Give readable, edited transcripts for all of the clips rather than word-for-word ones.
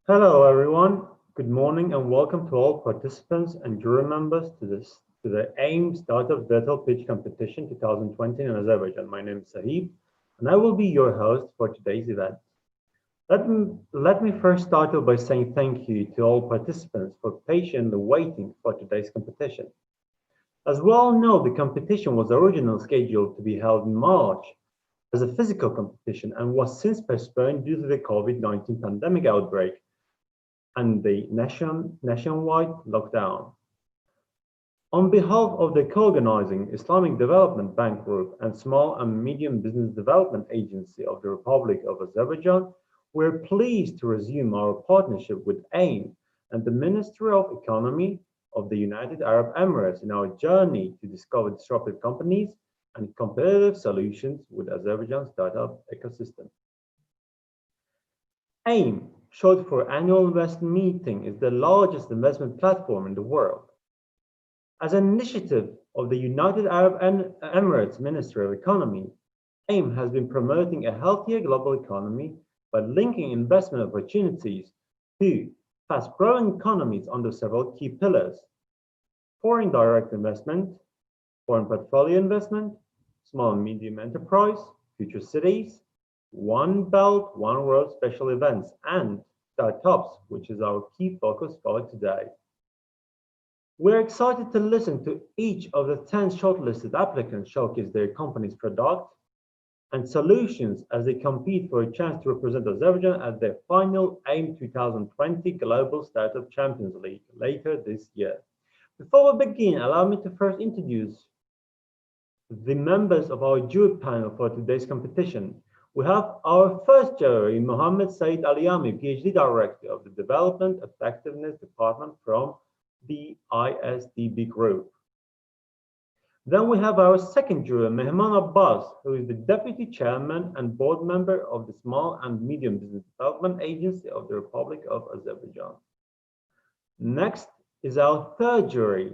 Hello everyone, good morning and welcome to all participants and jury members to the AIM Startup Virtual Pitch Competition 2020 in Azerbaijan. My name is Sahib and I will be your host for today's event. Let me first start off by saying thank you to all participants for patiently waiting for today's competition. As we all know, the competition was originally scheduled to be held in March as a physical competition and was since postponed due to the COVID-19 pandemic outbreak and the nationwide lockdown. On behalf of the co-organizing Islamic Development Bank Group and Small and Medium Business Development Agency of the Republic of Azerbaijan, we're pleased to resume our partnership with AIM and the Ministry of Economy of the United Arab Emirates in our journey to discover disruptive companies and competitive solutions with Azerbaijan's startup ecosystem. AIM, short for Annual Investment Meeting, is the largest investment platform in the world. As an initiative of the United Arab Emirates Ministry of Economy, AIM has been promoting a healthier global economy by linking investment opportunities to fast-growing economies under several key pillars: foreign direct investment, foreign portfolio investment, small and medium enterprise, future cities, One Belt, One Road special events, and startups, which is our key focus for today. We're excited to listen to each of the 10 shortlisted applicants showcase their company's product and solutions as they compete for a chance to represent Azerbaijan at their final AIM 2020 Global Startup Champions League later this year. Before we begin, allow me to first introduce the members of our jury panel for today's competition. We have our first jury, Mohammed Said Aliami, PhD Director of the Development Effectiveness Department from the ISDB Group. Then we have our second juror, Mehman Abbas, who is the Deputy Chairman and Board Member of the Small and Medium Business Development Agency of the Republic of Azerbaijan. Next is our third jury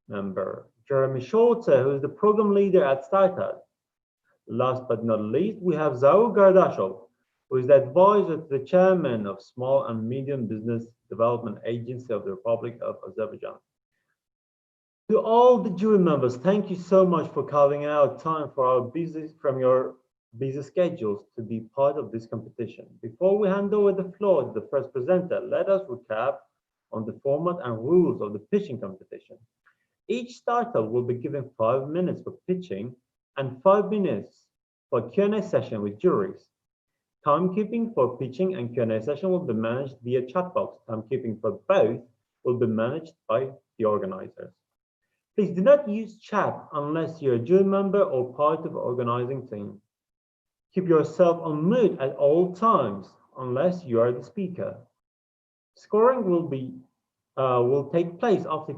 member, Jeremy Schulze, who is the Program Leader at Startup. Last but not least, we have Zaur Gardashov, who is the advisor to the chairman of Small and Medium Business Development Agency of the Republic of Azerbaijan. To all the jury members, thank you so much for carving out time from your busy schedules to be part of this competition. Before we hand over the floor to the first presenter, let us recap on the format and rules of the pitching competition. Each startup will be given 5 minutes for pitching and 5 minutes for Q&A session with juries. Timekeeping for pitching and Q&A session will be managed via chat box. Timekeeping for both will be managed by the organizers. Please do not use chat unless you're a jury member or part of the organizing team. Keep yourself on mute at all times unless you are the speaker. Scoring will take place after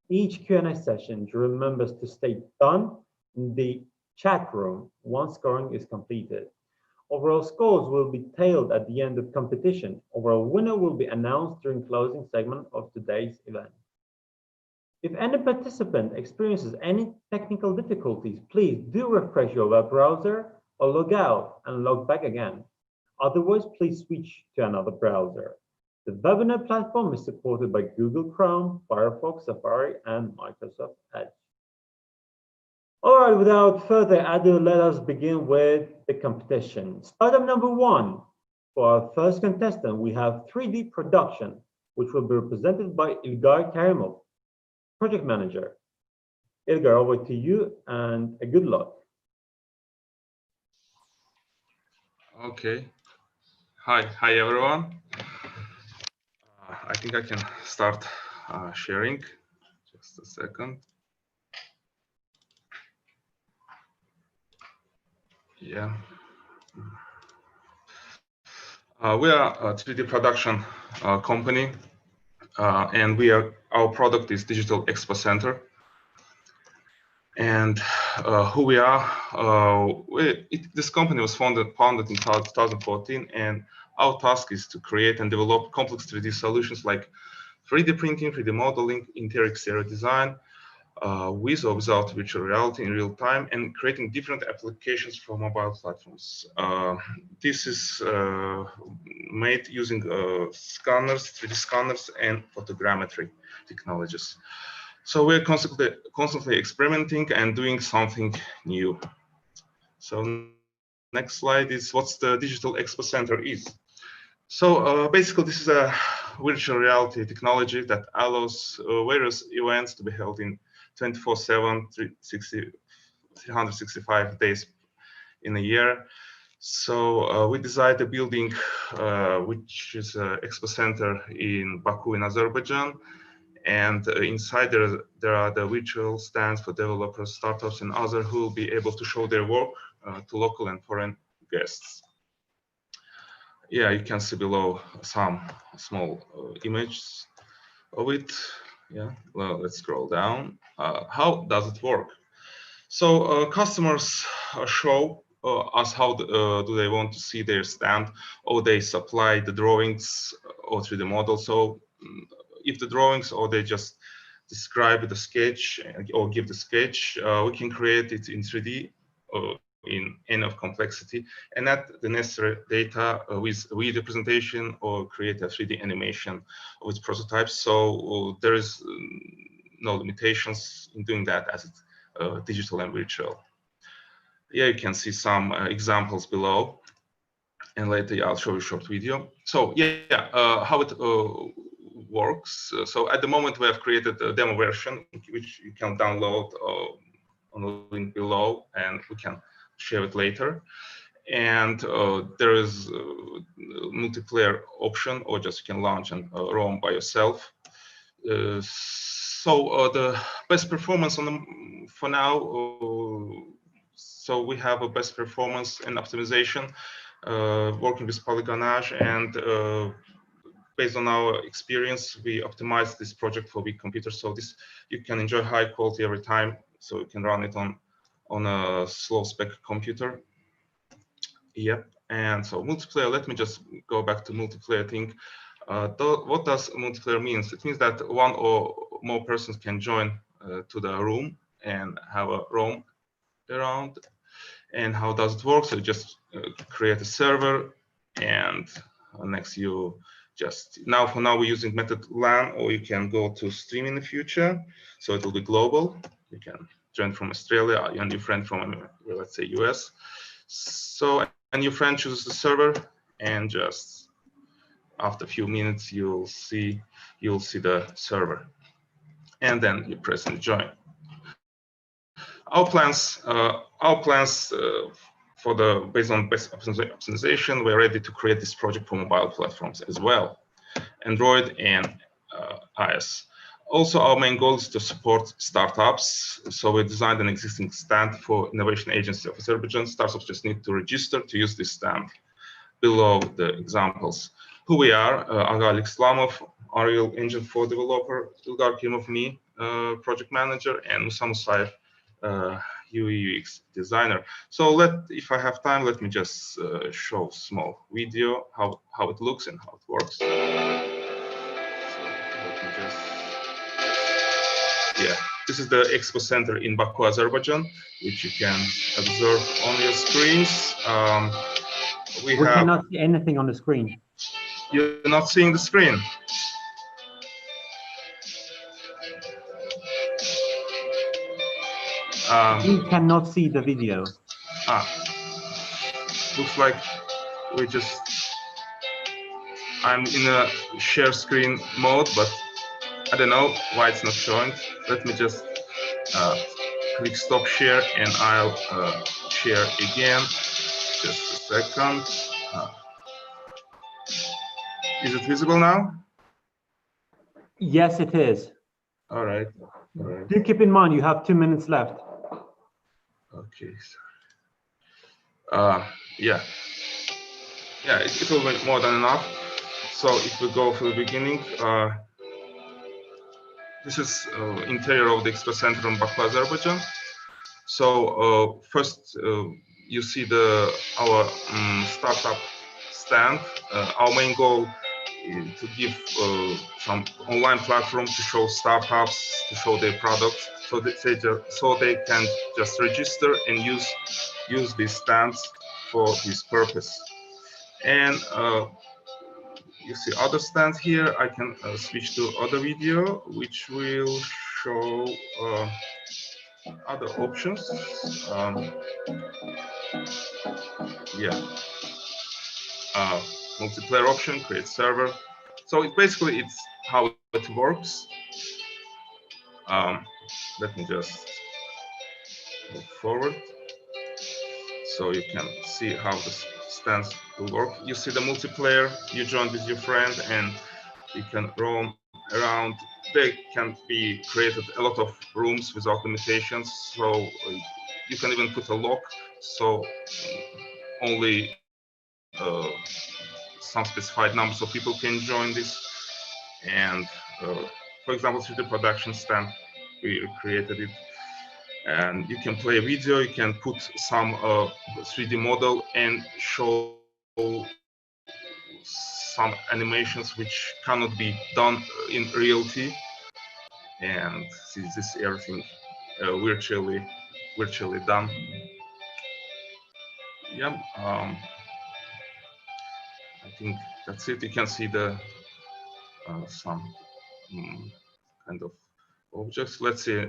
each Q&A session. Jury members to stay done in the chat room once scoring is completed. Overall scores will be tallied at the end of competition. Overall winner will be announced during closing segment of today's event. If any participant experiences any technical difficulties, please do refresh your web browser or log out and log back again. Otherwise, please switch to another browser. The webinar platform is supported by Google Chrome, Firefox, Safari, and Microsoft Edge. All right, without further ado, let us begin with the competition. Startup number 1. For our first contestant, we have 3D Production, which will be represented by Ilgar Karimov, Project Manager. Ilgar, over to you and a good luck. Okay. Hi everyone. I think I can start sharing. Just a second. Yeah. We are a 3D production company, and our product is Digital Expo Center. And who we are? This company was founded in 2014, and our task is to create and develop complex 3D solutions like 3D printing, 3D modeling, interior exterior design, with or without virtual reality in real time, and creating different applications for mobile platforms. This is made using scanners, 3D scanners, and photogrammetry technologies. So we're constantly experimenting and doing something new. So next slide is what the Digital Expo Center is. So basically, this is a virtual reality technology that allows various events to be held in 24/7, 365 days in a year. So we designed a building which is an expo center in Baku in Azerbaijan. And inside there are the virtual stands for developers, startups, and others who will be able to show their work to local and foreign guests. Yeah, you can see below some small images of it. Yeah, well, let's scroll down. How does it work? So customers show us how do they want to see their stand, or they supply the drawings or 3D model. So if the drawings, or they just describe the sketch or give the sketch, we can create it in 3D in n of complexity and add the necessary data with video presentation or create a 3D animation with prototypes. So there is no limitations in doing that as it's digital and virtual. Yeah, you can see some examples below, and later I'll show you a short video. So yeah, how it works. So at the moment we have created a demo version which you can download on the link below, and we can share it later. And there is a multiplayer option, or just you can launch and roam by yourself. So the best performance on the, for now, so we have a best performance and optimization working with Polygonage, and based on our experience, we optimized this project for big computers. So this you can enjoy high quality every time. So you can run it on a slow spec computer. Yep. And so multiplayer. Let me just go back to multiplayer thing. What does multiplayer means? It means that one or more persons can join to the room and have a roam around. And how does it work? So you just create a server, and next you just for now we're using method LAN, or you can go to stream in the future. So it will be global. You can join from Australia and your friend from let's say US. So and your friend chooses the server, and just after a few minutes you'll see the server, and then you press and join. Our plans for the based on best optimization, we're ready to create this project for mobile platforms as well, Android and iOS. Also, our main goal is to support startups. So we designed an existing stand for Innovation Agency of Azerbaijan. Startups just need to register to use this stand. Below the examples. Who we are, Agal Islamov, Ariel Engine 4 developer, Ilgar Kirimov, me, project manager, and Musa Musayev, UI UX designer. So if I have time, let me just show a small video how it looks and how it works. So let me just, yeah, this is the Expo Center in Baku, Azerbaijan, which you can observe on your screens. We cannot see anything on the screen. You're not seeing the screen. We cannot see the video. Looks like I'm in a share screen mode, but I don't know why it's not showing. Let me just click stop share, and I'll share again. Just a second. Is it visible now? Yes, it is. All right. Do keep in mind you have 2 minutes left. Okay. Yeah, it will be more than enough. So if we go for the beginning, this is interior of the Expo Center in Baku, Azerbaijan. So first you see our startup stand. Our main goal to give some online platform to show startups to show their products, so they can just register and use these stands for this purpose. And you see other stands here. I can switch to other video, which will show other options. Yeah, multiplayer option, create server. So it's how it works. Let me just move forward so you can see how the stands will work. You see the multiplayer, you join with your friend and you can roam around. They can be created a lot of rooms without limitations, so you can even put a lock, so only some specified numbers of people can join this. And for example, 3D production stand, we created it, and you can play a video, you can put some 3D model and show some animations which cannot be done in reality, and see this everything virtually done. Yeah, I think that's it. You can see the some kind of objects. Let's see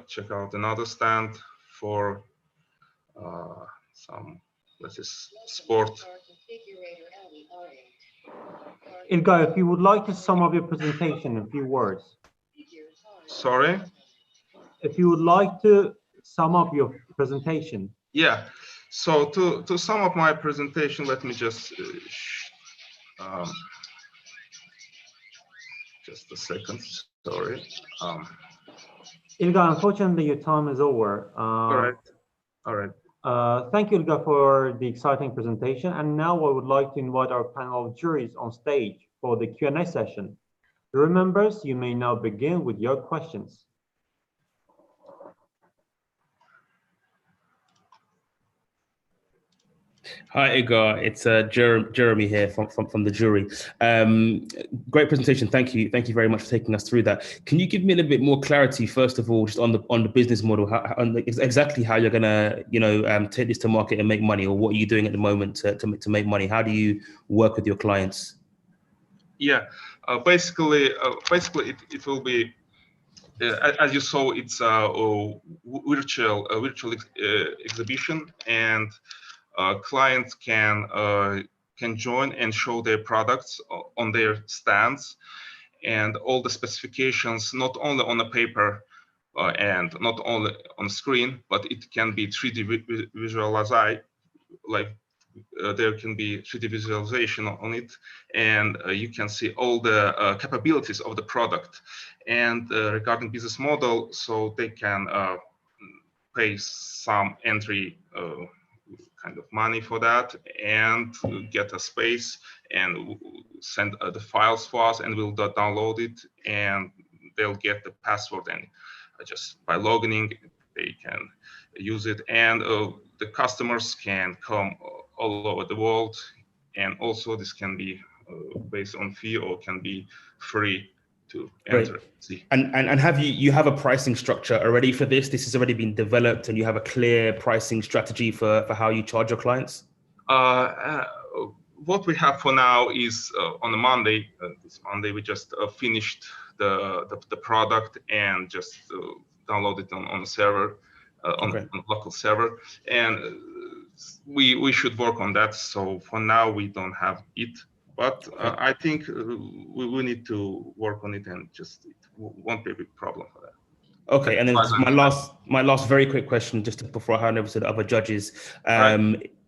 check out another stand for some, let's say, sport. Ilga, if you would like to sum up your presentation in a few words. Sorry? If you would like to sum up your presentation. Yeah, so to sum up my presentation, let me just a second, sorry. Ilga, unfortunately, your time is over. All right. Thank you, Ilga, for the exciting presentation. And now I would like to invite our panel of juries on stage for the Q&A session. Jury members, you may now begin with your questions. Hi, Igor. It's Jeremy here from the jury. Great presentation. Thank you very much for taking us through that. Can you give me a little bit more clarity, first of all, just on the business model, exactly how you're gonna take this to market and make money, or what are you doing at the moment to make money? How do you work with your clients? Yeah, basically it will be. As you saw, it's a virtual exhibition, and clients can join and show their products on their stands, and all the specifications, not only on a paper and not only on screen, but it can be 3D visualized, like there can be 3D visualization on it, and you can see all the capabilities of the product. And regarding business model, so they can pay some entry kind of money for that, and get a space and send the files for us, and we'll download it, and they'll get the password, and just by logging in they can use it. And the customers can come all over the world, and also this can be based on fee or can be free to enter. Great. And have you have a pricing structure already for this? This has already been developed, and you have a clear pricing strategy for how you charge your clients? What we have for now is on a Monday, this Monday, we just finished the product and just download it on a server, on a local server, and we should work on that. So for now we don't have it, but I think we need to work on it, and just it won't be a big problem for that. Okay, and then my last very quick question, just before I hand over to the other judges,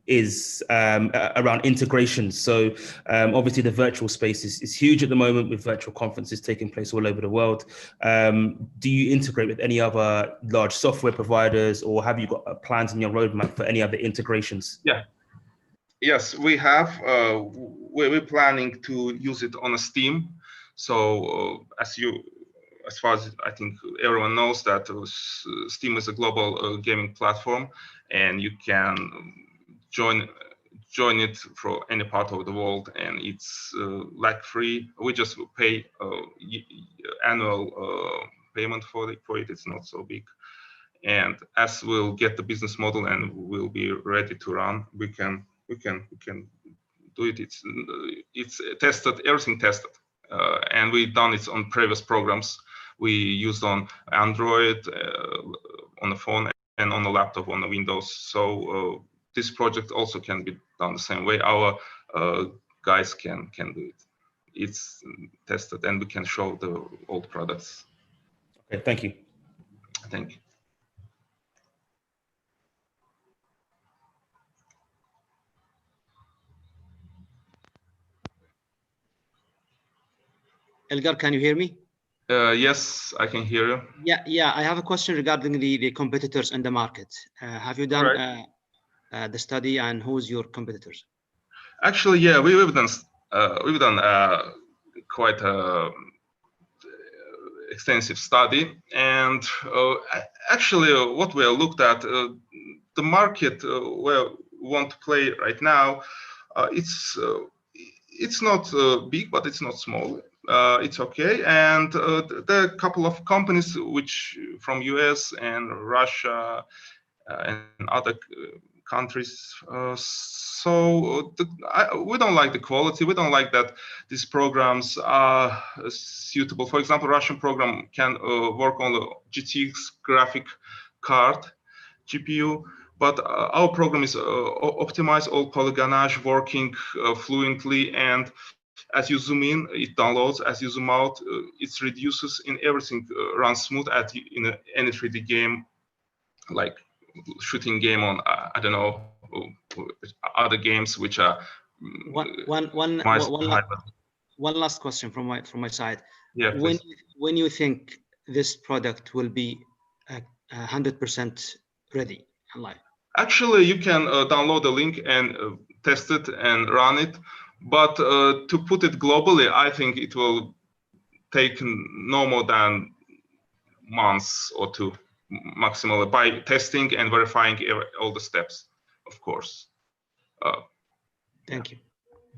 is around integration. So obviously the virtual space is huge at the moment, with virtual conferences taking place all over the world. Do you integrate with any other large software providers, or have you got plans in your roadmap for any other integrations? Yeah. Yes, we have. We're planning to use it on a Steam. So as far as I think everyone knows, that Steam is a global gaming platform, and you can join join it from any part of the world, and it's lag free. We just pay annual payment for it. It's not so big. And as we'll get the business model and we'll be ready to run, we can do it. It's tested, everything tested, and we've done it on previous programs. We used on Android, on the phone, and on the laptop on the Windows. So this project also can be done the same way. Our guys can do it. It's tested, and we can show the old products. Okay, thank you. Thank you. Elgar, can you hear me? Yes, I can hear you. Yeah. I have a question regarding the competitors in the market. Have you done the study, and who's your competitors? Actually, yeah, we've done quite a extensive study, and actually, what we looked at, the market where we want to play right now, it's not big, but it's not small. It's okay, and there are a couple of companies which from US and Russia and other countries. So we don't like the quality. We don't like that these programs are suitable. For example, Russian program can work on the GTX graphic card GPU, but our program is optimized, all polygonage working fluently, and as you zoom in, it downloads. As you zoom out, it reduces, and everything runs smooth in any 3D game, like shooting game on I don't know, other games which are one last question from my side. Yeah, please. When you think this product will be 100% ready and live? Actually, you can download the link and test it and run it, but to put it globally, I think it will take no more than months or two maximally, by testing and verifying all the steps, of course. Thank you.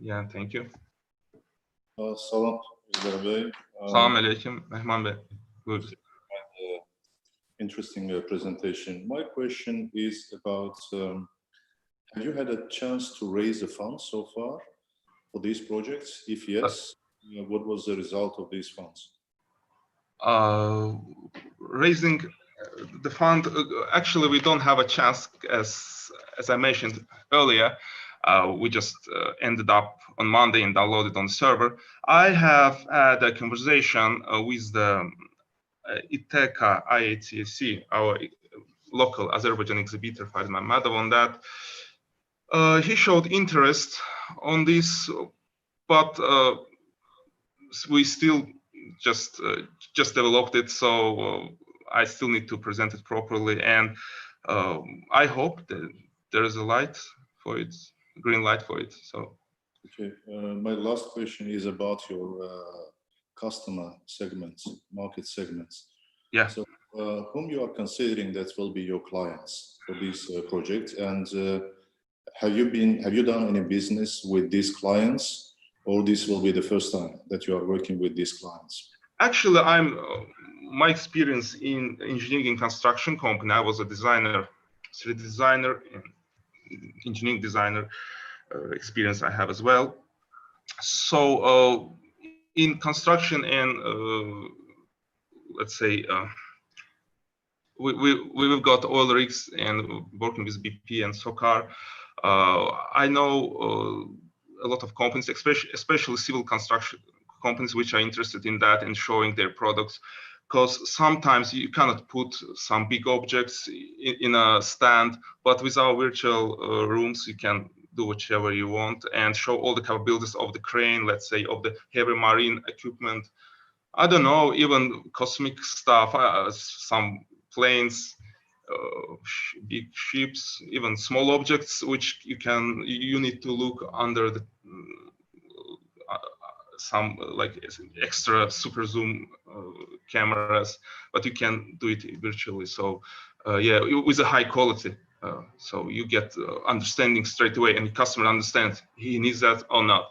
Yeah, thank you. Salam, İlber Bey. Salam aleyküm, Mehman Bey. Good. Interesting presentation. My question is about, have you had a chance to raise the funds so far for these projects? If yes, what was the result of these funds? Raising the fund, actually we don't have a chance, as I mentioned earlier. We just ended up on Monday and downloaded on the server. I have had a conversation with the ITECA IATC, our local Azerbaijan exhibitor, Farid Mammadov, on that. He showed interest on this, but we still just developed it, so I still need to present it properly, and I hope that there is a light for it, green light for it. So okay, my last question is about your customer segments, market segments. yeah. So whom you are considering that will be your clients for this project, and have you done any business with these clients, or this will be the first time that you are working with these clients? Actually, my experience in engineering and construction company, I was a designer, 3D designer, and engineering designer experience I have as well. So in construction and let's say we've got oil rigs and working with BP and SOCAR. I know a lot of companies, especially civil construction companies, which are interested in that and showing their products, because sometimes you cannot put some big objects in a stand, but with our virtual rooms you can do whichever you want and show all the capabilities of the crane, let's say, of the heavy marine equipment. I don't know, even cosmic stuff, some planes, big ships, even small objects, which you need to look under the some like extra super zoom cameras, but you can do it virtually. So yeah, with a high quality. So you get understanding straight away, and the customer understands he needs that or not,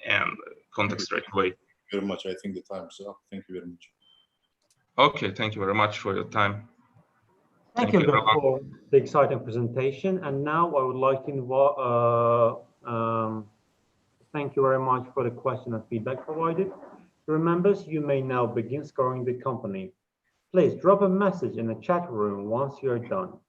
and contact straight away. Very much. I think the time's up. Thank you very much. Okay, thank you very much for your time. Thank you for the exciting presentation. And now I would like to invite, thank you very much for the question and feedback provided. Remembers, you may now begin scoring the company. Please drop a message in the chat room once you're done.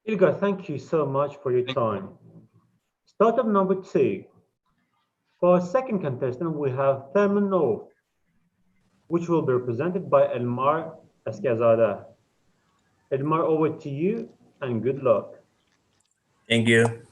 Ilgar, thank you so much for your time. Startup number 2. For our second contestant, we have Thermal North, which will be represented by Elmar Eskazada. Elmar, over to you and good luck. Thank you.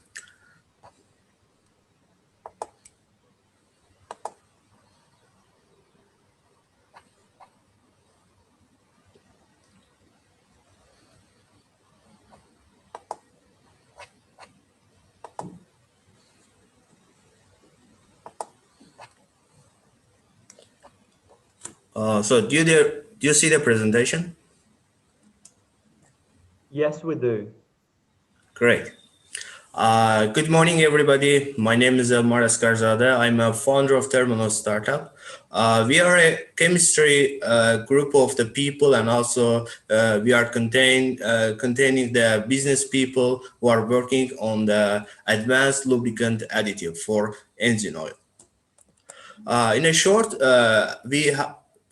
So do you see the presentation? Yes, we do. Great. Good morning, everybody. My name is Elmar Eskarzadeh. I'm a founder of Terminal Startup. We are a chemistry group of the people, and also we are containing the business people who are working on the advanced lubricant additive for engine oil. In a short,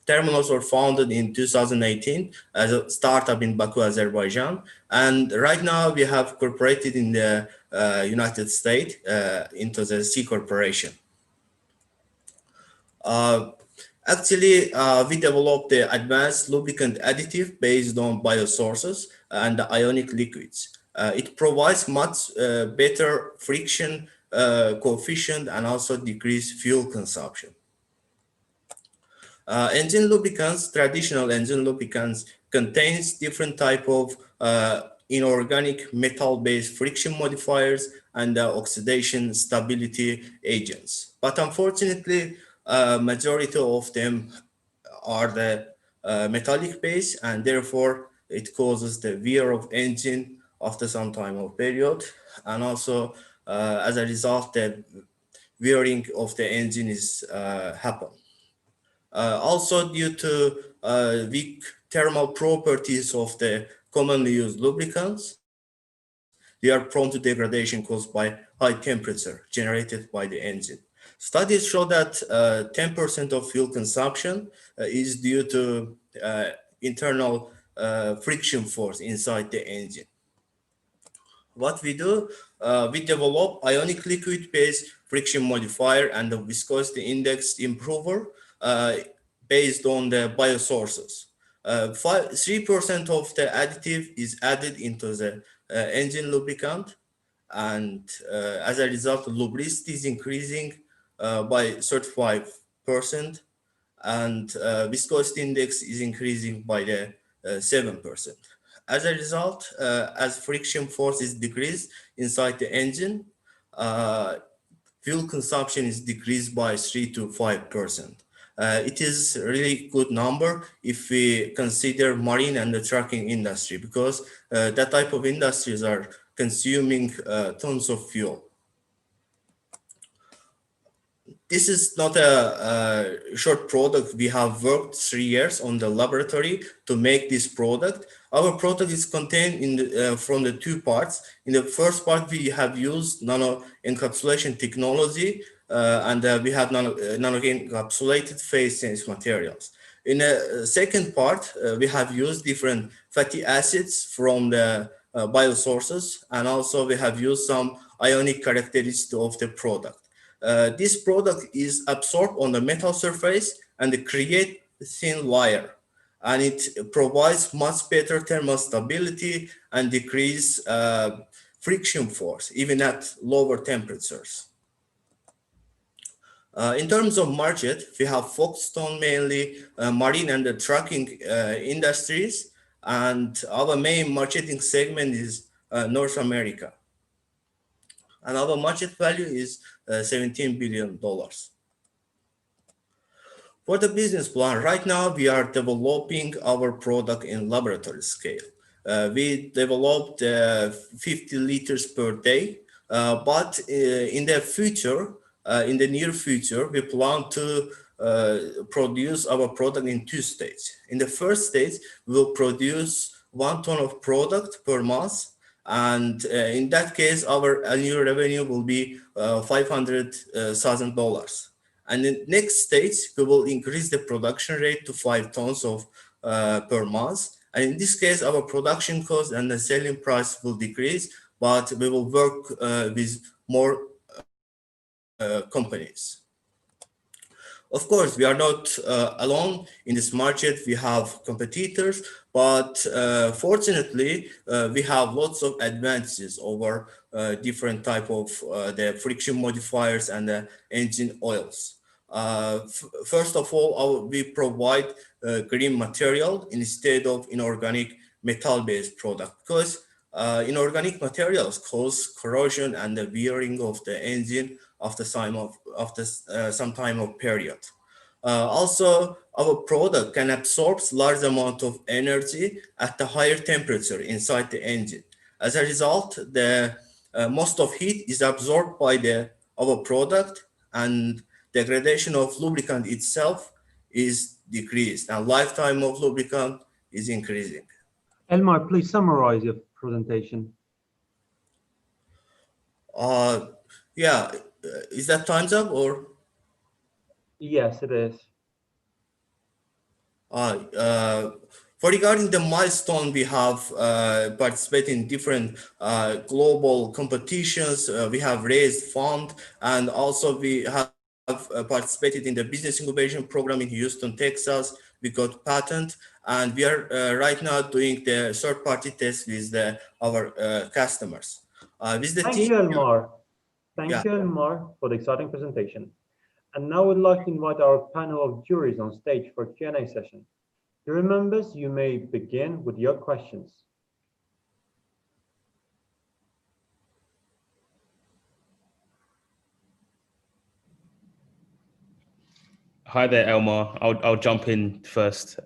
Terminals were founded in 2018 as a startup in Baku, Azerbaijan. And right now we have incorporated in the United States into the C Corporation. We developed the advanced lubricant additive based on biosources and ionic liquids. It provides much better friction coefficient and also decreased fuel consumption. Engine lubricants, traditional engine lubricants, contains different type of inorganic metal-based friction modifiers and oxidation stability agents. But unfortunately, majority of them are the metallic base, and therefore it causes the wear of engine after some time of period, and also as a result, the wearing of the engine is happen. Also due to weak thermal properties of the commonly used lubricants, they are prone to degradation caused by high temperature generated by the engine. Studies show that 10% of fuel consumption is due to internal friction force inside the engine. What we do, we develop ionic liquid-based friction modifier and the viscosity index improver based on the biosources. 3% of the additive is added into the engine lubricant, and as a result, the lubricity is increasing by 35%, and viscosity index is increasing by the 7%. As a result, as friction force is decreased inside the engine, fuel consumption is decreased by 3 to 5%. It is a really good number if we consider marine and the trucking industry, because that type of industries are consuming tons of fuel. This is not a short product. We have worked 3 years on the laboratory to make this product. Our product is contained in from the 2 parts. In the first part, we have used nano encapsulation technology, and we have nano encapsulated phase change materials. In the second part, we have used different fatty acids from the biosources, and also we have used some ionic characteristics of the product. This product is absorbed on the metal surface and create a thin layer, and it provides much better thermal stability and decrease friction force even at lower temperatures. In terms of market, we have focused on mainly marine and the trucking industries, and our main marketing segment is North America. And our market value is $17 billion. For the business plan, right now we are developing our product in laboratory scale. We developed 50 liters per day, but in the future, in the near future, we plan to produce our product in 2 stages. In the first stage, we will produce 1 ton of product per month, and in that case, our annual revenue will be $500,000. And in the next stage, we will increase the production rate to 5 tons of per month. And in this case, our production cost and the selling price will decrease, but we will work with more companies. Of course, we are not alone in this market. We have competitors, but fortunately, we have lots of advantages over different type of the friction modifiers and the engine oils. First of all, we provide green material instead of inorganic metal-based product, because inorganic materials cause corrosion and the wearing of the engine after some time of period. Also, our product can absorb large amount of energy at the higher temperature inside the engine. As a result, the most of heat is absorbed by our product, and degradation of lubricant itself is decreased, and lifetime of lubricant is increasing. Elmar, please summarize your presentation. Yeah, is that time's up or? Yes, it is. For regarding the milestone, we have participated in different global competitions. We have raised fund, and also we have participated in the business incubation program in Houston, Texas. We got patent, and we are right now doing the third-party test with our customers. With the Thank team, you, Elmar. Thank Yeah. you, Elmar, for the exciting presentation. And now we'd like to invite our panel of juries on stage for a Q&A session. Jury members, you may begin with your questions. Hi there, Elmar. I'll jump in first.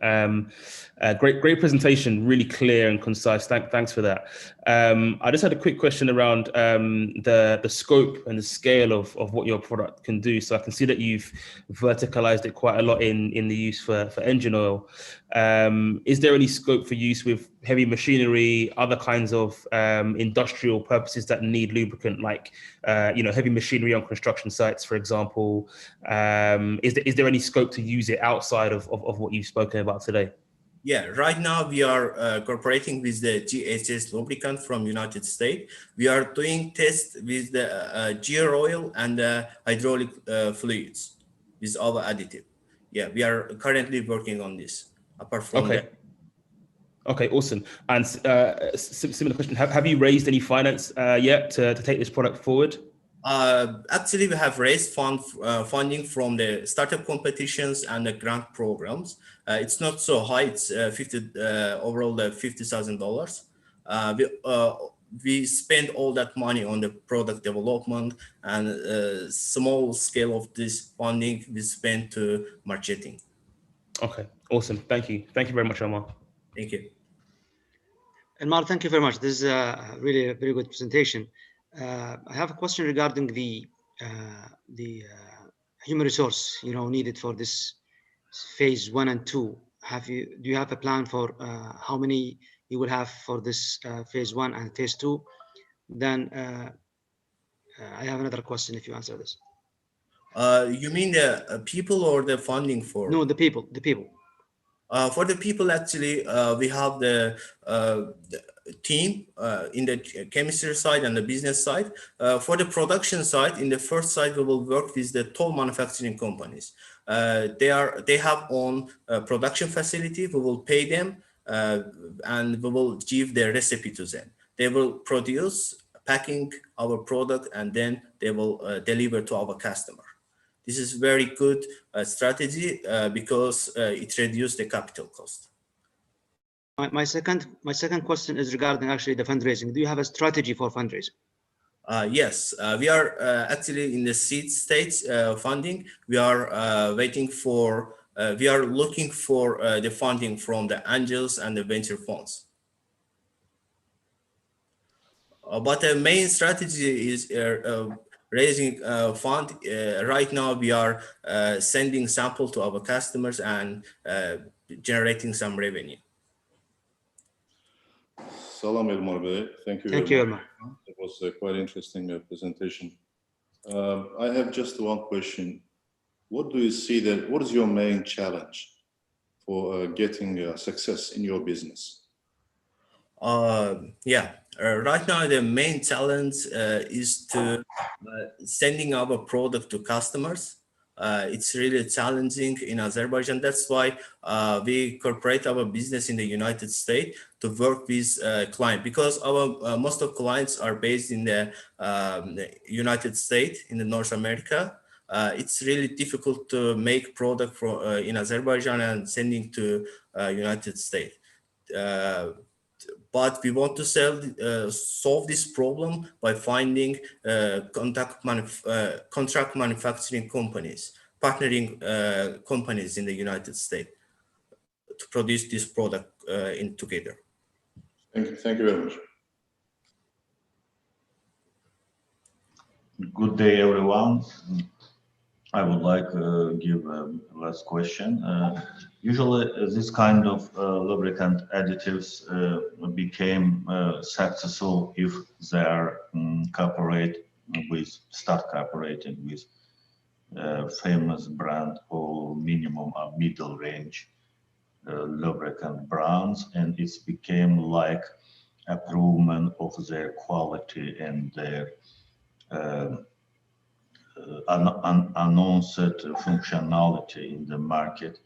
Great presentation, really clear and concise. Thanks for that. I just had a quick question around the scope and the scale of what your product can do. So I can see that you've verticalized it quite a lot in the use for engine oil. Is there any scope for use with heavy machinery, other kinds of industrial purposes that need lubricant, like heavy machinery on construction sites, for example? Is there any scope to use it outside of what you've spoken about today? Yeah, right now we are cooperating with the GHS lubricant from United States. We are doing tests with the gear oil and hydraulic fluids with our additive. Yeah, we are currently working on this. Apart from that. Okay, awesome. And similar question: Have you raised any finance yet to take this product forward? Actually, we have raised funding from the startup competitions and the grant programs. It's not so high. It's overall $50,000. We spend all that money on the product development, and small scale of this funding we spend to marketing. Okay, awesome. Thank you. Thank you very much, Omar. Thank you. Elmar, thank you very much. This is really a very good presentation. I have a question regarding the human resource, needed for this phase 1 and 2. Do you have a plan for how many you will have for this phase 1 and phase 2? Then I have another question if you answer this. You mean the people or the funding for? No, the people. For the people, actually, we have the team in the chemistry side and the business side. For the production side, in the first side, we will work with the toll manufacturing companies. They have own production facility. We will pay them and we will give the recipe to them. They will produce, packing our product, and then they will deliver to our customer. This is very good strategy because it reduces the capital cost. My second question is regarding actually the fundraising. Do you have a strategy for fundraising? Yes, we are actually in the seed stage funding. We are waiting for. We are looking for the funding from the angels and the venture funds. But the main strategy is raising fund. Right now, we are sending sample to our customers and generating some revenue. Salam Elmar Bey. Thank you. Thank you, Elmar. It was a quite interesting presentation. I have just one question. What do you see that? What is your main challenge for getting success in your business? Right now the main challenge is to sending our product to customers. It's really challenging in Azerbaijan. That's why we incorporate our business in the United States to work with clients, because our most of clients are based in the United States, in the North America. It's really difficult to make product in Azerbaijan and sending to United States. But we want to solve this problem by finding contract manufacturing companies, partnering companies in the United States to produce this product together. Thank you very much. Good day, everyone. I would like to give a last question. Usually, this kind of lubricant additives became successful if they are start cooperating with famous brand or minimum or middle range lubricant brands, and it became like improvement of their quality and their announced functionality in the market.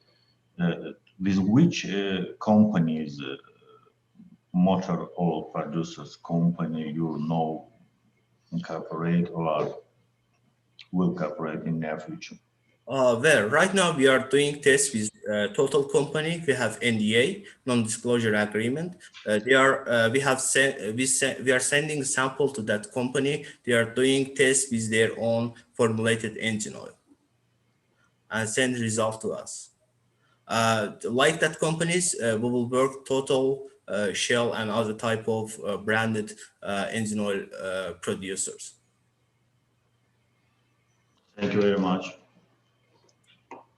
With which companies, motor oil producers company, you know, cooperate or will cooperate in near future? Well, right now we are doing tests with Total Company. We have NDA, non-disclosure agreement. We are sending sample to that company. They are doing tests with their own formulated engine oil and send result to us. Like that companies, we will work Total, Shell, and other type of branded engine oil producers. Thank you very much.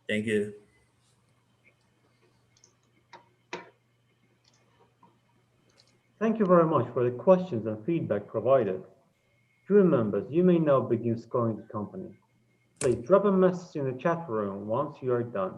Thank you. Thank you very much for the questions and feedback provided. Jury members, you may now begin scoring the company. Please drop a message in the chat room once you are done.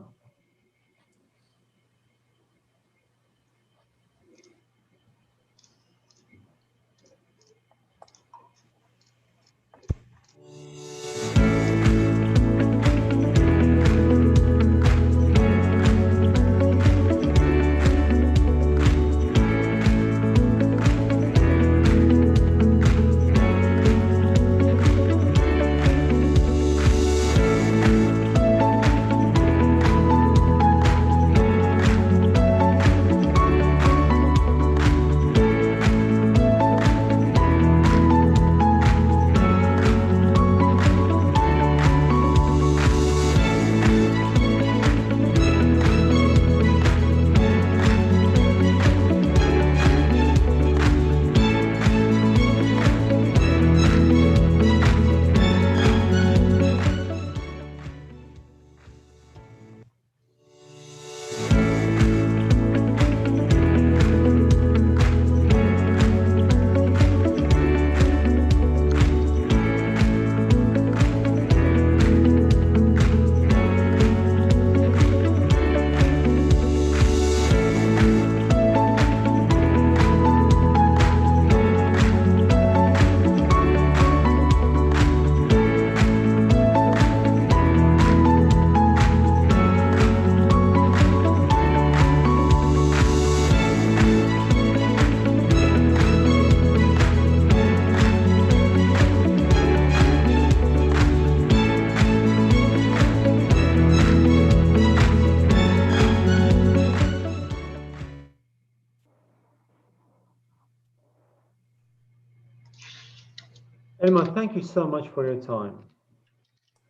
Elma, thank you so much for your time.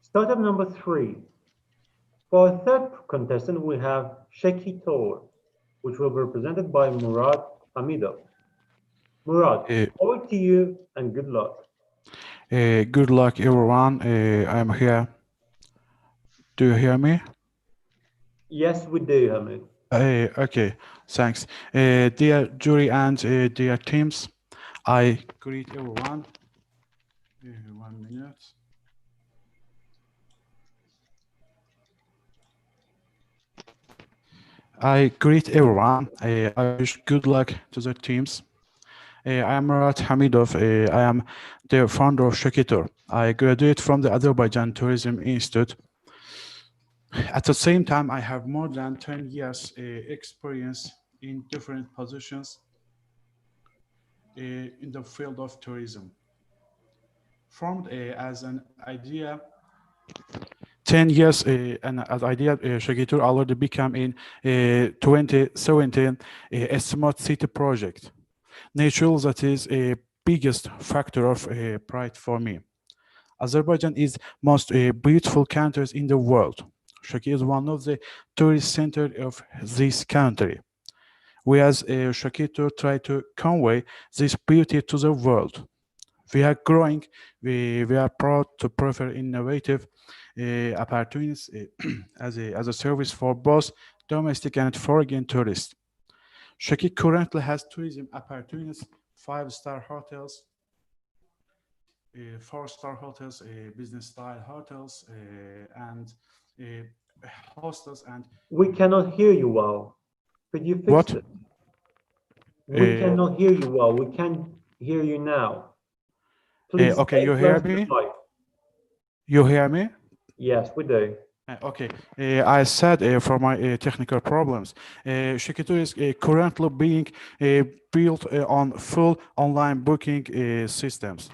Startup number 3. For our third contestant, we have Sheki Tor, which will be represented by Murad Hamidov. Murad, over to you and good luck. Good luck, everyone. I'm here. Do you hear me? Yes, we do, Hamid. Okay, thanks. Dear jury and dear teams, I greet everyone. 1 minute. I greet everyone. I wish good luck to the teams. I am Murat Hamidov. I am the founder of Shakitor. I graduated from the Azerbaijan Tourism Institute. At the same time, I have more than 10 years experience in different positions in the field of tourism. Formed as an idea 10 years and as idea Shakitor already became in 2017 a smart city project. Naturally, that is a biggest factor of pride for me. Azerbaijan is most beautiful countries in the world. Shaki is one of the tourist centers of this country. We as Shakitor try to convey this beauty to the world. We are growing. We are proud to prefer innovative opportunities as a service for both domestic and foreign tourists. Shaki currently has tourism opportunities, five-star hotels, four-star hotels, business-style hotels, and hostels. And We cannot hear you well. Could you fix what? it? We cannot hear you well. We can hear you now. Please Okay, you stay hear close to the me? mic. You hear me? Yes, we do. Okay, I said for my technical problems, Shikito is currently being built on full online booking systems.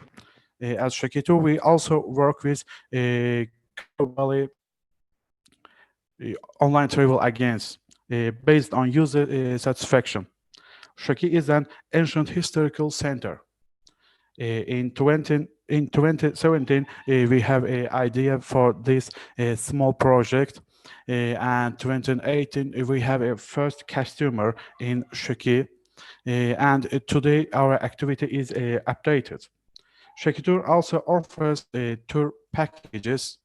At Shikito, we also work with globally online travel agents based on user satisfaction. Shaki is an ancient historical center. In 2017, we have an idea for this small project. And 2018, we have a first customer in Shaki. And today, our activity is updated. Shaki Tour also offers tour packages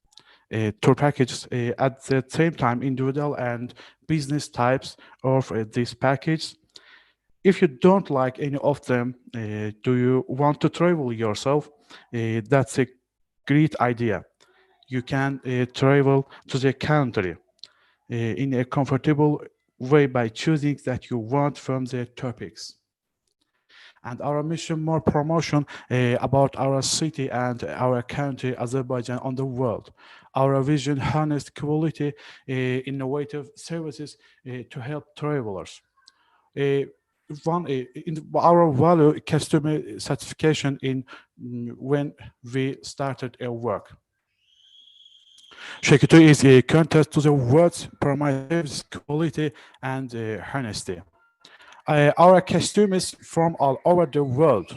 at the same time, individual and business types of this package. If you don't like any of them, do you want to travel yourself? That's a great idea. You can travel to the country in a comfortable way by choosing that you want from the topics. And our mission, more promotion about our city and our country, Azerbaijan, on the world. Our vision, honest, quality, innovative services to help travelers. In our value customer satisfaction in when we started our work. Shekito is a contest to the world's promise quality and honesty. Our customers from all over the world.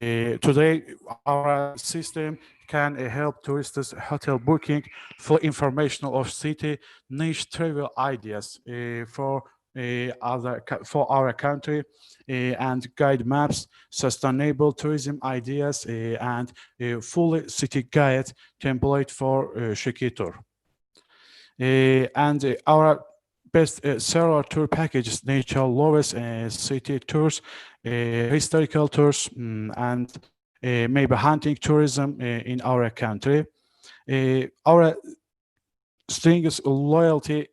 Today, our system can help tourists hotel booking, full information of city, niche travel ideas for our country, and guide maps, sustainable tourism ideas, and full city guide template for Shekitor. And our best seller tour packages, nature lovers, city tours, historical tours, and maybe hunting tourism in our country. Our strengths loyalty,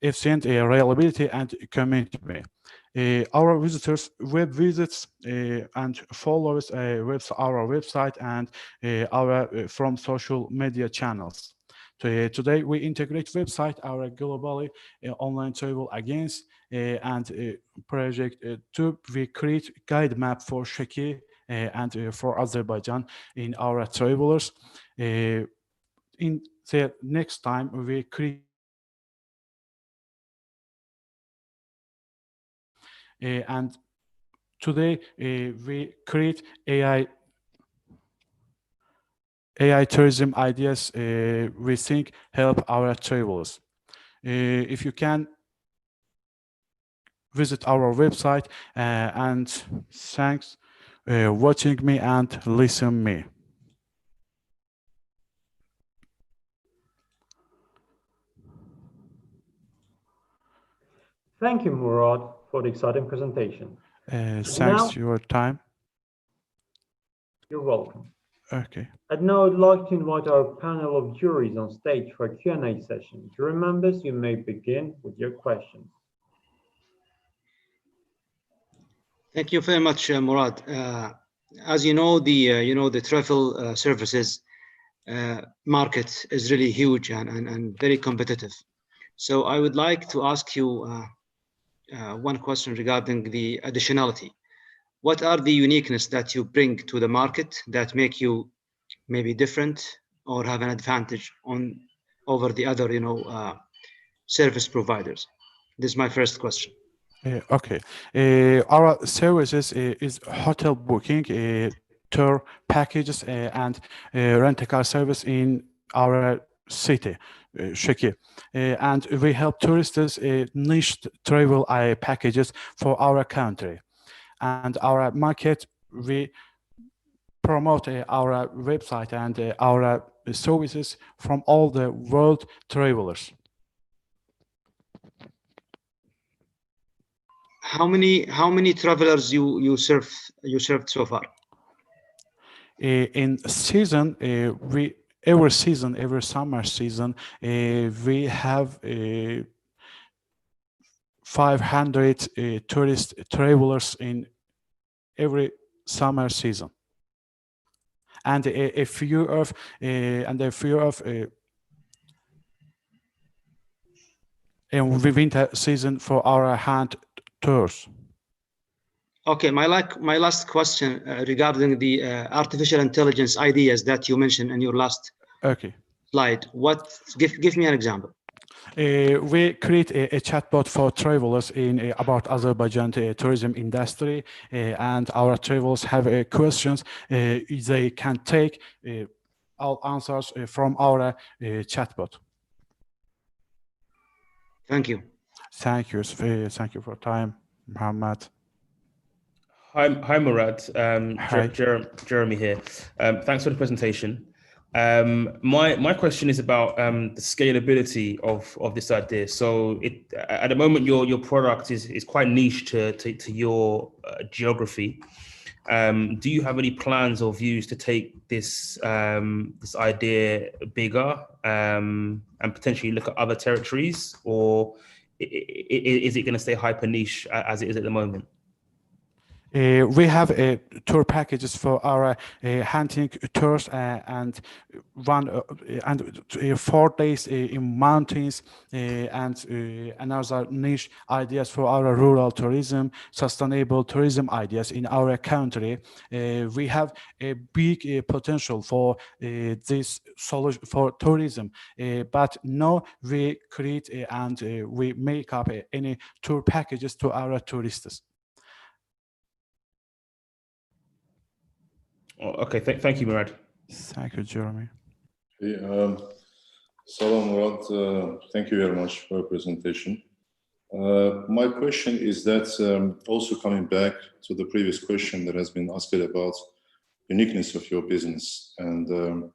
efficient reliability, and community. Our visitors web visits and followers our website and our from social media channels. Today we integrate website, our globally online travel agents and project to we create guide map for Sheki and for Azerbaijan in our travelers. In the next time we create and today we create AI tourism ideas we think help our travelers. If you can visit our website and thanks watching me and listen me. Thank you, Murad, for the exciting presentation. Thanks now, for your time. You're welcome. Okay. And now I'd like to invite our panel of juries on stage for a Q&A session. Jury members, you may begin with your questions. Thank you very much, Murad. As you know, the travel services market is really huge and very competitive. So I would like to ask you one question regarding the additionality. What are the uniqueness that you bring to the market that make you maybe different or have an advantage over the other, service providers? This is my first question. Okay. Our services is hotel booking, tour packages, and rent-a-car service in our city, Sheki. And we help tourists niche travel packages for our country. And our market we promote our website and our services from all the world travelers. How many travelers you served so far? In season, every summer season, we have 500 tourist travelers in every summer season, and a few of in winter season for our hand tours. Okay, my last question regarding the artificial intelligence ideas that you mentioned in your last slide. Give me an example. We create a chatbot for travelers in about Azerbaijan tourism industry, and our travelers have questions. They can take all answers from our chatbot. Thank you. Thank you. Thank you for time, Muhammad. Hi Murad. Jeremy here. Thanks for the presentation. My question is about the scalability of this idea. So at the moment your product is quite niche to your geography. Do you have any plans or views to take this this idea bigger and potentially look at other territories, or is it going to stay hyper niche as it is at the moment? We have tour packages for our hunting tours and 4 days in mountains and another niche ideas for our rural tourism, sustainable tourism ideas in our country. We have a big potential for this solution for tourism, but no, we create and we make up any tour packages to our tourists. Okay, thank you, Murad. Thank you, Jeremy. Salam, Murad. Thank you very much for your presentation. My question is that also coming back to the previous question that has been asked about uniqueness of your business. And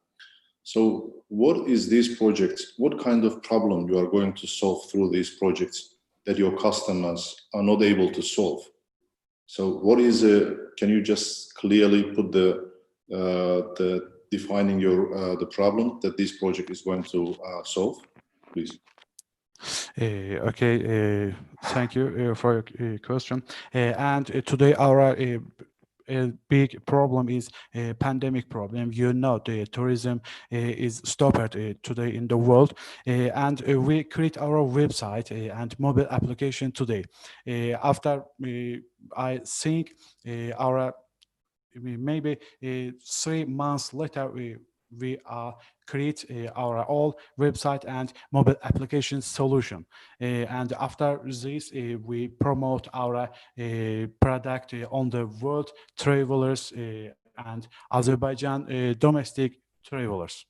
so what is this project? What kind of problem you are going to solve through these projects that your customers are not able to solve? So what is can you just clearly put the defining your the problem that this project is going to solve, please? Okay, thank you for your question. And today our a big problem is a pandemic problem. You know, the tourism is stopped today in the world, and we create our website and mobile application today. After I think our maybe 3 months later we create our all website and mobile application solution, and after this we promote our product on the world travelers and Azerbaijan domestic travelers.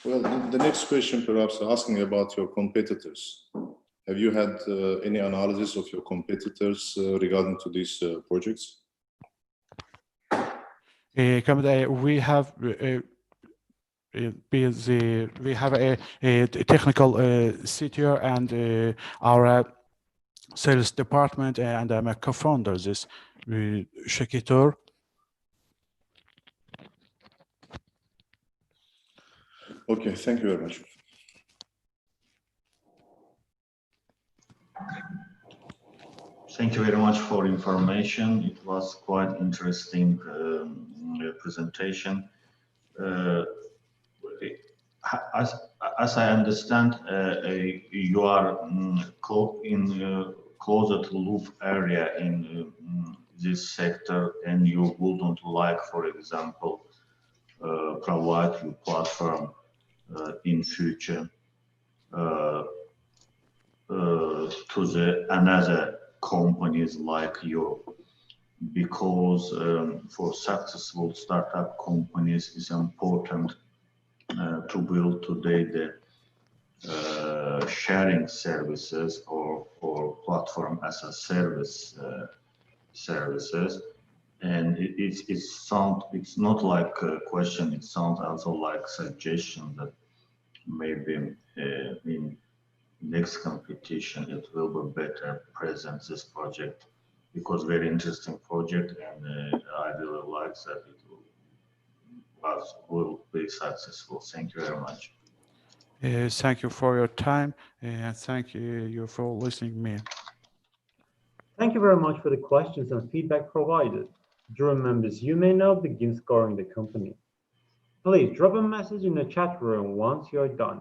Well, the next question perhaps asking about your competitors. Have you had any analysis of your competitors regarding to these projects? We have a technical CTO and our sales department, and I'm a co-founder of this Shakitor. Okay, thank you very much. Thank you very much for information. It was quite interesting presentation. As I understand, you are closer to loop area in this sector, and you wouldn't like, for example, provide your platform in future to the another companies like you, because for successful startup companies it's important to build today the sharing services or platform as a service services, And it's not like a question, it sounds also like suggestion that maybe in next competition it will be better present this project, because very interesting project, and I really like that it will be successful. Thank you very much. Thank you for your time, and thank you for listening me. Thank you very much for the questions and feedback provided. Jury members, you may now begin scoring the company. Please drop a message in the chat room once you're done.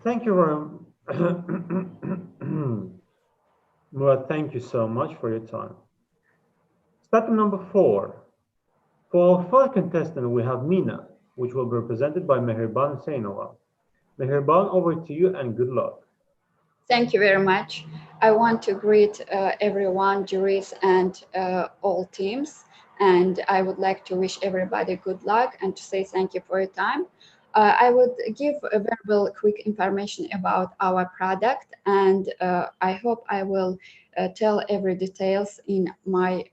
Thank you very Murad, thank you so much for your time. Step number 4. For our first contestant, we have Mina, which will be represented by Mehriban Seinova. Mehriban, over to you and good luck. Thank you very much. I want to greet everyone, juries, and all teams. And I would like to wish everybody good luck and to say thank you for your time. I would give a very quick information about our product, and I hope I will tell every details in my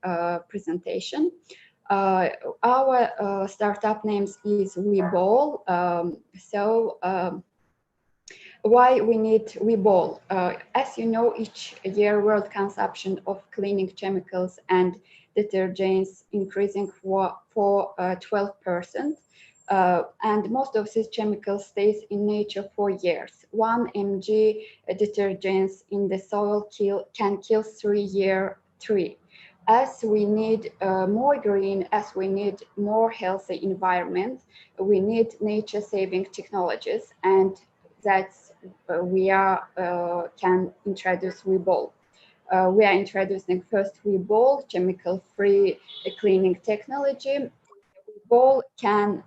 presentation. Our startup name is WeBall. Why we need WeBall? As you know, each year world consumption of cleaning chemicals and detergents increasing for 12%. And most of these chemicals stays in nature for years. 1 mg detergents in the soil can kill 3-year tree. As we need more green, as we need more healthy environment, we need nature-saving technologies, and that's we can introduce WeBall. We are introducing first WeBall, chemical-free cleaning technology. WeBall can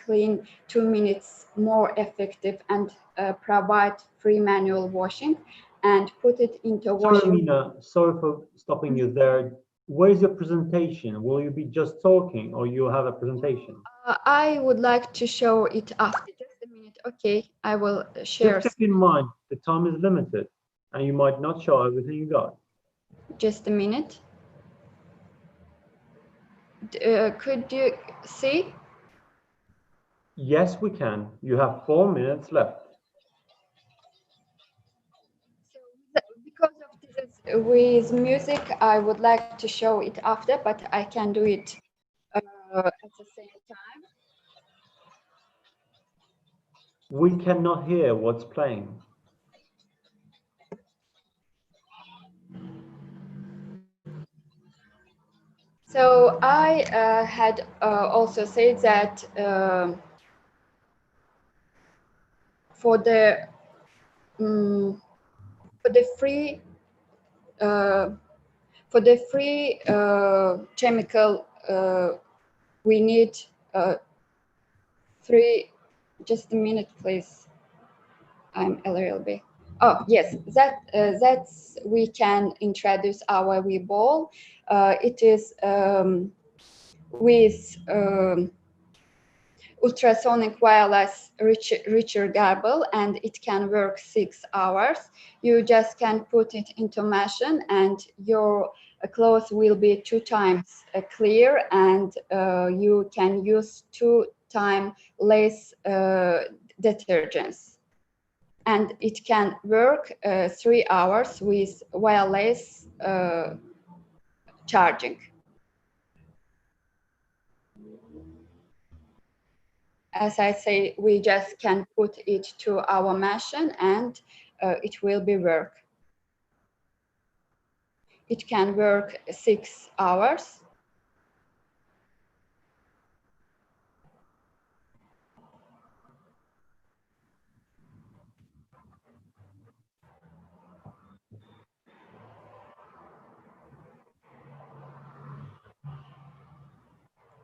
clean 2 minutes more effective and provide free manual washing and put it into washing. Sorry, Mina, sorry for stopping you there. Where's your presentation? Will you be just talking or you have a presentation? I would like to show it after. Just a minute. Okay, I will share. Just keep in mind, the time is limited and you might not show everything you got. Just a minute. Could you see? Yes, we can. You have 4 minutes left. So because of this, with music, I would like to show it after, but I can do it at the same time. We cannot hear what's playing. So I had also said that for the free chemical, we need three. Just a minute, please. I'm a little bit. Oh yes, that's we can introduce our Webull. It is with ultrasonic wireless richer garble, and it can work 6 hours. You just can put it into machine, and your clothes will be 2 times clear, and you can use 2 times less detergents. And it can work 3 hours with wireless charging. As I say, we just can put it to our machine, and it will be work. It can work 6 hours.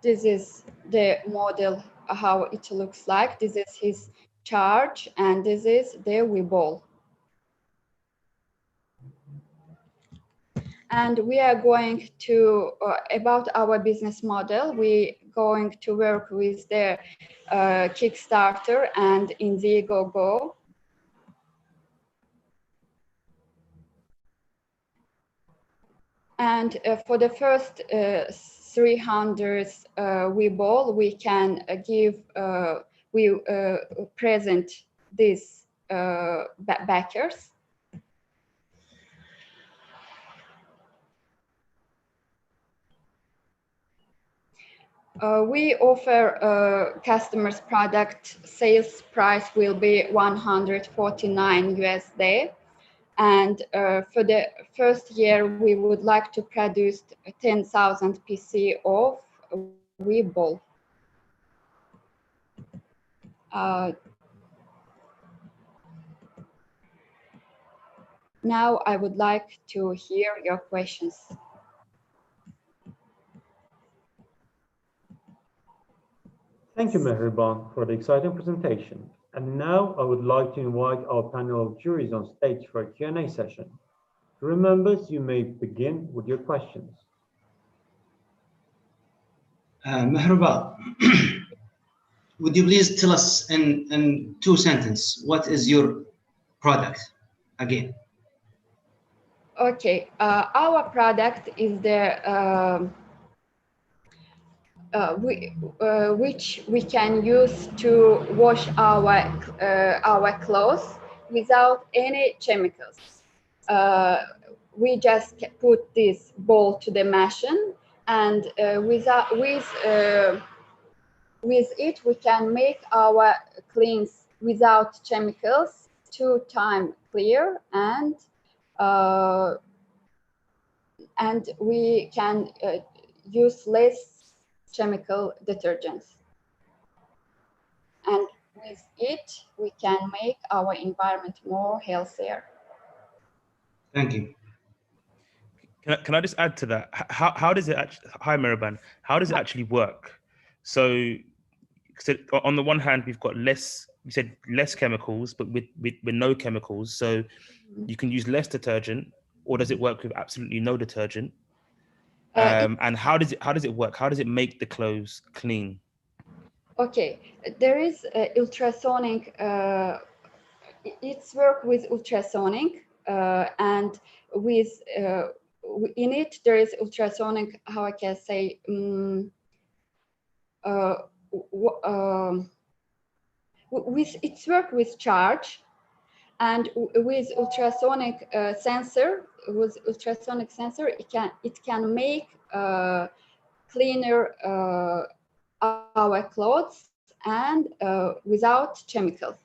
This is the model, how it looks like. This is his charge, and this is the Webull. And we are going to, about our business model, we're going to work with the Kickstarter and Indiegogo. And for the first 300 Webull, we can present these backers. We offer customers product sales price will be 149 USD. And for the first year, we would like to produce 10,000 PC of Webull. Now I would like to hear your questions. Thank you, Mehriban, for the exciting presentation. And now I would like to invite our panel of juries on stage for a Q&A session. Jury members, you may begin with your questions. Mehriban, would you please tell us in 2 sentences, what is your product again? Okay, our product is the which we can use to wash our clothes without any chemicals. We just put this ball to the machine, and with it we can make our cleans without chemicals 2 times clear, and we can use less chemical detergents. And with it, we can make our environment more healthier. Thank you. Can I just add to that? How does it actually, hi Mehriban, how does it actually work? So on the one hand, we've got less, you said less chemicals, but with no chemicals. So you can use less detergent, or does it work with absolutely no detergent? And how does it work? How does it make the clothes clean? Okay, there is ultrasonic. It's work with ultrasonic, and with in it there is ultrasonic. How I can say? With its work with charge, and with ultrasonic sensor. With ultrasonic sensor, it can make cleaner our clothes, and without chemicals.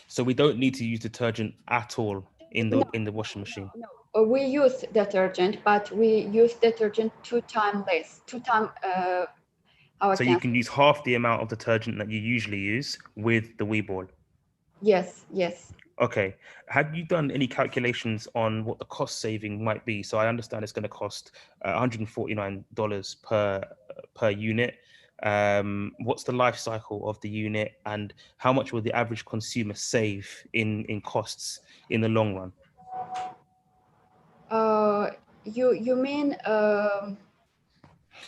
So we don't need to use detergent at all in the washing machine. No, we use detergent, but we use detergent two times less. So you can use half the amount of detergent that you usually use with the Weeball. Yes, yes. Okay. Have you done any calculations on what the cost saving might be? So I understand it's going to cost $149 per unit. What's the life cycle of the unit, and how much will the average consumer save in costs in the long run? You mean?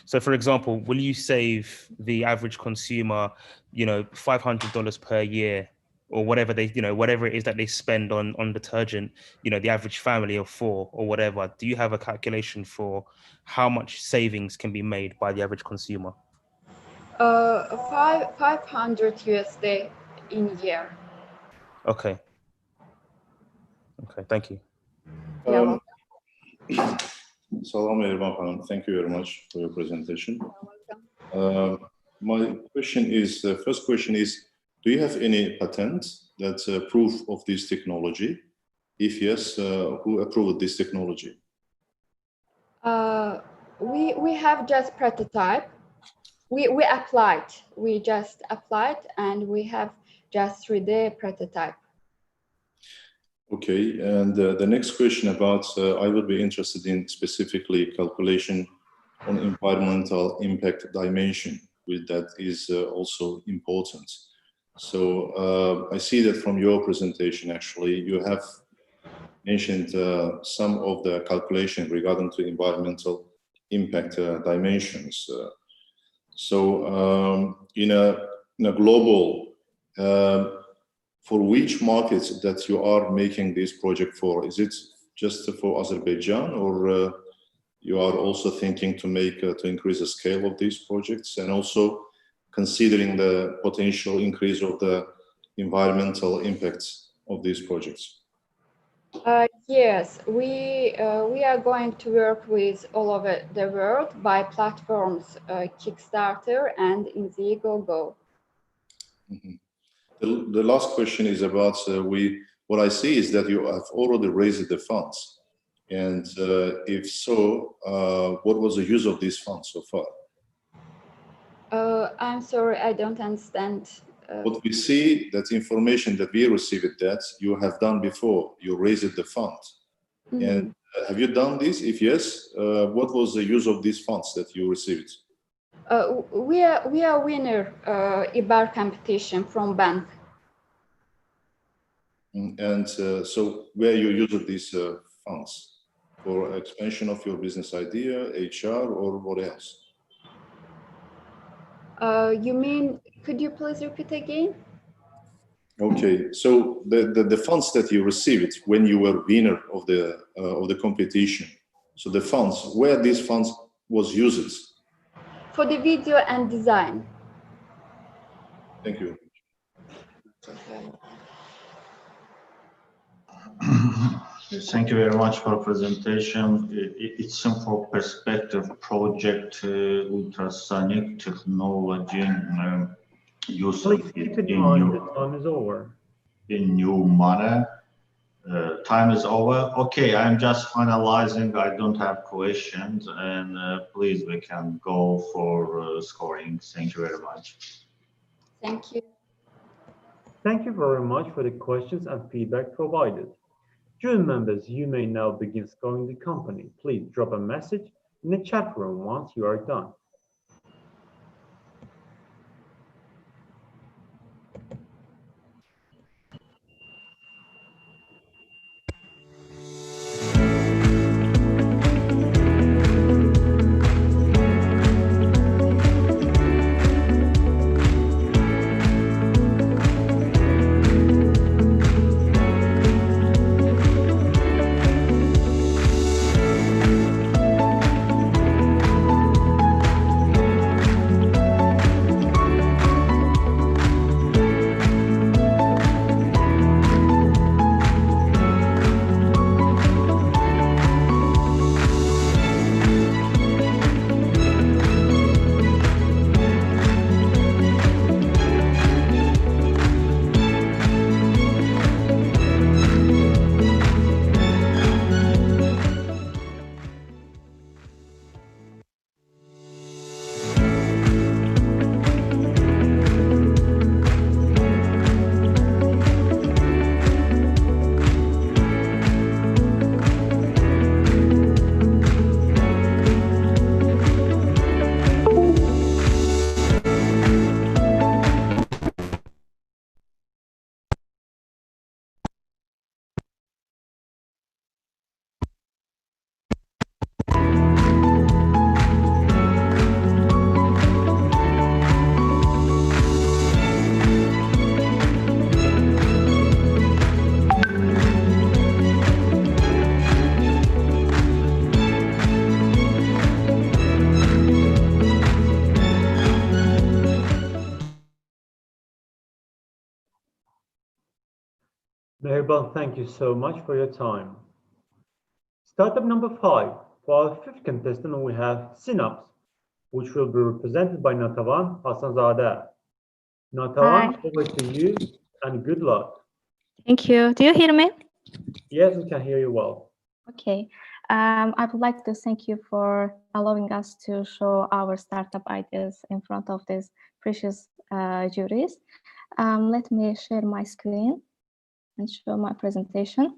So, for example, will you save the average consumer, $500 per year, or whatever whatever it is that they spend on detergent? The average family of 4 or whatever. Do you have a calculation for how much savings can be made by the average consumer? 500 USD in a year. Okay. Okay. Thank you. Salam alaikum. Thank you very much for your presentation. You're welcome. My question is, first question is, do you have any patent that's proof of this technology? If yes, who approved this technology? We have just prototype. We applied. We just applied, and we have just 3D prototype. Okay, and the next question about, I would be interested in specifically calculation on environmental impact dimension, with that is also important. So I see that from your presentation, actually, you have mentioned some of the calculation regarding to environmental impact dimensions. In a global, for which markets that you are making this project for? Is it just for Azerbaijan, or you are also thinking to make to increase the scale of these projects, and also considering the potential increase of the environmental impacts of these projects? Yes, we are going to work with all over the world by platforms Kickstarter and Indiegogo. Mm-hmm. The last question is about what I see is that you have already raised the funds, and if so, what was the use of these funds so far? I'm sorry, I don't understand. What we see, that information that we received, that you have done before, you raised the fund. Mm-hmm. And have you done this? If yes, what was the use of these funds that you received? We are winner IBAR competition from bank. And so where you used these funds? For expansion of your business idea, HR, or what else? You mean, could you please repeat again? Okay, so the funds that you received when you were winner of the competition, so the funds, where these funds was used? For the video and design. Thank you. Thank you very much for presentation. It's a for perspective project, ultrasonic technology, using it in new manner. Time is over. Okay, I'm just finalizing. I don't have questions, and please, we can go for scoring. Thank you very much. Thank you. Thank you very much for the questions and feedback provided. Jury members, you may now begin scoring the company. Please drop a message in the chat room once you are done. Mehriban, thank you so much for your time. Startup number 5. For our fifth contestant, we have Synaps, which will be represented by Natavan Hassanzadeh. Natavan, Hi. over to you, and good luck. Thank you. Do you hear me? Yes, we can hear you well. Okay. I would like to thank you for allowing us to show our startup ideas in front of these precious juries. Let me share my screen and show my presentation.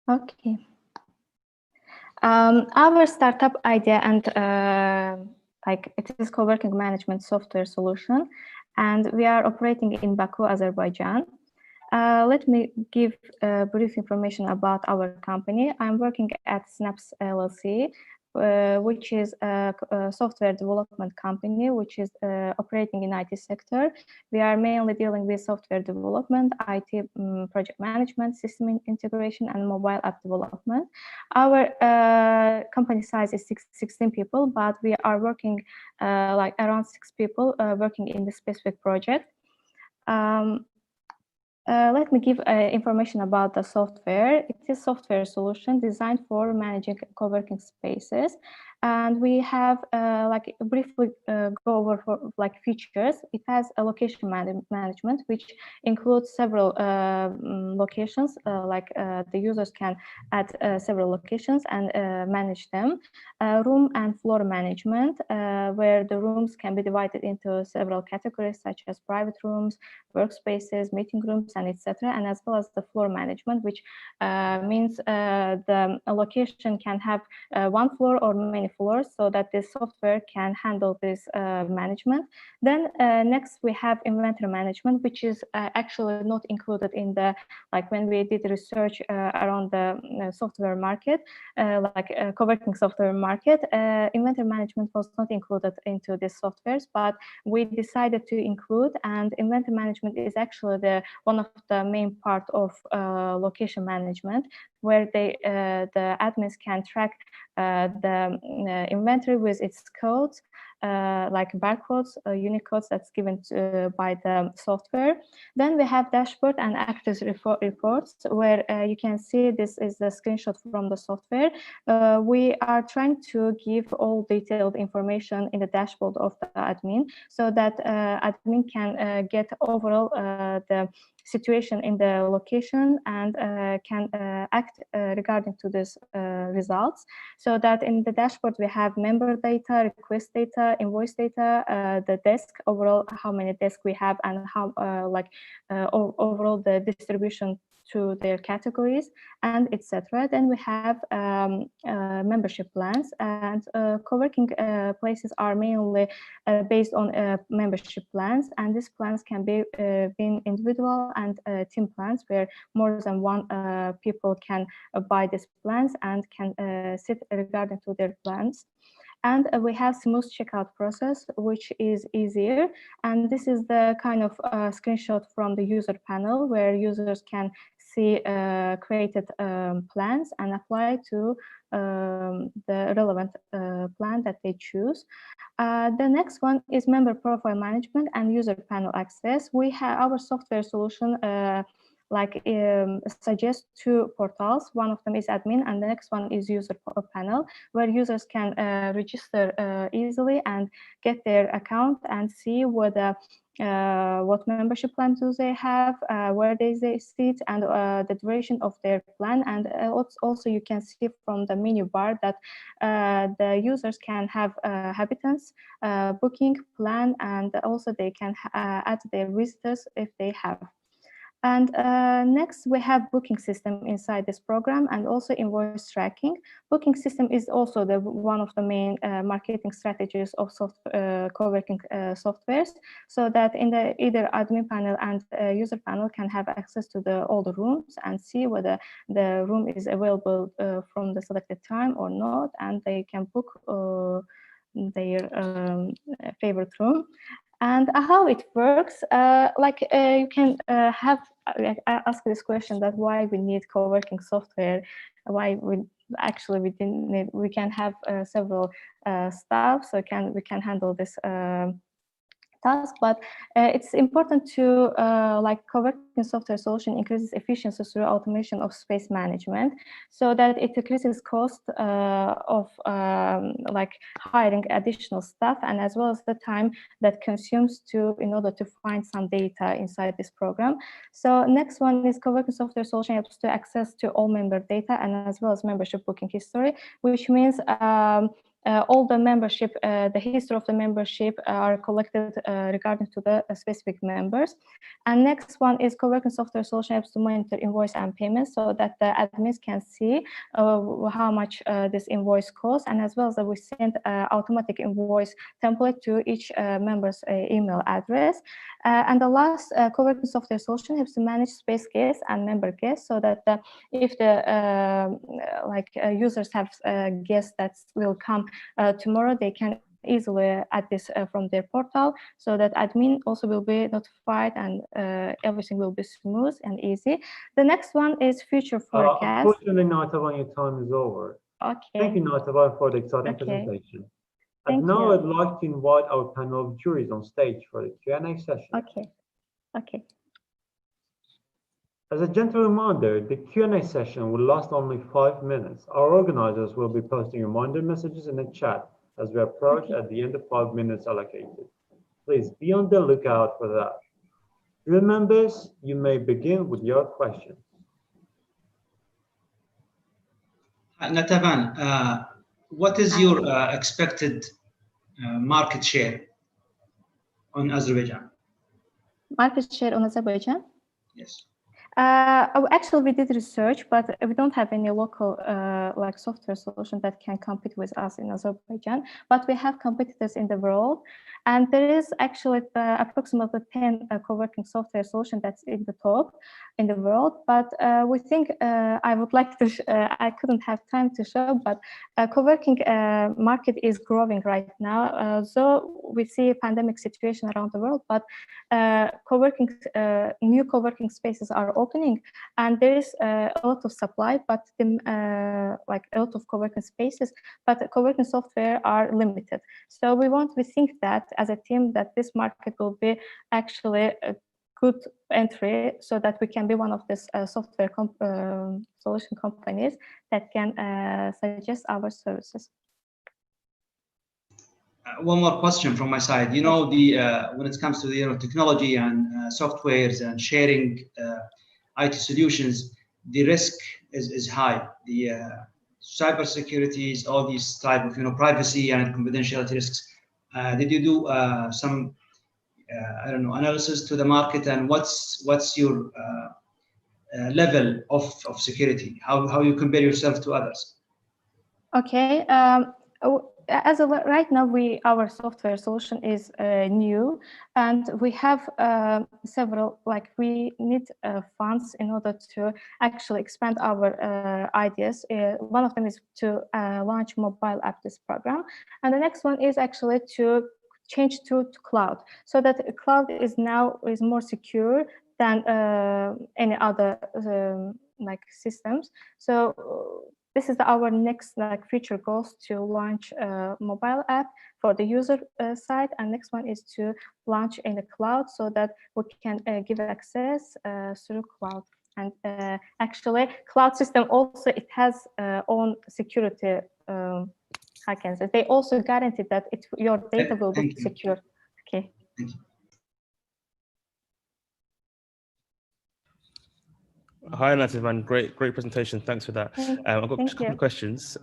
Okay. Our startup idea and it is co-working management software solution, and we are operating in Baku, Azerbaijan. Let me give brief information about our company. I'm working at Snaps LLC, which is a software development company, which is operating in IT sector. We are mainly dealing with software development, IT project management, system integration, and mobile app development. Our company size is 16 people, but we are working like around 6 people working in the specific project. Let me give information about the software. It is a software solution designed for managing co-working spaces. And we have briefly go over for features. It has a location management, which includes several locations. The users can add several locations and manage them. Room and floor management, where the rooms can be divided into several categories, such as private rooms, workspaces, meeting rooms, and etc. And as well as the floor management, which means the location can have one floor or many floors, so that this software can handle this management. Then next we have inventory management, which is actually not included in the, when we did research around the software market, co-working software market, inventory management was not included into these softwares, but we decided to include, and inventory management is actually one of the main part of location management, where the admins can track the inventory with its codes, like barcodes, unique codes that's given by the software. Then we have dashboard and actors reports, where you can see this is the screenshot from the software. We are trying to give all detailed information in the dashboard of the admin, so that admin can get overall the situation in the location and can act regarding to this results. So that in the dashboard we have member data, request data, invoice data, the desk overall, how many desks we have, and how overall the distribution to their categories, and etc. Then we have membership plans, and co-working places are mainly based on membership plans, and these plans can be individual and team plans, where more than one people can buy these plans and can sit regarding to their plans. And we have smooth checkout process, which is easier. And this is the kind of screenshot from the user panel, where users can see created plans and apply to the relevant plan that they choose. The next one is member profile management and user panel access. We have our software solution suggest two portals. One of them is admin, and the next one is user panel, where users can register easily and get their account and see whether what membership plan do they have, where they sit, and the duration of their plan. And also you can see from the menu bar that the users can have habitants, booking, plan, and also they can add their visitors if they have. And next, we have booking system inside this program, and also invoice tracking. Booking system is also one of the main marketing strategies of co-working softwares, so that in the either admin panel and user panel can have access to all the rooms and see whether the room is available from the selected time or not, and they can book their favorite room. And how it works, you can have ask this question, that why we need co-working software, why we can have several staff, so we can handle this task, but it's important to like co-working software solution increases efficiency through automation of space management, so that it decreases cost of like hiring additional staff, and as well as the time that consumes in order to find some data inside this program. So next one is co-working software solution helps to access to all member data and as well as membership booking history, which means all the membership, the history of the membership are collected regarding to the specific members. And next one is co-working software solution helps to monitor invoice and payments, so that the admins can see how much this invoice costs, and as well as that we send automatic invoice template to each member's email address. And the last co-working software solution helps to manage space guests and member guests, so that if the users have guests that will come tomorrow, they can easily add this from their portal, so that admin also will be notified and everything will be smooth and easy. The next one is future forecast. Unfortunately, Naitavan, your time is over. Okay. Thank you, Naitavan, for the exciting presentation. And now I'd like to invite our panel of juries on stage for the Q&A session. Okay. Okay. As a gentle reminder, the Q&A session will last only 5 minutes. Our organizers will be posting reminder messages in the chat as we approach at the end of 5 minutes allocated. Please be on the lookout for that. Remember, you may begin with your questions. Naitavan, what is your expected market share on Azerbaijan? Market share on Azerbaijan? Yes. Actually, we did research, but we don't have any local like software solution that can compete with us in Azerbaijan. But we have competitors in the world, and there is actually approximately 10 co-working software solution that's in the top in the world. But we think I would like to. I couldn't have time to show, but co-working market is growing right now. So we see a pandemic situation around the world, but co-working new co-working spaces are opening, and there is a lot of supply, but like a lot of co-working spaces, but co-working software are limited. So we think that as a team that this market will be actually a good entry, so that we can be one of these software solution companies that can suggest our services. One more question from my side. You know, when it comes to the technology and softwares and sharing IT solutions, the risk is high. The cybersecurity, all these type of privacy and confidentiality risks. Did you do some I don't know, analysis to the market, and what's your level of security? How you compare yourself to others? Okay. As of right now, our software solution is new, and we have several, like we need funds in order to actually expand our ideas. One of them is to launch mobile app this program, and the next one is actually to change to cloud, so that cloud is more secure than any other like systems. So this is our next future goals, to launch a mobile app for the user side, and next one is to launch in the cloud, so that we can give access through cloud. And actually, cloud system also, it has own security. I can say they also guarantee that your data will be secure. Okay. Thank you. Hi, Naitavan. Great presentation. Thanks for that. I've got just a couple of questions.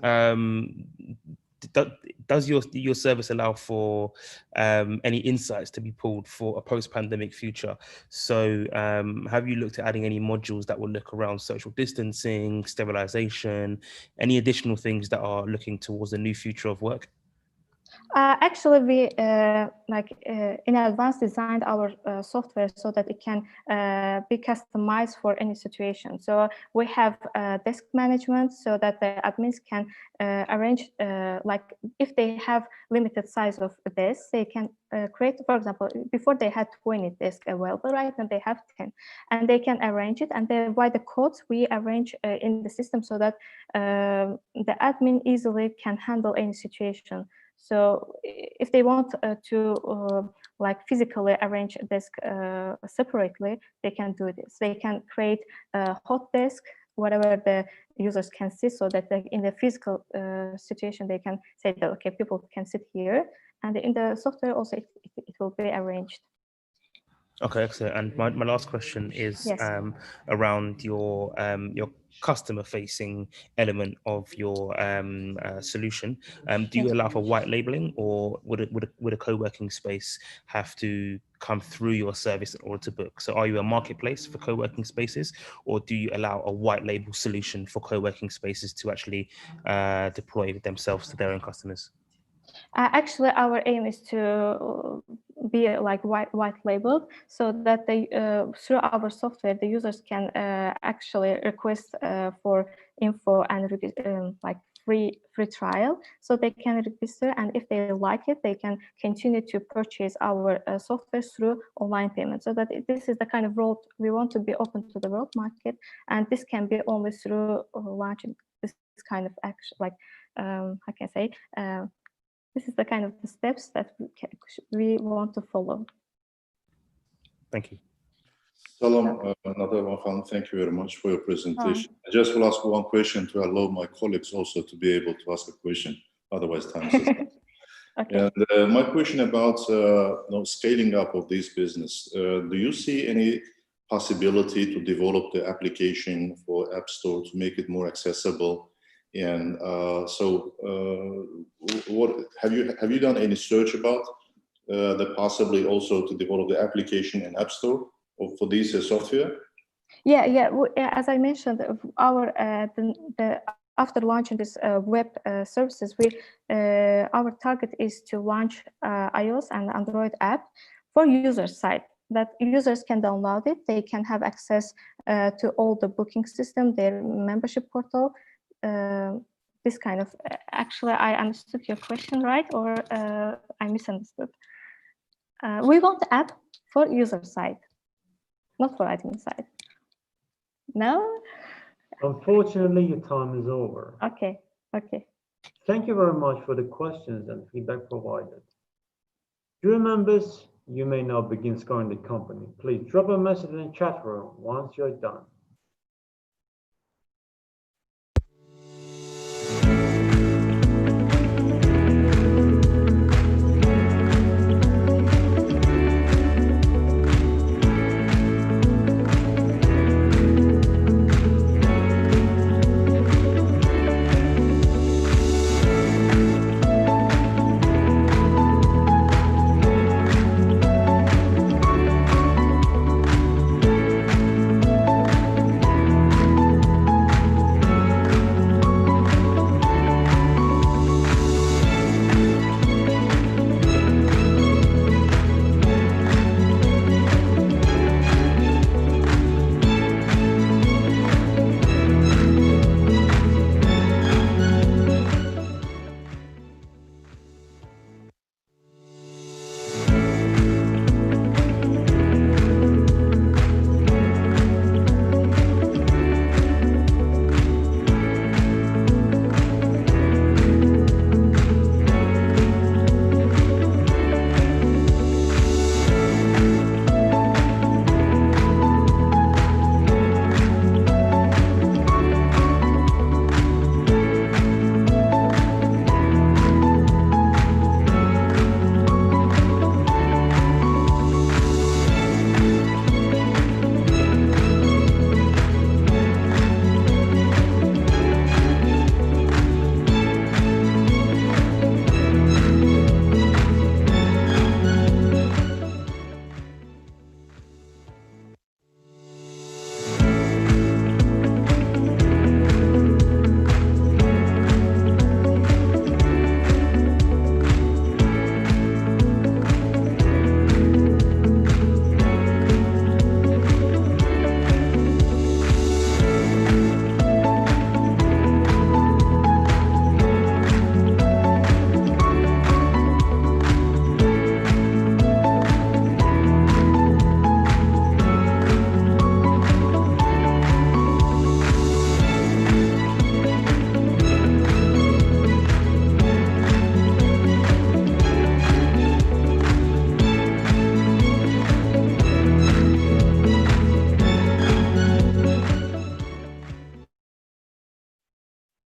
Does your service allow for any insights to be pulled for a post-pandemic future? So have you looked at adding any modules that will look around social distancing, sterilization, any additional things that are looking towards a new future of work? Actually, we in advance designed our software so that it can be customized for any situation. So we have desk management, so that the admins can arrange, like if they have limited size of desks, they can create, for example, before they had 20 desks available, right? And they have 10, and they can arrange it. And then by the codes we arrange in the system, so that the admin easily can handle any situation. So if they want to like physically arrange a desk separately, they can do this. They can create a hot desk, whatever the users can sit, so that in the physical situation, they can say that, okay, people can sit here. And in the software also, it will be arranged. Okay, excellent. And my last question is Yes. around your customer-facing element of your solution. Do you allow for white labeling, or would a co-working space have to come through your service in order to book? So, are you a marketplace for co-working spaces, or do you allow a white label solution for co-working spaces to actually deploy themselves to their own customers? Actually, our aim is to be like white labeled, so that they through our software the users can actually request for info and like free trial, so they can register, and if they like it, they can continue to purchase our software through online payment. So that this is the kind of road we want to be open to the world market, and this can be only through launching this kind of action, like I can say. This is the kind of the steps that we want to follow. Thank you. Salam, another one. Thank you very much for your presentation. I just will ask one question to allow my colleagues also to be able to ask a question. Otherwise, time is up. Okay. And my question about scaling up of this business. Do you see any possibility to develop the application for App Store to make it more accessible? And what have you done any search about that possibly also to develop the application and App Store for this software? Yeah. As I mentioned, our after launching this web services, our target is to launch iOS and Android app for user side, that users can download it. They can have access to all the booking system, their membership portal. This kind of, actually, I understood your question right, or I misunderstood. We want the app for user side, not for admin side. No? Unfortunately, your time is over. Okay. Thank you very much for the questions and feedback provided. Dear members, you may now begin scoring the company. Please drop a message in the chat room once you're done.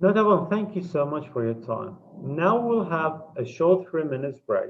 Notable, thank you so much for your time. Now we'll have a short 3 minutes break.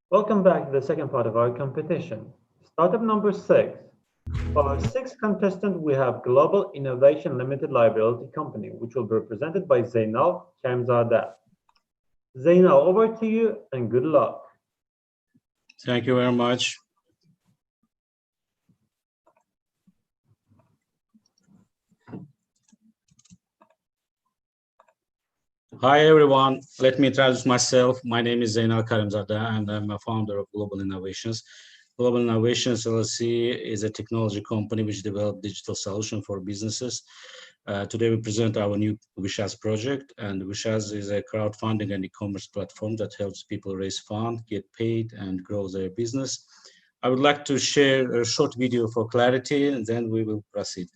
Welcome back to the second part of our competition. Startup number 6. For our 6th contestant, we have Global Innovation Limited Liability Company, which will be represented by Zainal Karimzadeh. Zainal, over to you and good luck. Thank you very much. Hi, everyone. Let me introduce myself. My name is Zainal Karimzadeh, and I'm a founder of Global Innovations. Global Innovations LLC is a technology company which developed digital solution for businesses. Today we present our new Wishaz project, and Wishaz is a crowdfunding and e-commerce platform that helps people raise funds, get paid, and grow their business. I would like to share a short video for clarity, and then we will proceed.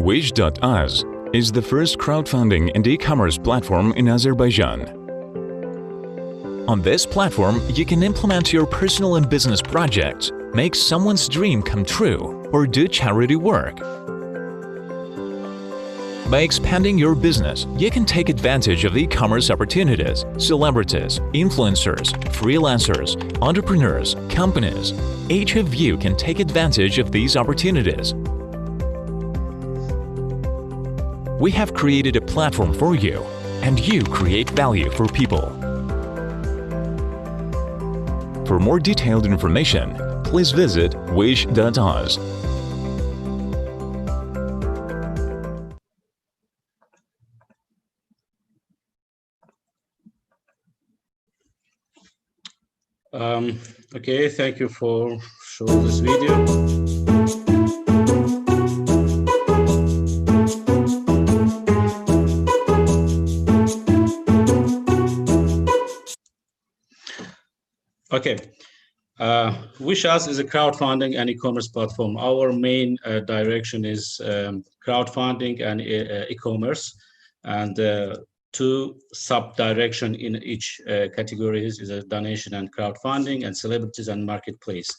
Wish.az is the first crowdfunding and e-commerce platform in Azerbaijan. On this platform, you can implement your personal and business projects, make someone's dream come true, or do charity work. By expanding your business, you can take advantage of e-commerce opportunities, celebrities, influencers, freelancers, entrepreneurs, companies. Each of you can take advantage of these opportunities. We have created a platform for you, and you create value for people. For more detailed information, please visit wish.az. Okay, thank you for showing this video. Okay, Wishaz is a crowdfunding and e-commerce platform. Our main direction is crowdfunding and e-commerce, and two sub-direction in each categories is a donation and crowdfunding, and celebrities and marketplace.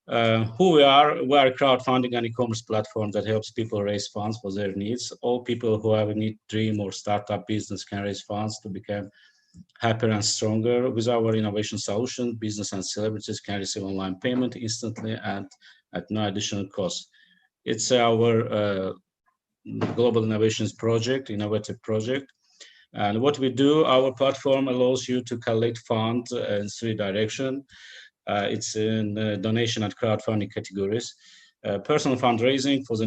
Who we are a crowdfunding and e-commerce platform that helps people raise funds for their needs. All people who have a need, dream, or startup business can raise funds to become happier and stronger. With our innovation solution, business and celebrities can receive online payment instantly and at no additional cost. It's our global innovations project, innovative project. And what we do, our platform allows you to collect funds in three directions. It's in donation and crowdfunding categories. Personal fundraising for the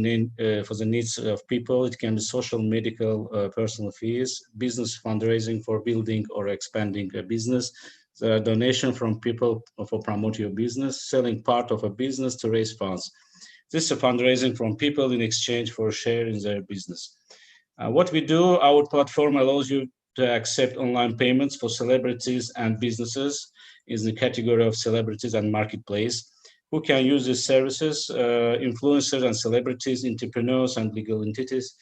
needs of people. It can be social, medical, personal fees. Business fundraising for building or expanding a business. The donation from people for promote your business. Selling part of a business to raise funds. This is a fundraising from people in exchange for a share in their business. What we do, our platform allows you to accept online payments for celebrities and businesses in the category of celebrities and marketplace. Who can use these services? Influencers and celebrities, entrepreneurs and legal entities,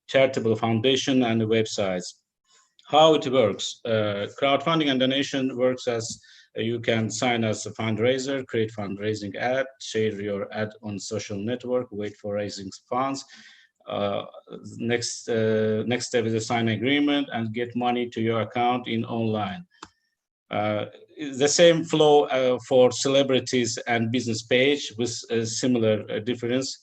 charitable foundation, and websites. How it works? Crowdfunding and donation works as you can sign as a fundraiser, create fundraising ad, share your ad on social network, wait for raising funds. Next step is a sign agreement and get money to your account in online. The same flow for celebrities and business page with a similar difference.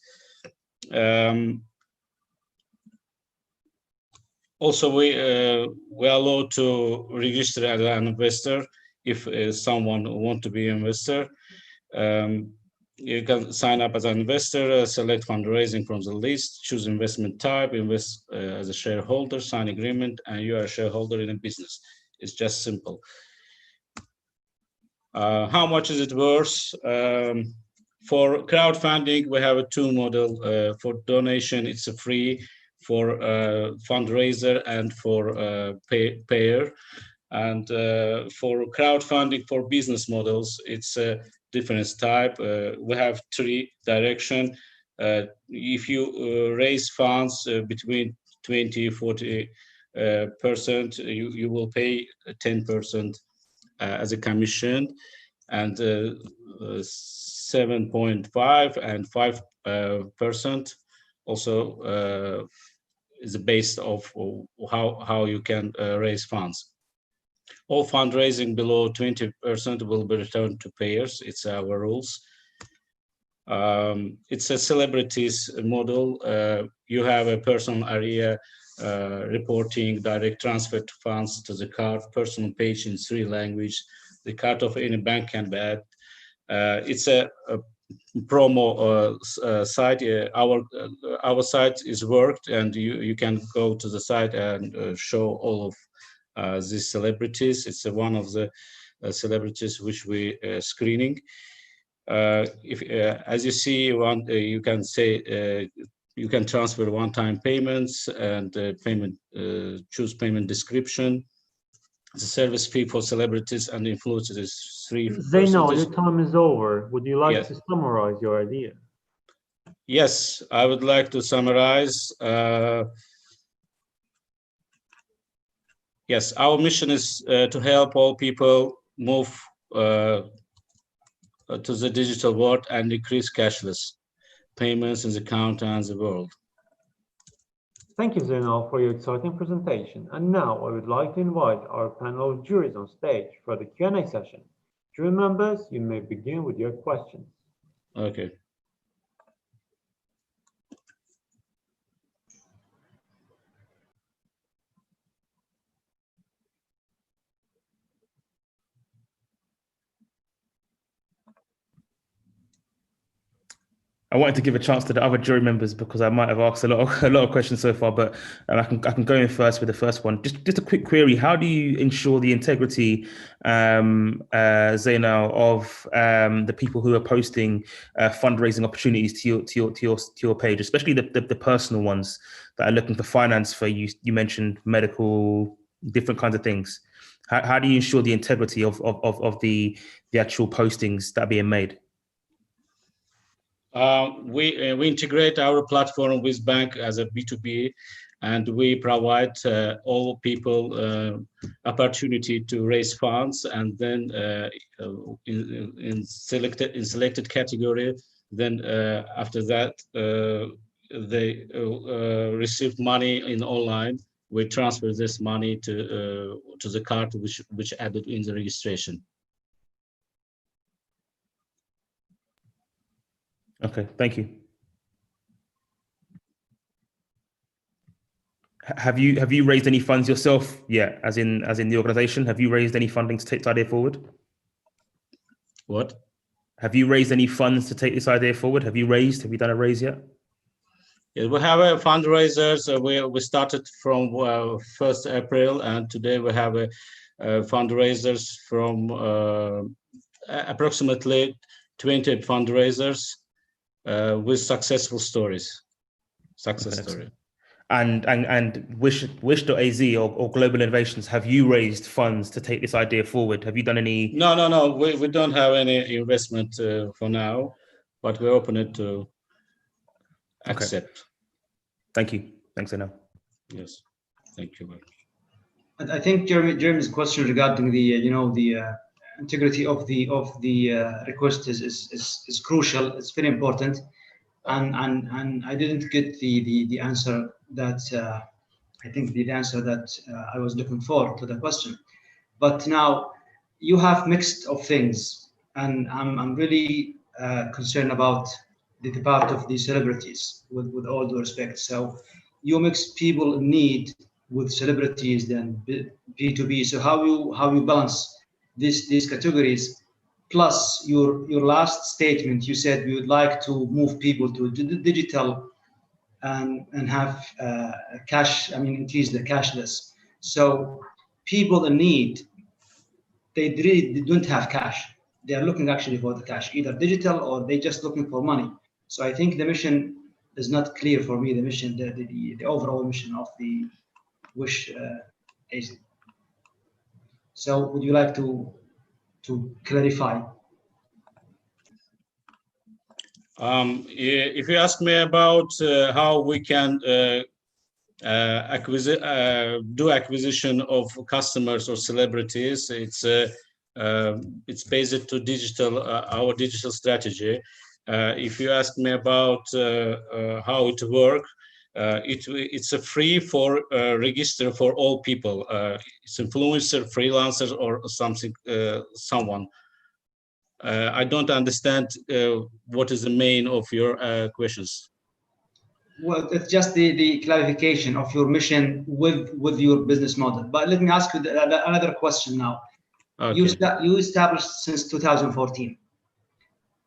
Also, we allow to register as an investor if someone wants to be an investor. You can sign up as an investor, select fundraising from the list, choose investment type, invest as a shareholder, sign agreement, and you are a shareholder in a business. It's just simple. How much is it worth? For crowdfunding, we have a two model. For donation, it's a free. For fundraiser and for payer. And for crowdfunding for business models, it's a different type. We have three directions. If you raise funds between 20-40%, you will pay 10% as a commission, and 7.5 and 5% also is based off how you can raise funds. All fundraising below 20% will be returned to payers. It's our rules. It's a celebrities model. You have a personal area reporting, direct transfer to funds to the card, personal page in 3 languages. The card of any bank can be added. It's a promo site. Our site is worked, and you can go to the site and show all of these celebrities. It's one of the celebrities which we screening. As you see, you can say you can transfer one-time payments and choose payment description. The service fee for celebrities and influencers is 3%. Zainal, your time is over. Would you like Yes. to summarize your idea? Yes, I would like to summarize. Yes, our mission is to help all people move to the digital world and increase cashless payments in the country and the world. Thank you, Zainal, for your exciting presentation. And now I would like to invite our panel of juries on stage for the Q&A session. Jury members, you may begin with your questions. Okay. I wanted to give a chance to the other jury members because I might have asked a lot of questions so far, but I can go in first with the first one. Just a quick query: how do you ensure the integrity, Zainal, of the people who are posting fundraising opportunities to your page, especially the personal ones that are looking for finance for you? You mentioned medical, different kinds of things. How do you ensure the integrity of the actual postings that are being made? We integrate our platform with bank as a B2B, and we provide all people opportunity to raise funds, and then in selected category, then after that they receive money in online. We transfer this money to the card which added in the registration. Okay, thank you. Have you raised any funds yourself yet, as in the organization? Have you raised any funding to take this idea forward? What? Have you raised any funds to take this idea forward? Have you done a raise yet? Yeah, we have a fundraisers. We started from 1st April, and today we have a fundraisers from approximately 20 fundraisers with successful stories. Story. And Wish.az or Global Innovations, have you raised funds to take this idea forward? Have you done any? No. We don't have any investment for now, but we open it to accept. Okay. Thank you. Thanks, Zainal. Yes, thank you. I think Jeremy's question regarding the integrity of the request is crucial. It's very important, and I didn't get the answer that I think the answer that I was looking for to the question. But now you have mixed of things, and I'm really concerned about the part of the celebrities, with all due respect. So you mix people in need with celebrities, then B2B. So how you balance these categories? Plus your last statement, you said you would like to move people to digital and have cash. I mean, increase the cashless. So people in need, they really don't have cash. They are looking actually for the cash, either digital or they just looking for money. So I think the mission is not clear for me. The mission, the overall mission of the Wish AZ. So would you like to clarify? If you ask me about how we can do acquisition of customers or celebrities, it's based to digital our digital strategy. If you ask me about how it works, it's a free for register for all people. It's influencer, freelancers, or something, someone. I don't understand what is the main of your questions. Well, it's just the clarification of your mission with your business model. But let me ask you another question now. Okay. You established since 2014.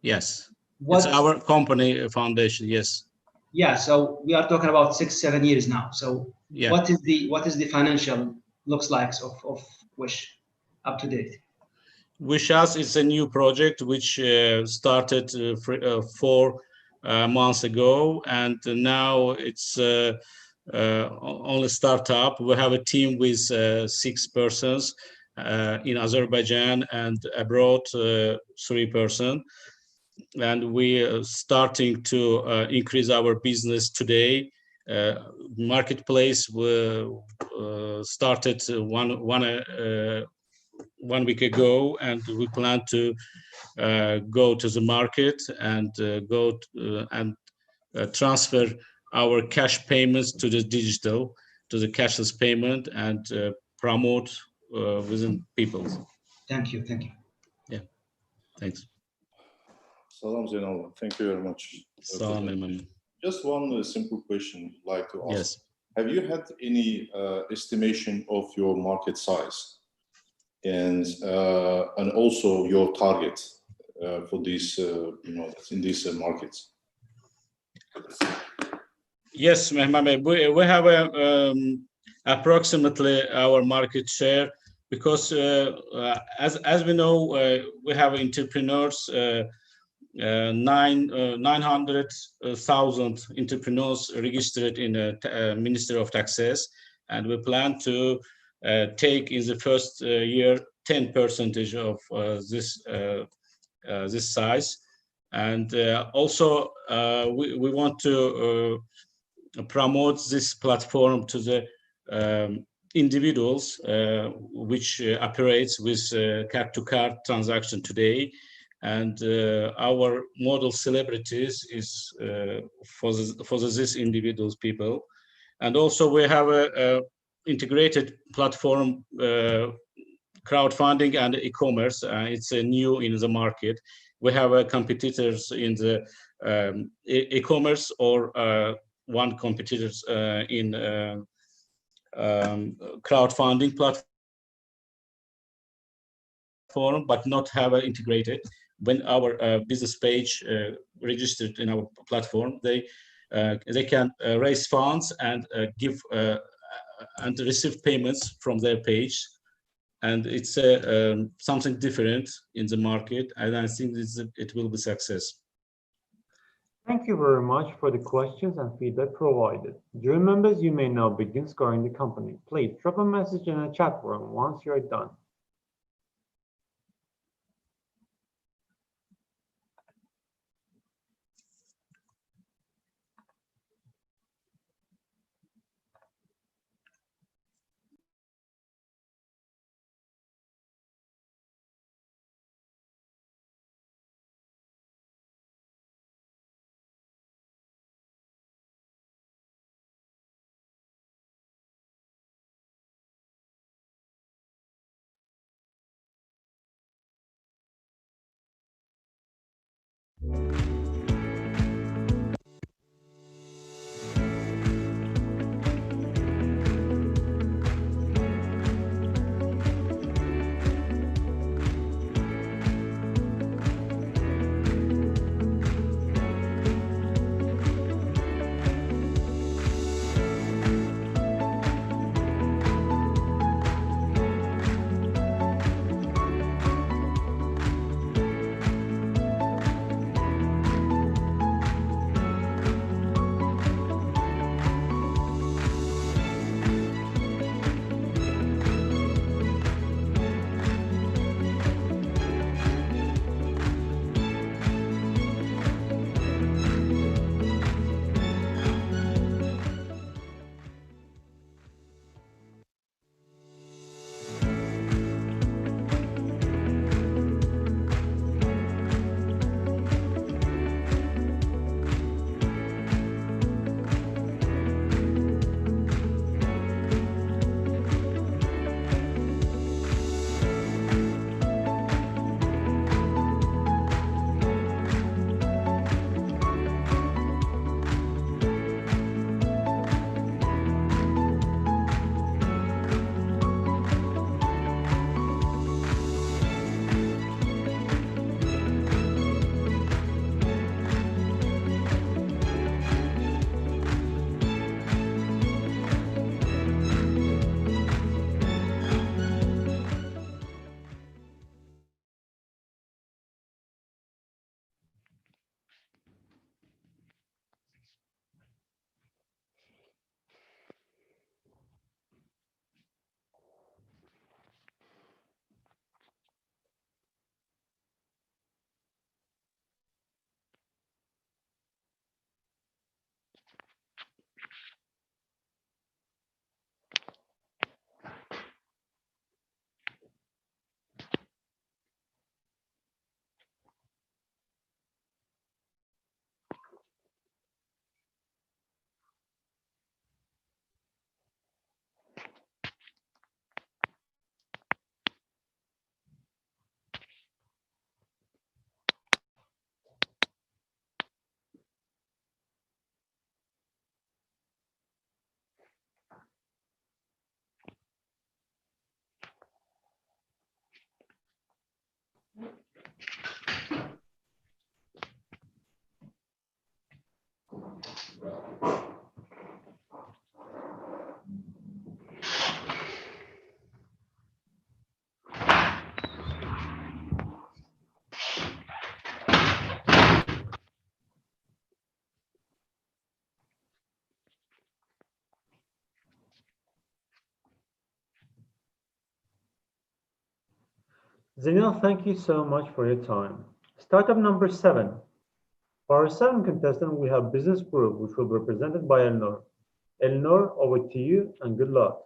Yes. It's our company foundation. Yes. Yeah. So we are talking about 6-7 years now. So yeah. what is the financial looks like of Wish up to date? Wishas is a new project which started 4 months ago, and now it's only startup. We have a team with 6 persons in Azerbaijan, and abroad 3 persons. And we are starting to increase our business today. Marketplace started one week ago, and we plan to go to the market and transfer our cash payments to the digital, to the cashless payment, and promote within people. Thank you. Thank you. Yeah. Thanks. Salam Zainal. Thank you very much. Salam, Imam. Just one simple question I'd like to ask. Yes. Have you had any estimation of your market size and also your target for these, in these markets? Yes, Mehmet, we have approximately our market share, because as we know, we have entrepreneurs, 900,000 entrepreneurs registered in the Ministry of Taxes, and we plan to take in the first year 10% of this size, and also we want to promote this platform to the individuals which operates with card-to-card transaction today. And our model celebrities is for these individuals people. And also we have a integrated platform, crowdfunding and e-commerce. It's new in the market. We have competitors in the e-commerce, or one competitors in crowdfunding platform, but not have integrated. When our business page registered in our platform, they can raise funds and give and receive payments from their page, and it's something different in the market, and I think it will be success. Thank you very much for the questions and feedback provided. Dear members, you may now begin scoring the company. Please drop a message in the chat room once you're done. Zainal, thank you so much for your time. Startup number 7. For our 7th contestant, we have Business Group, which will be represented by Elnor. Elnor, over to you and good luck.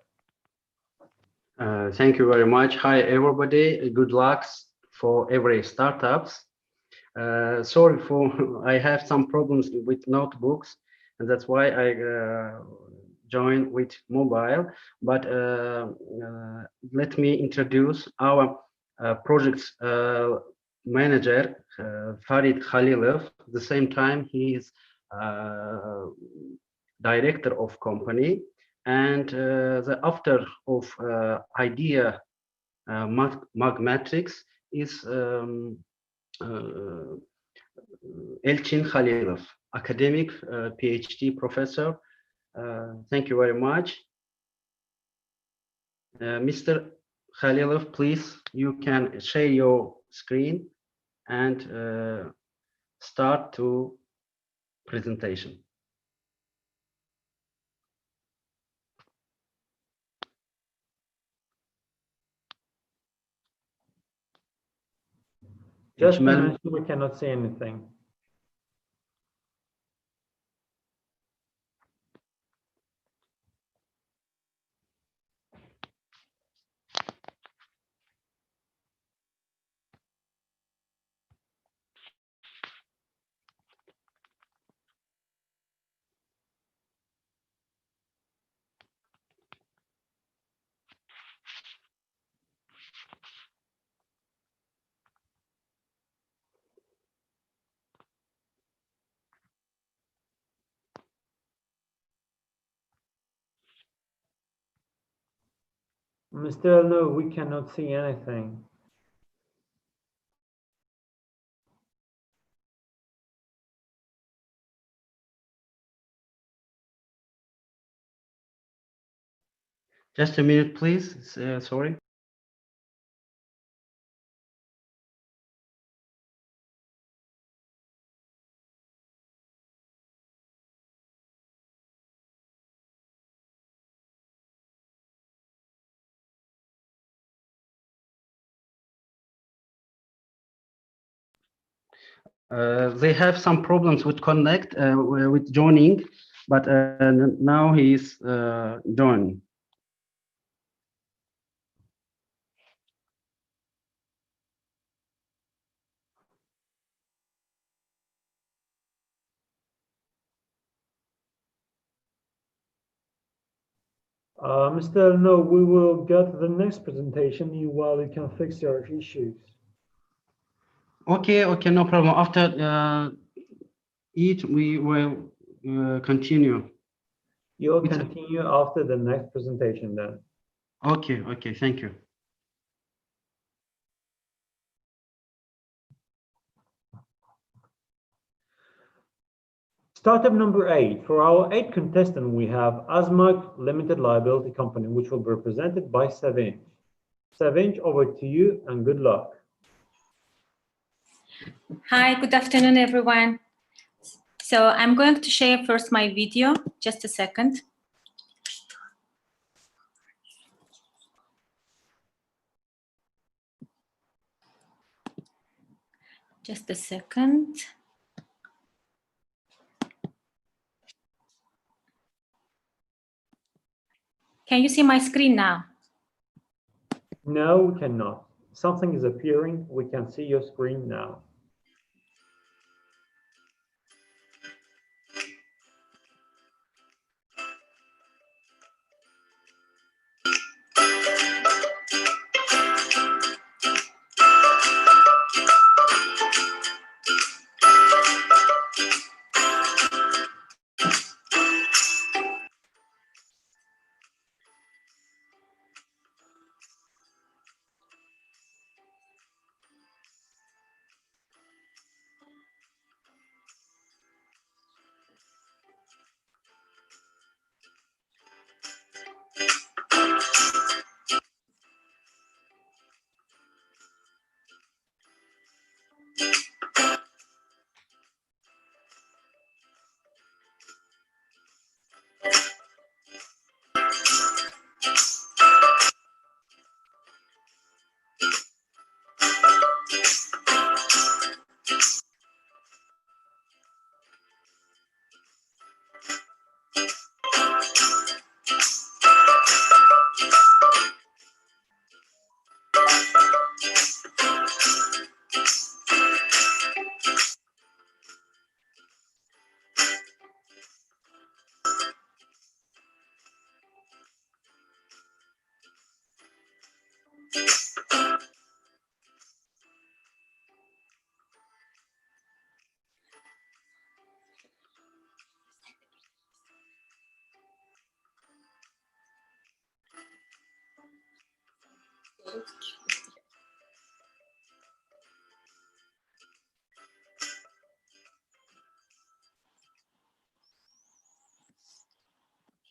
Thank you very much. Hi, everybody. Good luck for every startups. Sorry for I have some problems with notebooks, and that's why I joined with mobile. But let me introduce our project manager, Farid Khalilov. At the same time, he is director of company, and the author of idea Magmatrix is Elchin Khalilov, academic PhD professor. Thank you very much. Mr. Khalilov, please, you can share your screen and start to presentation. Just to mention, we cannot see anything. Mr. Elnor, we cannot see anything. Just a minute, please. Sorry. They have some problems with connect, with joining, but now he's joining. Mr. Elnor, we will get the next presentation while you can fix your issues. Okay, no problem. After it, we will continue. You'll continue after the next presentation then. Okay, thank you. Startup number 8. For our 8th contestant, we have Azmak Limited Liability Company, which will be represented by Savinj. Savinj, over to you and good luck. Hi, good afternoon, everyone. So I'm going to share first my video, just a second. Just a second. Can you see my screen now? No, we cannot. Something is appearing. We can see your screen now.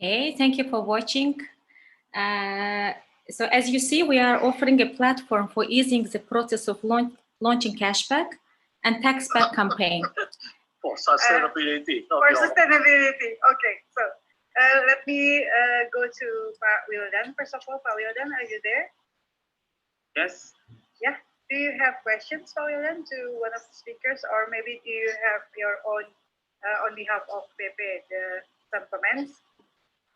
Okay, thank you for watching. So as you see, we are offering a platform for easing the process of launching cashback and taxback campaign. For sustainability. Okay, so let me go to Pak Wildan. First of all, Pak Wildan, are you there? Yes. Yeah. Do you have questions, Pak Wildan, to one of the speakers, or maybe do you have your own, on behalf of PP, some comments,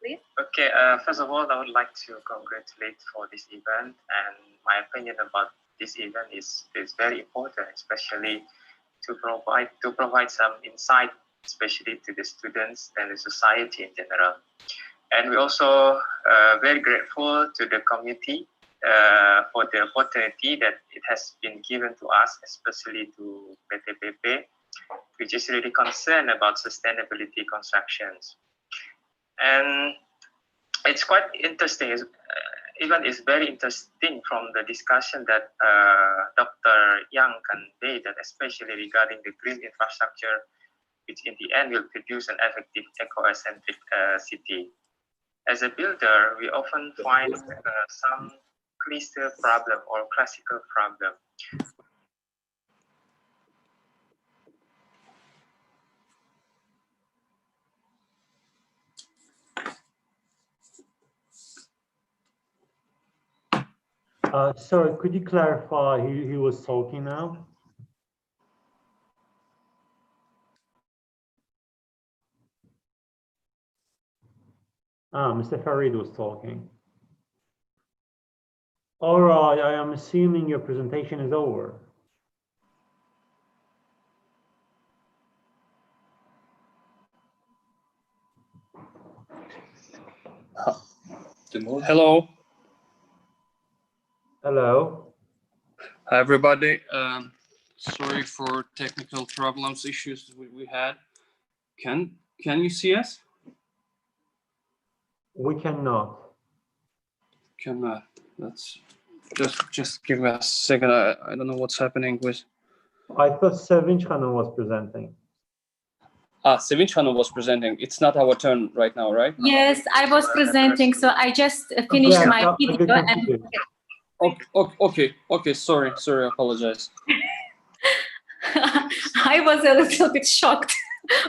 please? Okay. First of all, I would like to congratulate for this event, and my opinion about this event is very important, especially to provide some insight, especially to the students and the society in general. And we also very grateful to the community for the opportunity that it has been given to us, especially to PTPP, which is really concerned about sustainability constructions. And it's quite interesting. Even it's very interesting from the discussion that Dr. Yang conveyed, that especially regarding the green infrastructure, which in the end will produce an effective eco-centric city. As a builder, we often find some cluster problem or classical problem. Sorry, could you clarify who was talking now? Mr. Farid was talking. All right, I am assuming your presentation is over. Hello. Hello. Hi, everybody. Sorry for technical problems, issues we had. Can you see us? We cannot. Cannot. That's just give me a second. I don't know what's happening with. I thought Sevinch Khanum was presenting. Sevinch Khanum was presenting. It's not our turn right now, right? Yes, I was presenting, so I just finished my video. Okay. Sorry. I apologize. I was a little bit shocked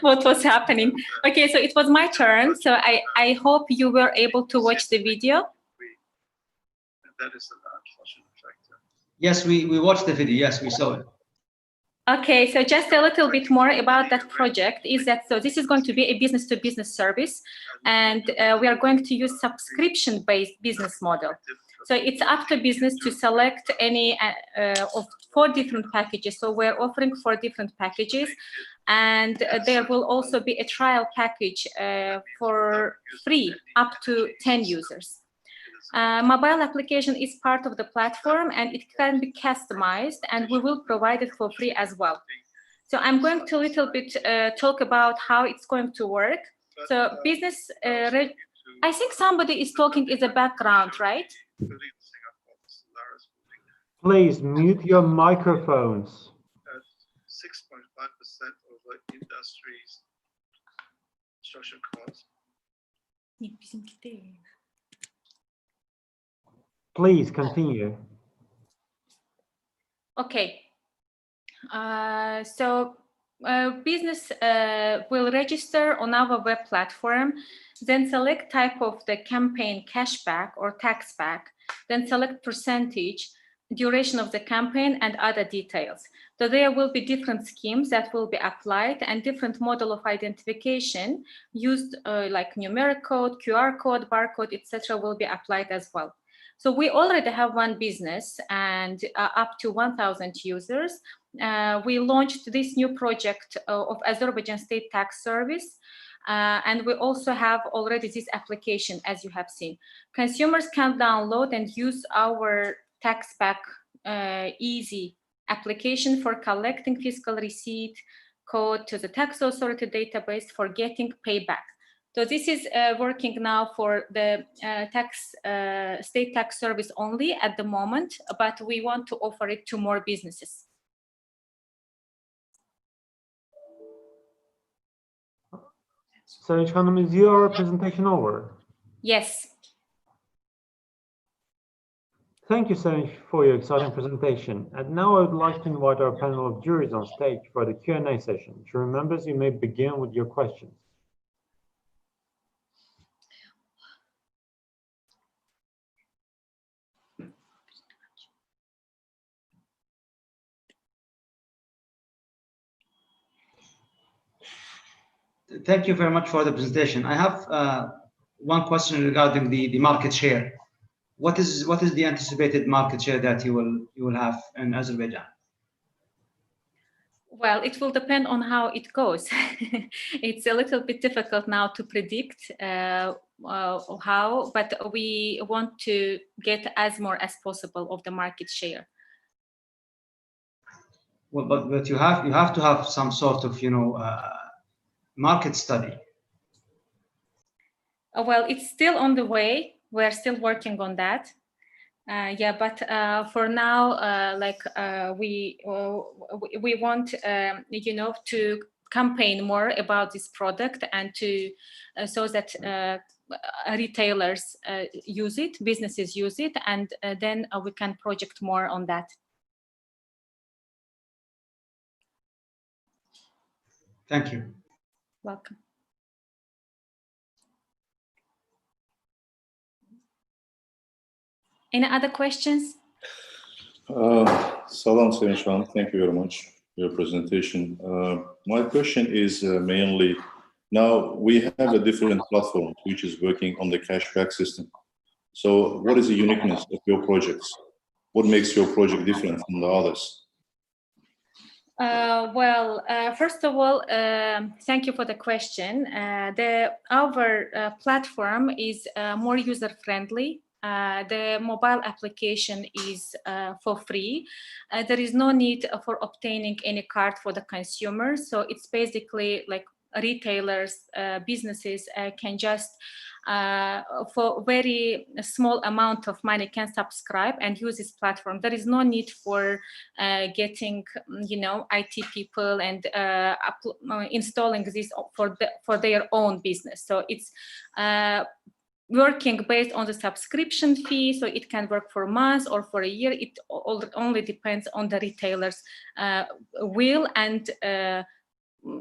what was happening. Okay, so it was my turn. So I hope you were able to watch the video. That is the unfortunate factor. Yes, we watched the video. Yes, we saw it. Okay, so just a little bit more about that project is that, so this is going to be a business-to-business service, and we are going to use subscription-based business model. So it's up to business to select any of 4 different packages. So we're offering 4 different packages, and there will also be a trial package for free up to 10 users. Mobile application is part of the platform, and it can be customized, and we will provide it for free as well. So I'm going to a little bit talk about how it's going to work. So business, I think somebody is talking in the background, right? Please mute your microphones. 6.5% of the industry's construction costs. Please continue. Okay. So business will register on our web platform, then select type of the campaign, cashback or taxback, then select percentage, duration of the campaign, and other details. So there will be different schemes that will be applied, and different model of identification used like numeric code, QR code, barcode, etc. will be applied as well. So we already have one business and up to 1,000 users. We launched this new project of Azerbaijan State Tax Service. And we also have already this application, as you have seen. Consumers can download and use our taxback easy application for collecting fiscal receipt code to the tax authority database for getting payback. So this is working now for the state tax service only at the moment, but we want to offer it to more businesses. So, Hanım, is your presentation over? Yes. Thank you so much for your exciting presentation. And now I would like to invite our panel of jurors on stage for the Q&A session. Jury members, you may begin with your questions. Thank you very much for the presentation. I have one question regarding the market share. What is the anticipated market share that you will have in Azerbaijan? Well, it will depend on how it goes. It's a little bit difficult now to predict how, but we want to get as more as possible of the market share. Well, but you have to have some sort of market study. Well, it's still on the way. We're still working on that. Yeah, but for now, we want to campaign more about this product and to so that retailers use it, businesses use it, and then we can project more on that. Thank you. Welcome. Any other questions? Salam, Sayın Şahan. Thank you very much for your presentation. My question is mainly, now we have a different platform which is working on the cashback system. So what is the uniqueness of your projects? What makes your project different from the others? First of all, thank you for the question. Our platform is more user-friendly. The mobile application is for free. There is no need for obtaining any card for the consumer. So it's basically like retailers, businesses can just, for very small amount of money, can subscribe and use this platform. There is no need for getting, IT people and installing this for their own business. So it's working based on the subscription fee, so it can work for months or for a year. It only depends on the retailer's will and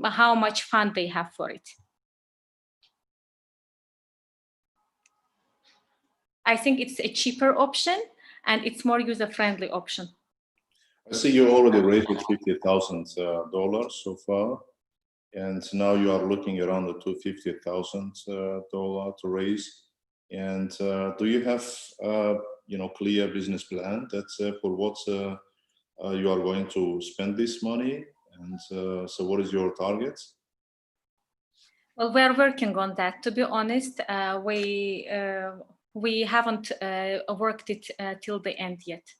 how much fund they have for it. I think it's a cheaper option and it's more user-friendly option. I see you already raised $50,000 so far, and now you are looking around the $250,000 to raise. And do you have clear business plan that's for what you are going to spend this money? And so what is your target? Well, we're working on that. To be honest, we haven't worked it till the end yet.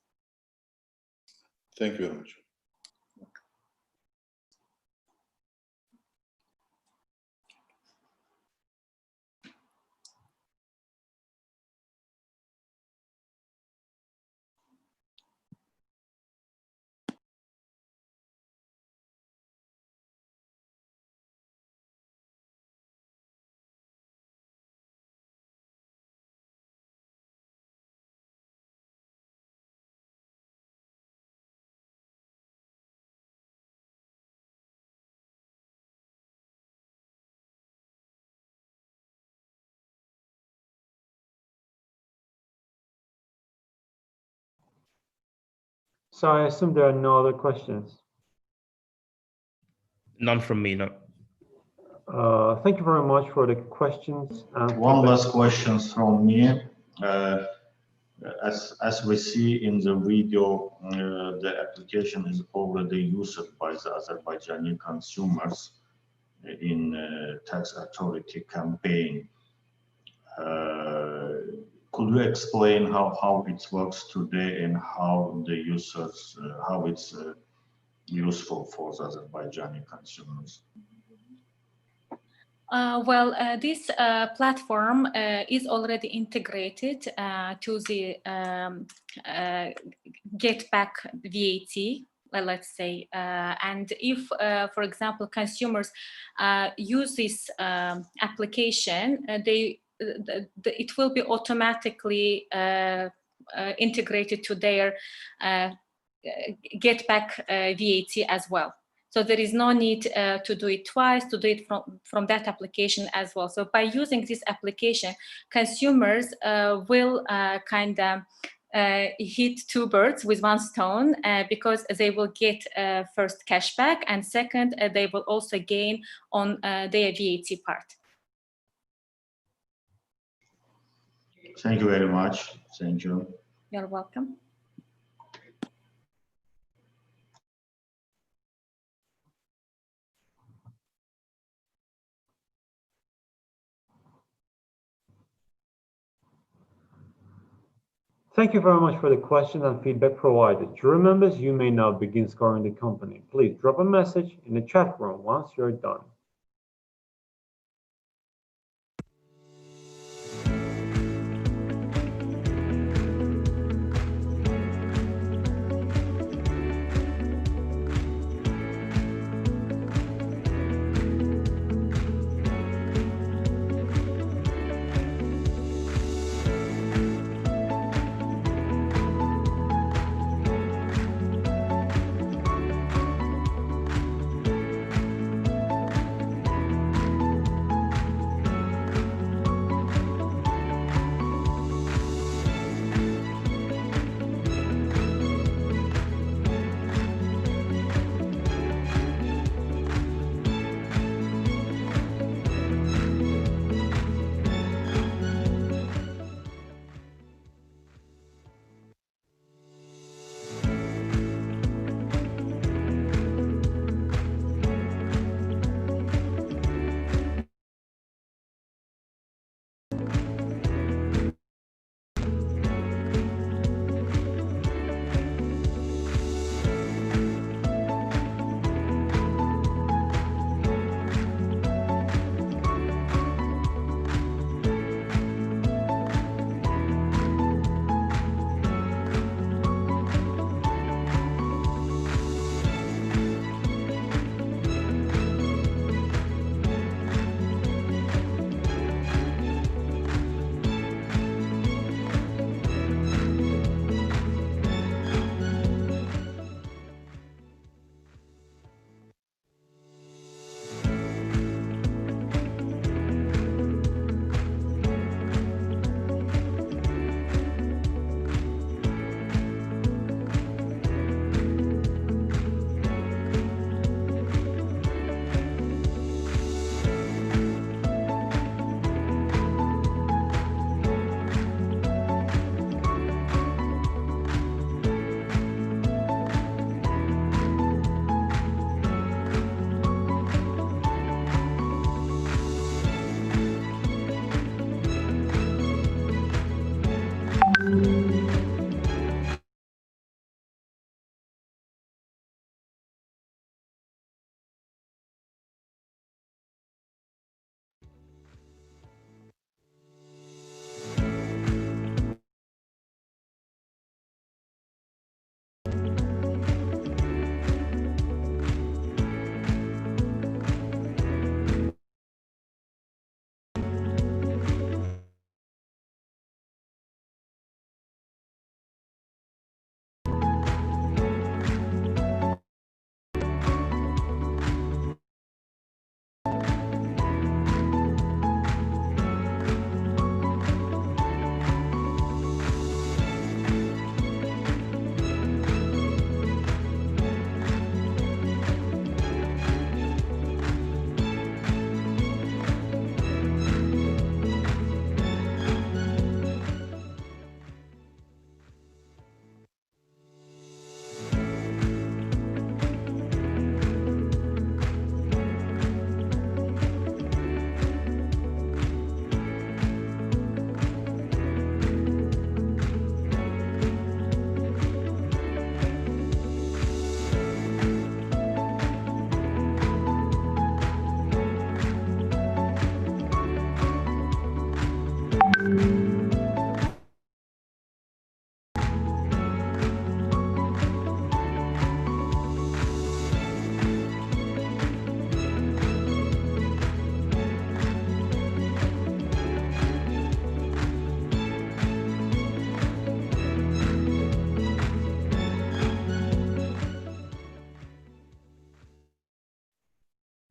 Thank you very much. So I assume there are no other questions. None from me, no. Thank you very much for the questions. One last question from me. As we see in the video, the application is already used by the Azerbaijani consumers in tax authority campaign. Could you explain how it works today and how the users, how it's useful for the Azerbaijani consumers? This platform is already integrated to the Get Back VAT, let's say. And if, for example, consumers use this application, it will be automatically integrated to their Get Back VAT as well. So there is no need to do it twice, to do it from that application as well. So by using this application, consumers will kind of hit two birds with one stone because they will get first cashback, and second, they will also gain on their VAT part. Thank you very much. Thank you. You're welcome. Thank you very much for the questions and feedback provided. Jury members, you may now begin scoring the company. Please drop a message in the chat room once you're done.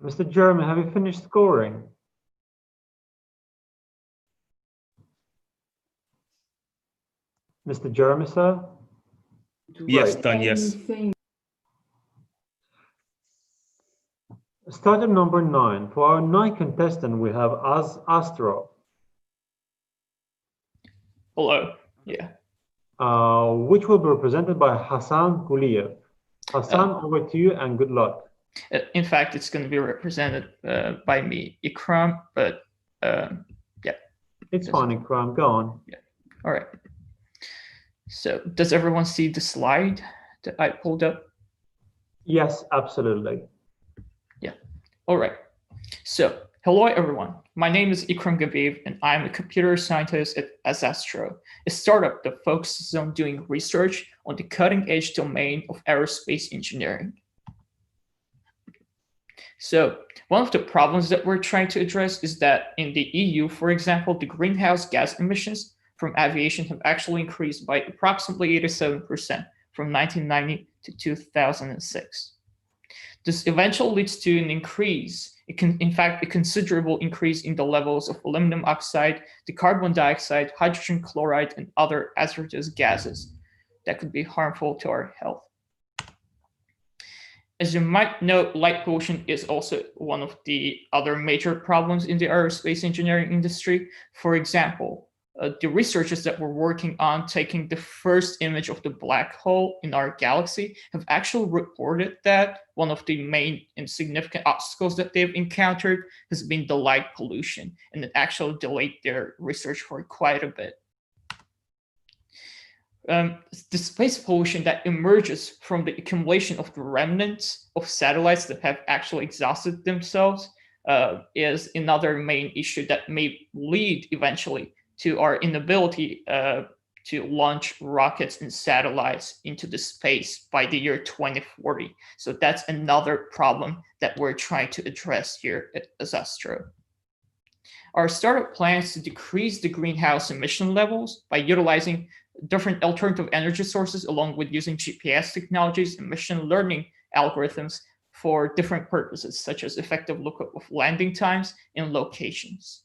Mr. Jeremy, have you finished scoring? Mr. Jeremy, sir? Yes, Right. done, yes. Startup number 9. For our 9th contestant, we have Astro. Hello. Yeah. Which will be represented by Hassan Guliyev. Hassan, over to you and good luck. In fact, it's going to be represented by me, Ikram, but yeah. It's fine, Ikram, go on. Yeah. All right. So does everyone see the slide that I pulled up? Yes, absolutely. Yeah. All right. So hello, everyone. My name is Ikram Gaviv, and I'm a computer scientist at Azastro, a startup that focuses on doing research on the cutting-edge domain of aerospace engineering. So one of the problems that we're trying to address is that in the EU, for example, the greenhouse gas emissions from aviation have actually increased by approximately 87% from 1990 to 2006. This eventually leads to an increase, in fact, a considerable increase in the levels of aluminum oxide, the carbon dioxide, hydrogen chloride, and other hazardous gases that could be harmful to our health. As you might know, light pollution is also one of the other major problems in the aerospace engineering industry. For example, the researchers that were working on taking the first image of the black hole in our galaxy have actually reported that one of the main and significant obstacles that they've encountered has been the light pollution, and it actually delayed their research for quite a bit. The space pollution that emerges from the accumulation of the remnants of satellites that have actually exhausted themselves is another main issue that may lead eventually to our inability to launch rockets and satellites into the space by the year 2040. So that's another problem that we're trying to address here at Azastro. Our startup plans to decrease the greenhouse emission levels by utilizing different alternative energy sources, along with using GPS technologies and machine learning algorithms for different purposes, such as effective lookup of landing times and locations.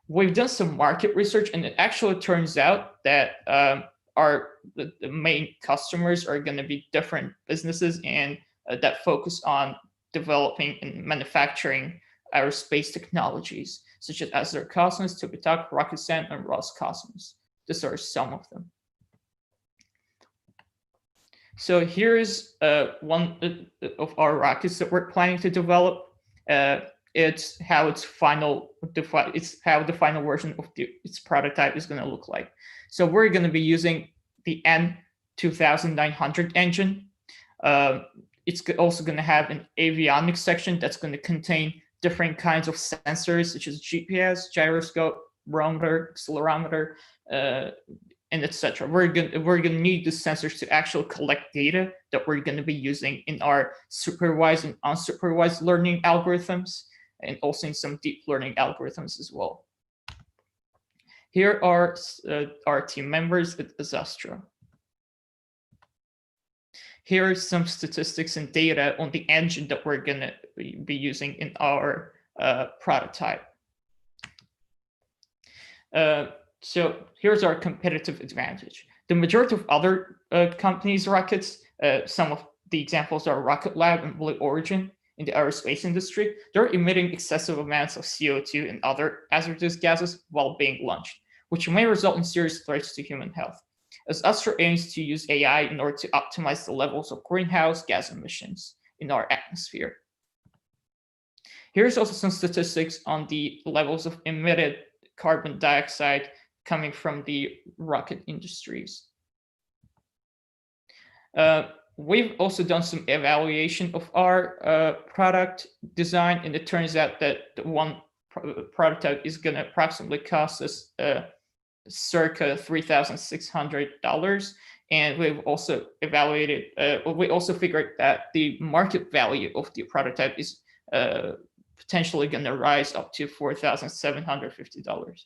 We've done some market research, and it actually turns out that the main customers are going to be different businesses and that focus on developing and manufacturing aerospace technologies, such as Azerbaijan, Tubitak, Rakuten, and Roscosmos. These are some of them. So here is one of our rockets that we're planning to develop. It's how the final version of its prototype is going to look like. So we're going to be using the N2900 engine. It's also going to have an avionics section that's going to contain different kinds of sensors, such as GPS, gyroscope, barometer, accelerometer, and etc. We're gonna need the sensors to actually collect data that we're going to be using in our supervised and unsupervised learning algorithms, and also in some deep learning algorithms as well. Here are our team members at Azastro. Here are some statistics and data on the engine that we're going to be using in our prototype. So here's our competitive advantage. The majority of other companies' rockets, some of the examples are Rocket Lab and Blue Origin in the aerospace industry. They're emitting excessive amounts of CO2 and other hazardous gases while being launched, which may result in serious threats to human health. Azastro aims to use AI in order to optimize the levels of greenhouse gas emissions in our atmosphere. Here's also some statistics on the levels of emitted carbon dioxide coming from the rocket industries. We've also done some evaluation of our product design, and it turns out that the one prototype is going to approximately cost us circa $3,600. And we've also evaluated, we also figured that the market value of the prototype is potentially going to rise up to $4,750.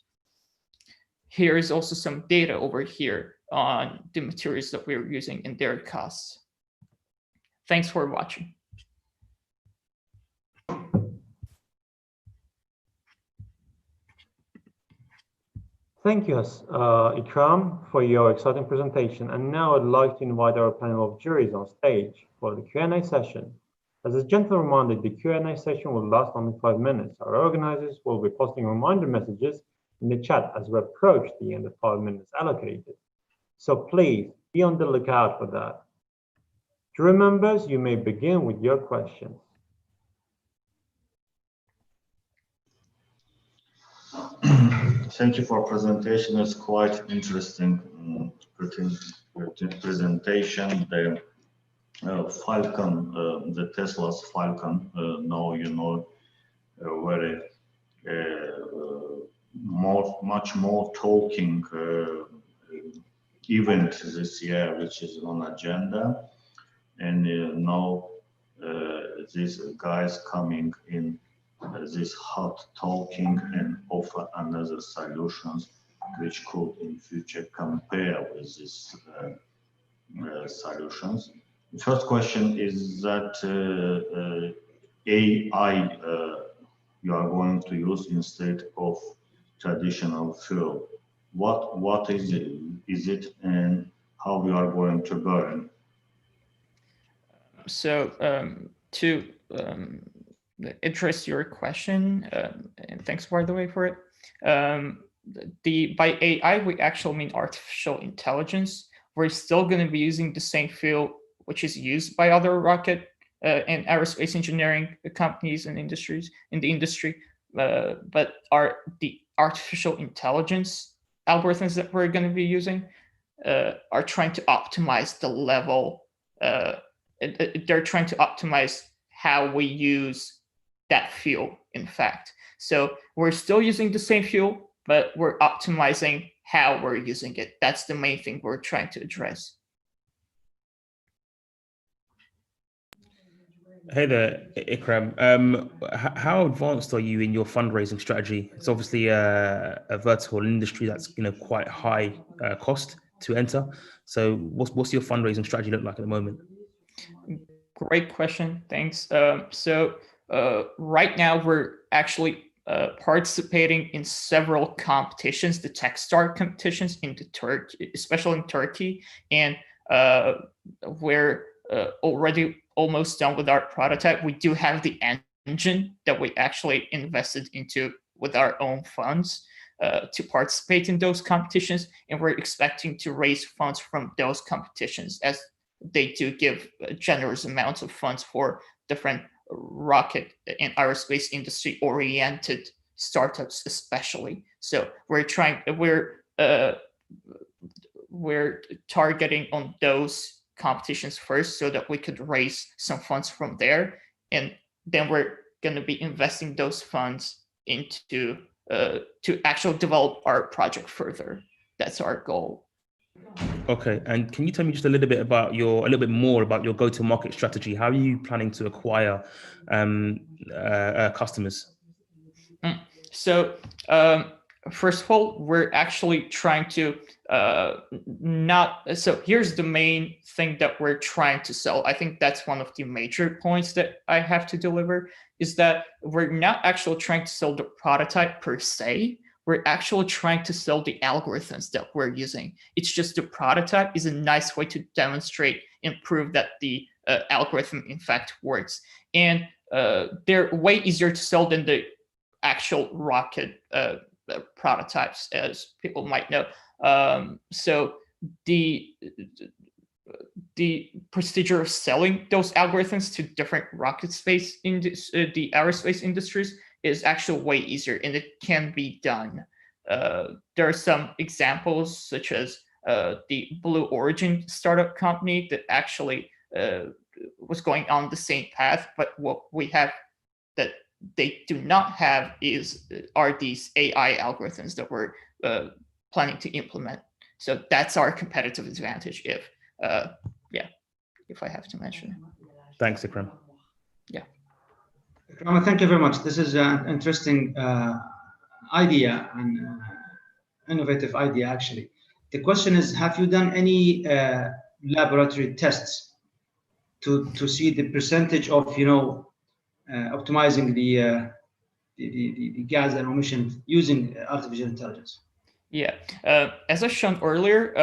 Here is also some data over here on the materials that we're using and their costs. Thanks for watching. Thank you, Ikram, for your exciting presentation. And now I'd like to invite our panel of juries on stage for the Q&A session. As a gentle reminder, the Q&A session will last only 5 minutes. Our organizers will be posting reminder messages in the chat as we approach the end of 5 minutes allocated. So please be on the lookout for that. Jury members, you may begin with your questions. Thank you for presentation. It's quite interesting presentation. The Falcon, the Tesla's Falcon, now you know very much more talking event this year, which is on agenda, and now these guys coming in this hot talking and offer another solutions which could in future compare with these solutions. The first question is that AI you are going to use instead of traditional fuel. What is it and how we are going to burn? So to address your question, and thanks by the way for it. By AI, we actually mean artificial intelligence. We're still going to be using the same fuel which is used by other rocket and aerospace engineering companies and industries in the industry, but the artificial intelligence algorithms that we're going to be using are trying to optimize the level. They're trying to optimize how we use that fuel, in fact. So we're still using the same fuel, but we're optimizing how we're using it. That's the main thing we're trying to address. Hey there, Ikram. How advanced are you in your fundraising strategy? It's obviously a vertical industry that's quite high cost to enter. So what's your fundraising strategy look like at the moment? Great question. Thanks. So right now we're actually participating in several competitions, the Techstars competitions in Turkey, especially in Turkey, and we're already almost done with our prototype. We do have the engine that we actually invested into with our own funds to participate in those competitions, and we're expecting to raise funds from those competitions, as they do give generous amounts of funds for different rocket and aerospace industry oriented startups especially. So we're targeting on those competitions first so that we could raise some funds from there, and then we're going to be investing those funds into to actually develop our project further. That's our goal. Okay, and can you tell me just a little bit more about your go-to-market strategy? How are you planning to acquire customers? So first of all, we're actually trying to so here's the main thing that we're trying to sell. I think that's one of the major points that I have to deliver, is that we're not actually trying to sell the prototype per se. We're actually trying to sell the algorithms that we're using. It's just the prototype is a nice way to demonstrate and prove that the algorithm in fact works. And they're way easier to sell than the actual rocket prototypes, as people might know. So the procedure of selling those algorithms to different rocket space in the aerospace industries is actually way easier, and it can be done. There are some examples, such as the Blue Origin startup company that actually was going on the same path, but what we have that they do not have are these AI algorithms that we're planning to implement. So that's our competitive advantage, if I have to mention it. Thanks, Ikram. Yeah. Thank you very much. This is an interesting idea and innovative idea, actually. The question is, have you done any laboratory tests to see the percentage of optimizing the gas and emission using artificial intelligence? Yeah, as I shown earlier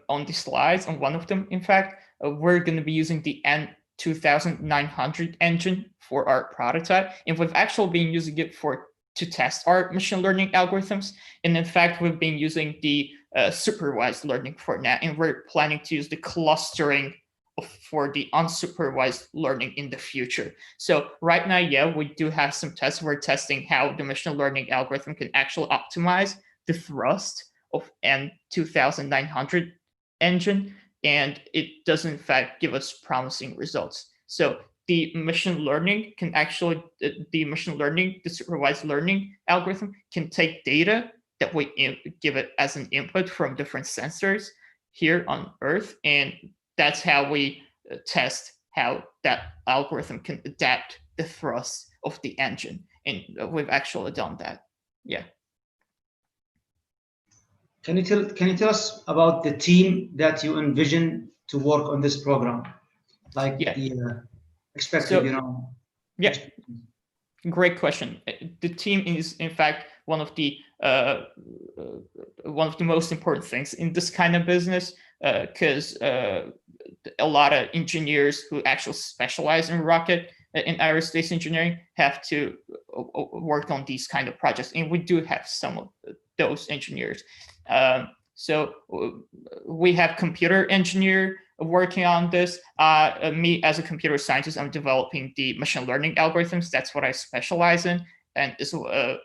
on the slides, on one of them, in fact, we're going to be using the N2900 engine for our prototype, and we've actually been using it to test our machine learning algorithms. And in fact, we've been using the supervised learning for now, and we're planning to use the clustering for the unsupervised learning in the future. So right now, yeah, we do have some tests. We're testing how the machine learning algorithm can actually optimize the thrust of N2900 engine, and it does in fact give us promising results. So the machine learning can actually, the supervised learning algorithm can take data that we give it as an input from different sensors here on Earth, and that's how we test how that algorithm can adapt the thrust of the engine. And we've actually done that. Yeah. Can you tell us about the team that you envision to work on this program? Like the expected, Yeah. Great question. The team is in fact one of the most important things in this kind of business, because a lot of engineers who actually specialize in rocket in aerospace engineering have to work on these kind of projects, and we do have some of those engineers. So we have computer engineer working on this. Me as a computer scientist, I'm developing the machine learning algorithms. That's what I specialize in. And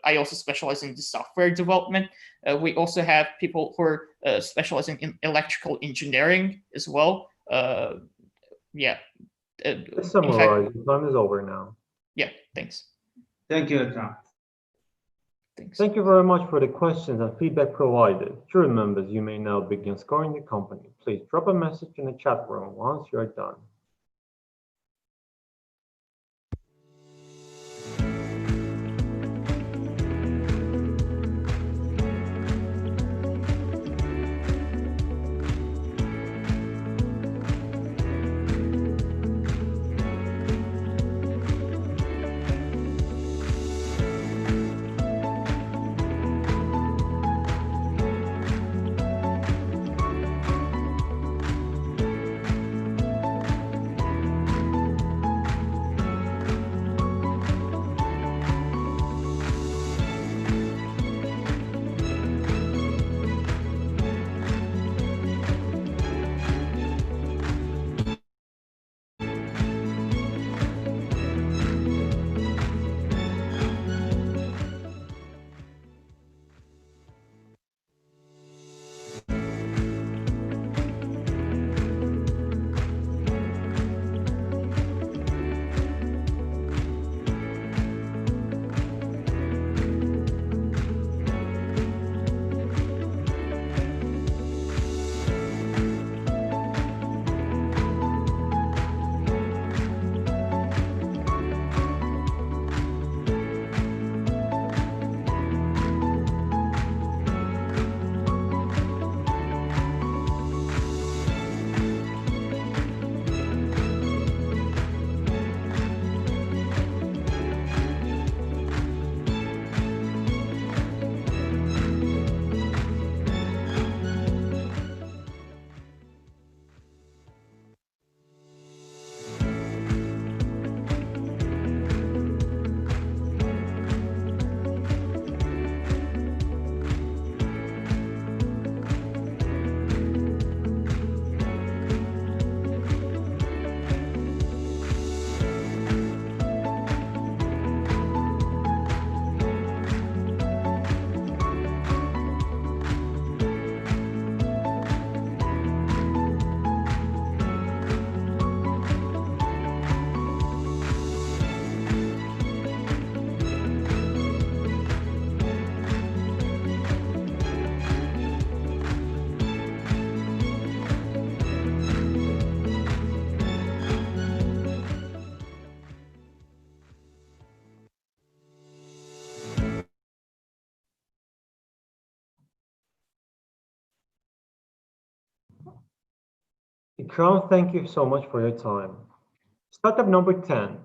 I also specialize in the software development. We also have people who are specializing in electrical engineering as well. Yeah. Let's summarize. The time is over now. Yeah, thanks. Thank you, Ekram. Thank you very much for the questions and feedback provided. Jury members, you may now begin scoring the company. Please drop a message in the chat room once you are done. Ikram, thank you so much for your time. Startup number 10.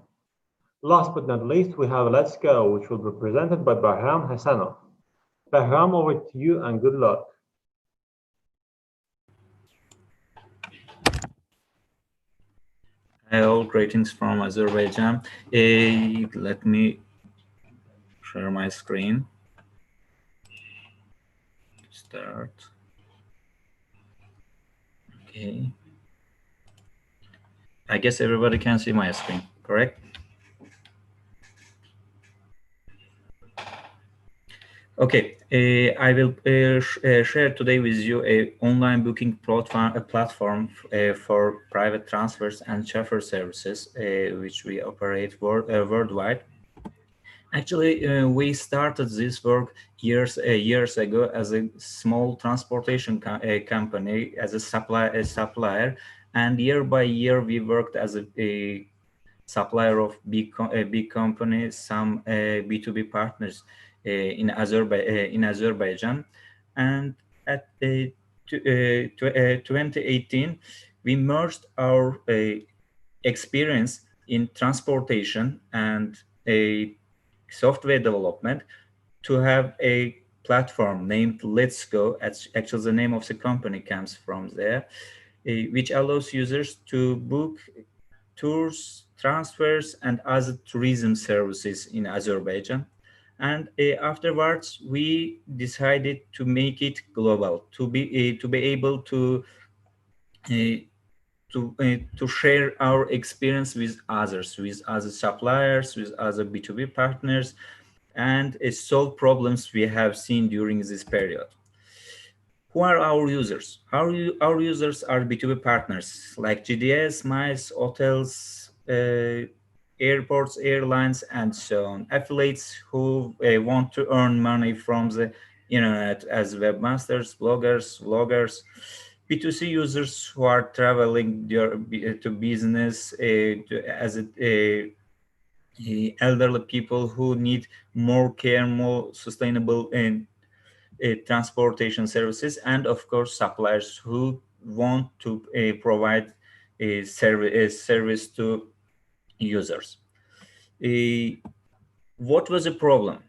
Last but not least, we have Let's Go, which will be presented by Barham Hassanov. Bahram, over to you and good luck. All greetings from Azerbaijan. Let me share my screen. Start. Okay. I guess everybody can see my screen, correct? Okay, I will share today with you a online booking platform for private transfers and chauffeur services, which we operate worldwide. Actually, we started this work years ago as a small transportation company, as a supplier, and year by year we worked as a supplier of big companies, some B2B partners in Azerbaijan, and at 2018 we merged our experience in transportation and a software development to have a platform named Let's Go. Actually, the name of the company comes from there, which allows users to book tours, transfers, and other tourism services in Azerbaijan. And afterwards, we decided to make it global, to be able to share our experience with others, with other suppliers, with other B2B partners, and solve problems we have seen during this period. Who are our users? Our users are B2B partners like GDS, MICE, hotels, airports, airlines, and so on. Affiliates who want to earn money from the internet as webmasters, bloggers, vloggers. B2C users who are traveling to business as elderly people who need more care, more sustainable and transportation services, and of course suppliers who want to provide a service to users. What was the problem?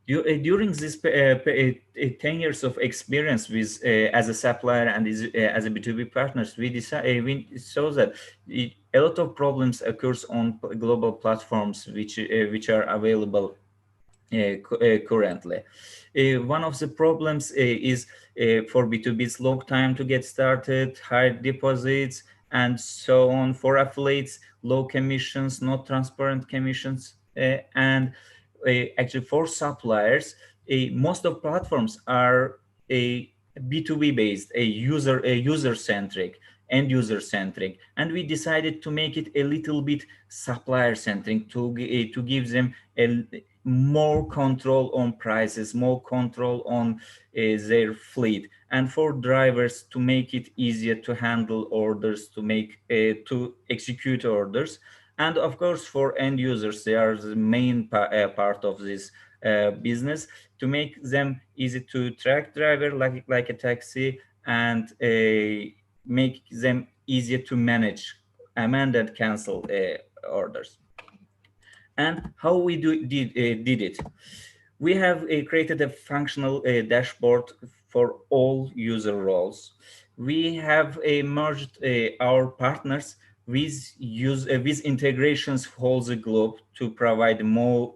During this 10 years of experience with as a supplier and as a B2B partners, we saw that a lot of problems occurs on global platforms which are available currently. One of the problems is for B2B's long time to get started, high deposits, and so on. For affiliates, low commissions, not transparent commissions, and actually for suppliers, most of platforms are a B2B based, a user centric, end user centric, and we decided to make it a little bit supplier centric to give them more control on prices, more control on their fleet, and for drivers to make it easier to handle orders, to execute orders. And of course, for end users, they are the main part of this business, to make them easy to track driver like a taxi, and make them easier to manage, amend and cancel orders. And how we did it? We have created a functional dashboard for all user roles. We have merged our partners with integrations for the globe to provide more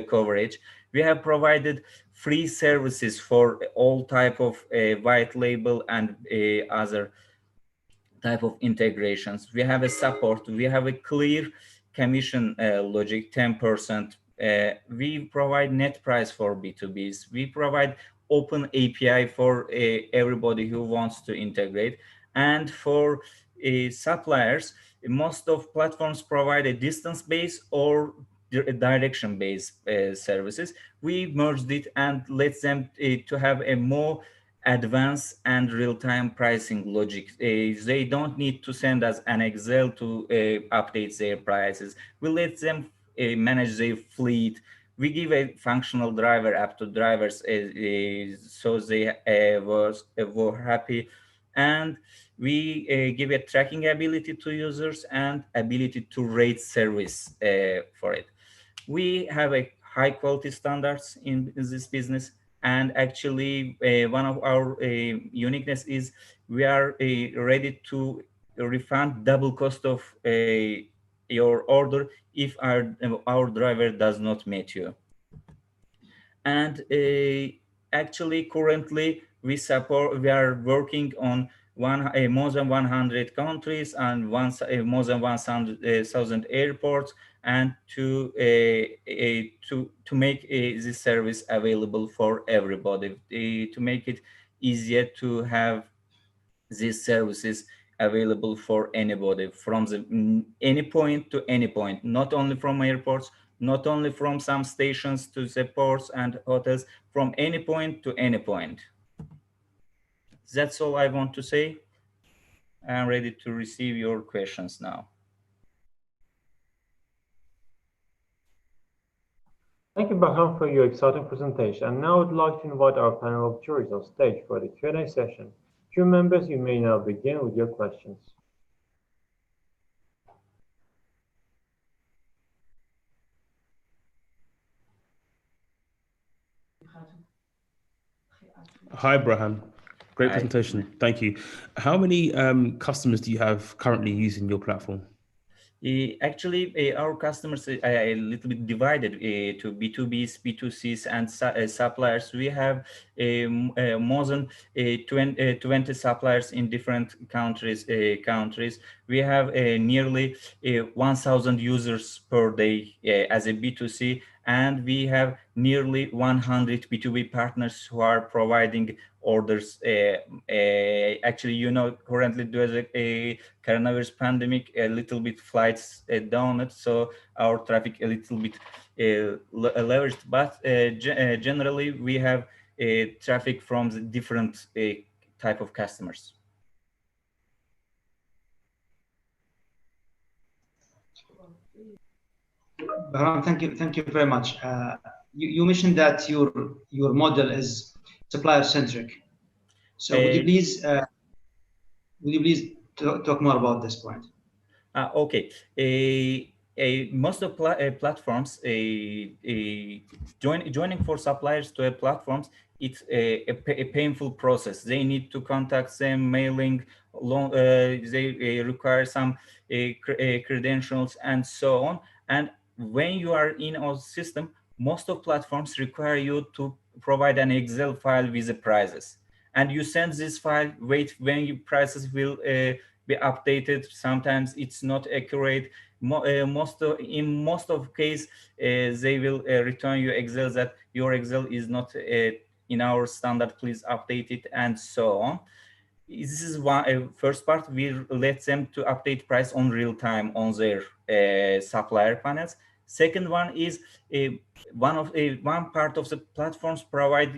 coverage. We have provided free services for all type of white label and other type of integrations. We have a support. We have a clear commission logic, 10%. We provide net price for B2Bs. We provide open API for everybody who wants to integrate. And for suppliers, most of platforms provide a distance-based or direction-based services. We merged it and let them to have a more advanced and real-time pricing logic. They don't need to send us an Excel to update their prices. We let them manage their fleet. We give a functional driver app to drivers so they were happy. And we give a tracking ability to users and ability to rate service for it. We have a high quality standards in this business. And actually, one of our uniqueness is we are ready to refund double cost of your order if our driver does not meet you. And actually, currently, we are working on more than 100 countries and more than 1,000 airports, and to make this service available for everybody, to make it easier to have these services available for anybody from any point to any point, not only from airports, not only from some stations to the ports and hotels, from any point to any point. That's all I want to say. I'm ready to receive your questions now. Thank you, Bahram, for your exciting presentation. And now I'd like to invite our panel of jurors on stage for the Q&A session. Jury members, you may now begin with your questions. Hi, Braham. Great Hi. presentation. Thank you. How many customers do you have currently using your platform? Actually, our customers are a little bit divided to B2Bs, B2Cs, and suppliers. We have more than 20 suppliers in different countries. We have nearly 1,000 users per day as a B2C, and we have nearly 100 B2B partners who are providing orders. Actually, currently there's a coronavirus pandemic, a little bit flights down, so our traffic a little bit leveraged, but generally we have traffic from the different type of customers. Bahram, thank you very much. You mentioned that your model is supplier centric. So would you please talk more about this point? Okay. Most of platforms joining for suppliers to platforms, it's a painful process. They need to contact them, mailing, they require some credentials and so on. And when you are in our system, most of platforms require you to provide an Excel file with the prices, and you send this file. Wait when your prices will be updated. Sometimes it's not accurate. In most of case, they will return you Excel that your Excel is not in our standard. Please update it, and so on. This is one first part. We let them to update price on real time on their supplier panels. Second one is one part of the platforms provide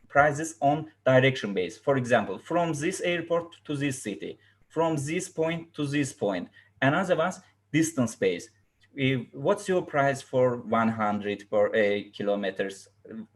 prices on direction base. For example, from this airport to this city, from this point to this point. Another one's distance base. What's your price for 100 per kilometers,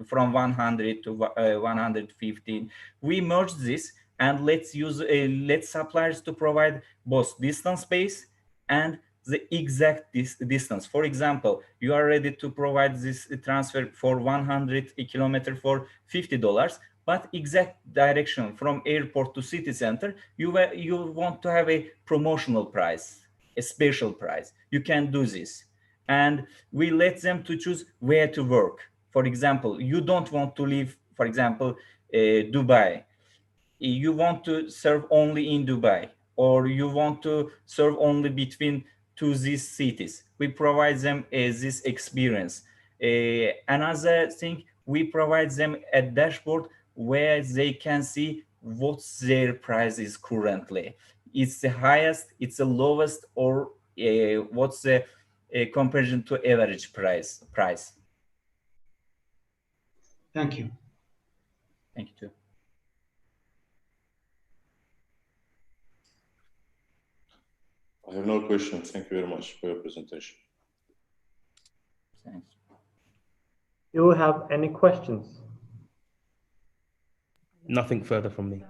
from 100 to 115? We merge this and let suppliers to provide both distance base and the exact distance. For example, you are ready to provide this transfer for 100 kilometers for $50, but exact direction from airport to city center, you want to have a promotional price, a special price. You can do this. And we let them to choose where to work. For example, you don't want to live, for example, Dubai. You want to serve only in Dubai, or you want to serve only between these cities. We provide them this experience. Another thing, we provide them a dashboard where they can see what their price is currently. It's the highest, it's the lowest, or what's the comparison to average price. Thank you. Thank you too. I have no questions. Thank you very much for your presentation. Thanks. Do you have any questions? Nothing further from me.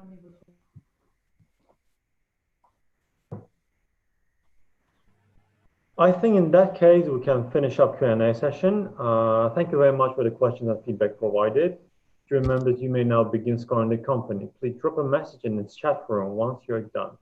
I think in that case, we can finish up Q&A session. Thank you very much for the questions and feedback provided. Remember that you may now begin scoring the company. Please drop a message in its chat room once you're done.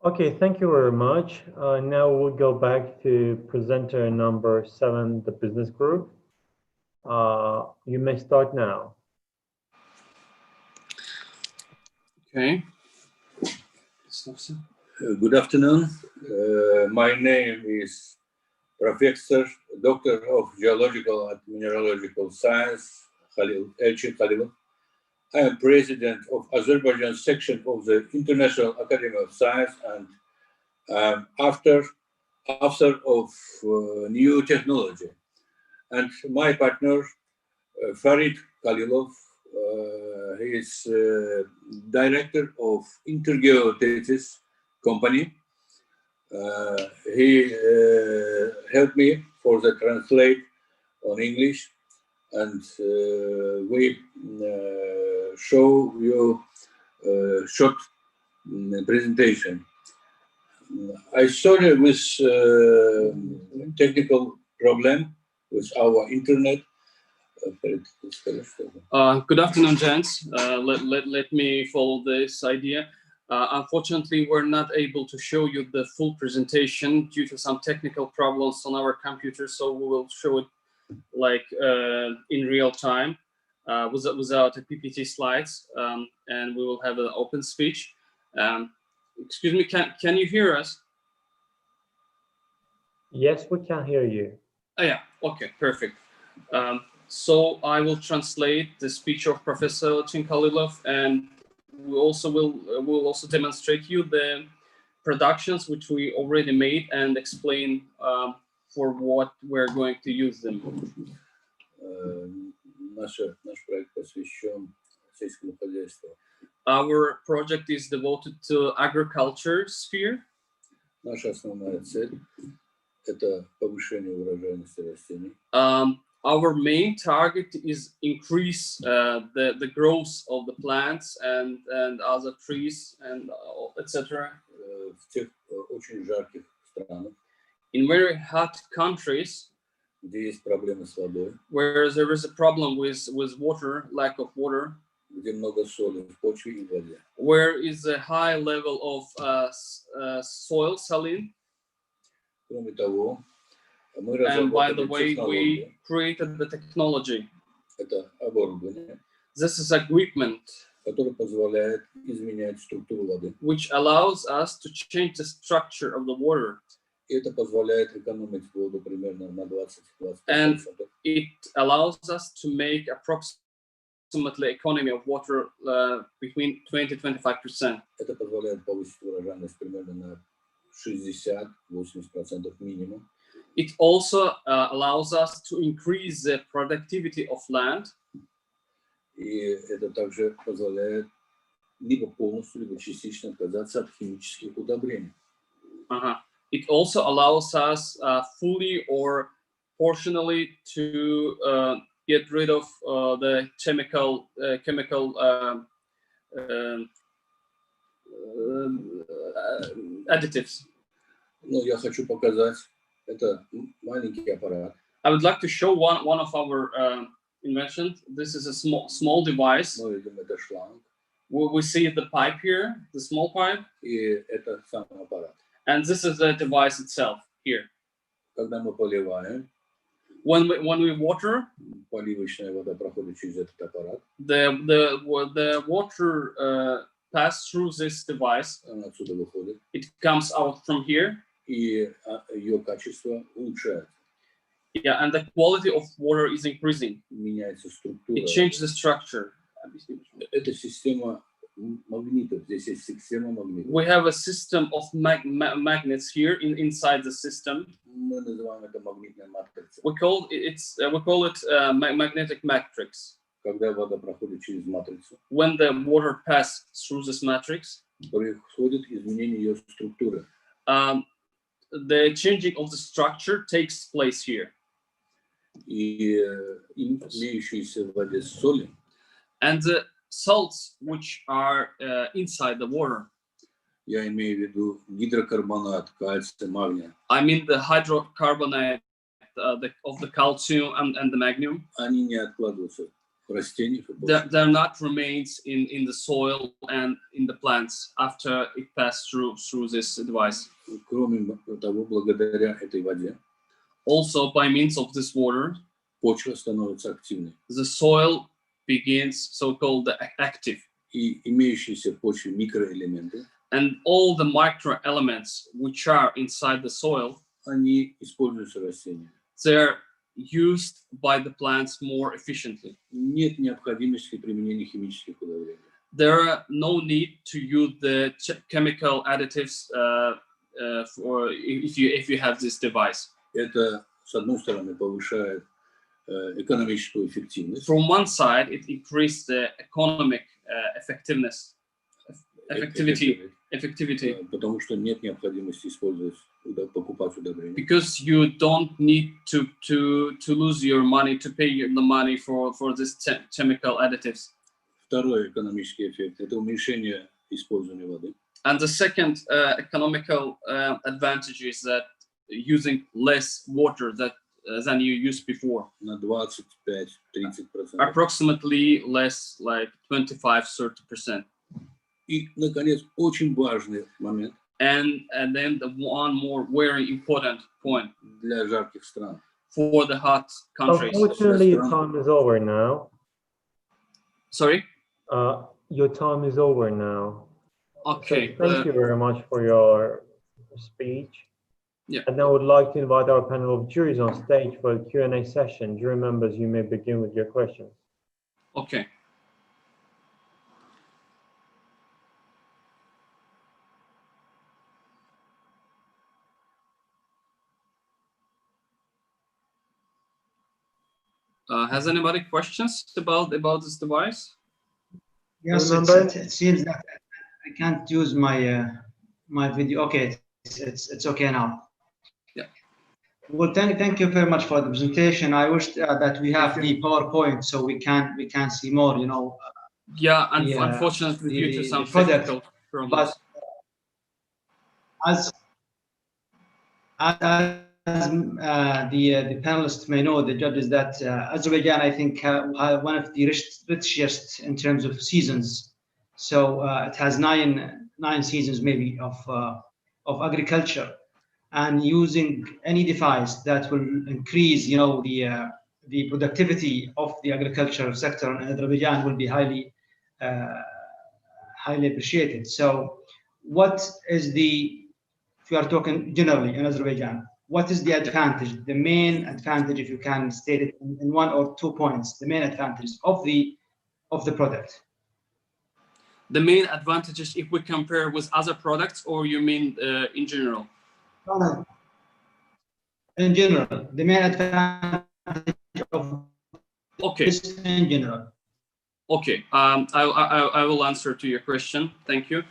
Okay, thank you very much. Now we'll go back to presenter number 7, the business group. You may start now. Okay. Good afternoon. My name is Professor, Doctor of Geological and Mineralogical Science, Elchin Khalilov. I am President of Azerbaijan section of the International Academy of Science and Officer of New Technology. And my partner, Farid Khalilov, he is Director of Intergeothesis Company. He helped me for the translate on English, and we show you short presentation. I started with technical problem with our internet. Good afternoon, gents. Let me follow this idea. Unfortunately, we're not able to show you the full presentation due to some technical problems on our computer, so we will show it like in real time without a PPT slides, and we will have an open speech. Excuse me, can you hear us? Yes, we can hear you. Oh, yeah, okay, perfect. So I will translate the speech of Professor Khalilov, and we also will also demonstrate you the productions which we already made and explain for what we're going to use them. Our project is devoted to agriculture sphere. Наша основная цель – это повышение урожайности растений. Our main target is increase the growth of the plants and other trees and etc. В тех очень жарких странах, in very hot countries, где есть проблемы с водой, where there is a problem with water, lack of water, где много соли в почве и в воде. where is a high level of soil saline. Кроме того, мы And by the разработали way, we технологию. created the technology. Это оборудование, This is equipment которое позволяет изменять структуру воды. which allows us to change the structure of the water. И это позволяет экономить воду примерно на 20-25%. And it allows us to make approximately economy of water between 20-25%. Это позволяет повысить урожайность примерно на 60-80% минимум. It also allows us to increase the productivity of land. И это также позволяет либо полностью, либо частично отказаться от химических удобрений. It also allows us fully or portionally to get rid of the chemical additives. Ну, я хочу показать, это маленький аппарат. I would like to show one of our inventions. This is a small device. Мы видим, это шланг. We see the pipe here, the small pipe. И это сам аппарат. And this is the device itself here. Когда мы поливаем, when we water, поливочная вода проходит через этот аппарат. The water pass through this device. Она отсюда выходит. It comes out from here. И ее качество улучшается. Yeah, and the quality of water is increasing. Меняется структура. It changes the structure. Это система магнитов. Здесь есть система магнитов. We have a system of magnets here inside the system. Мы называем это магнитная матрица. We call it magnetic matrix. Когда вода проходит через матрицу, when the water passes through this matrix, происходит изменение ее структуры. The changing of the structure takes place here. И имеющиеся в воде соли, and the salts which are inside the water. Я имею в виду гидрокарбонат, кальция, магния. I mean the hydrocarbonate of the calcium and the magnesium. Они не откладываются в растениях. They're not remains in the soil and in the plants after it passed through this device. Кроме того, благодаря этой воде, also by means of this water, почва становится активной. The soil begins so-called active. И имеющиеся в почве микроэлементы, and all the micro elements which are inside the soil, они используются растениями. They're used by the plants more efficiently. Нет необходимости применения химических удобрений. There are no need to use the chemical additives for if you have this device. Это, с одной стороны, повышает экономическую эффективность. From one side, it increases the economic effectiveness, effectivity. Потому что нет необходимости использовать, покупать удобрения. Because you don't need to lose your money to pay the money for this chemical additives. Vторой экономический эффект – это уменьшение использования воды. And the second economical advantage is that using less water than you used before. На 25-30%. Approximately less, like 25-30%. И, наконец, очень важный момент. And then the one more very important point. Для жарких стран. For the hot countries. Unfortunately, your time is over now. Sorry? Your time is over now. Okay. So thank you very much for your speech. Yeah. And I would like to invite our panel of juries on stage for a Q&A session. Jury members, you may begin with your questions. Okay. Has anybody questions about this device? Yes, it seems that I can't use my my video. Okay, it's okay now. Yeah. Well, thank you very much for the presentation. I wish that we have the PowerPoint so we can see more. You know. Yeah, and unfortunately, due to some product, technical problems. But as the panelists may know, the judges, that Azerbaijan, I think, one of the richest in terms of seasons. So it has nine seasons maybe of agriculture, and using any device that will increase, you know, the productivity of the agricultural sector in Azerbaijan will be highly appreciated. So, what is if you are talking generally in Azerbaijan, what is the advantage, the main advantage, if you can state it in 1 or 2 points, the main advantage of the product? The main advantages, if we compare with other products, or you mean in general? In general, the main advantage of this in general. Okay, I will answer to your question. Thank you.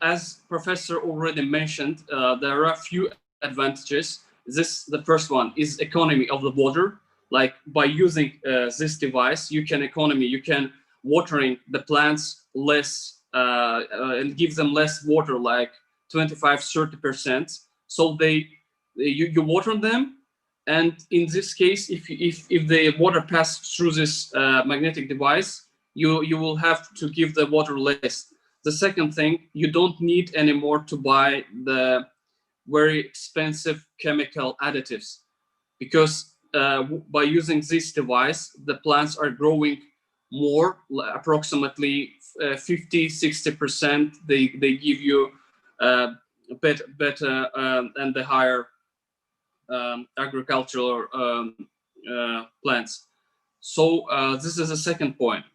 As Professor already mentioned, there are a few advantages. The first one is economy of the water. Like by using this device, you can watering the plants less and give them less water, like 25-30%. So you water them. And in this case, if the water passes through this magnetic device, you will have to give the water less. The second thing, you don't need anymore to buy the very expensive chemical additives, because by using this device, the plants are growing more, approximately 50-60%. They give you better and the higher agricultural plants. So this is the second point.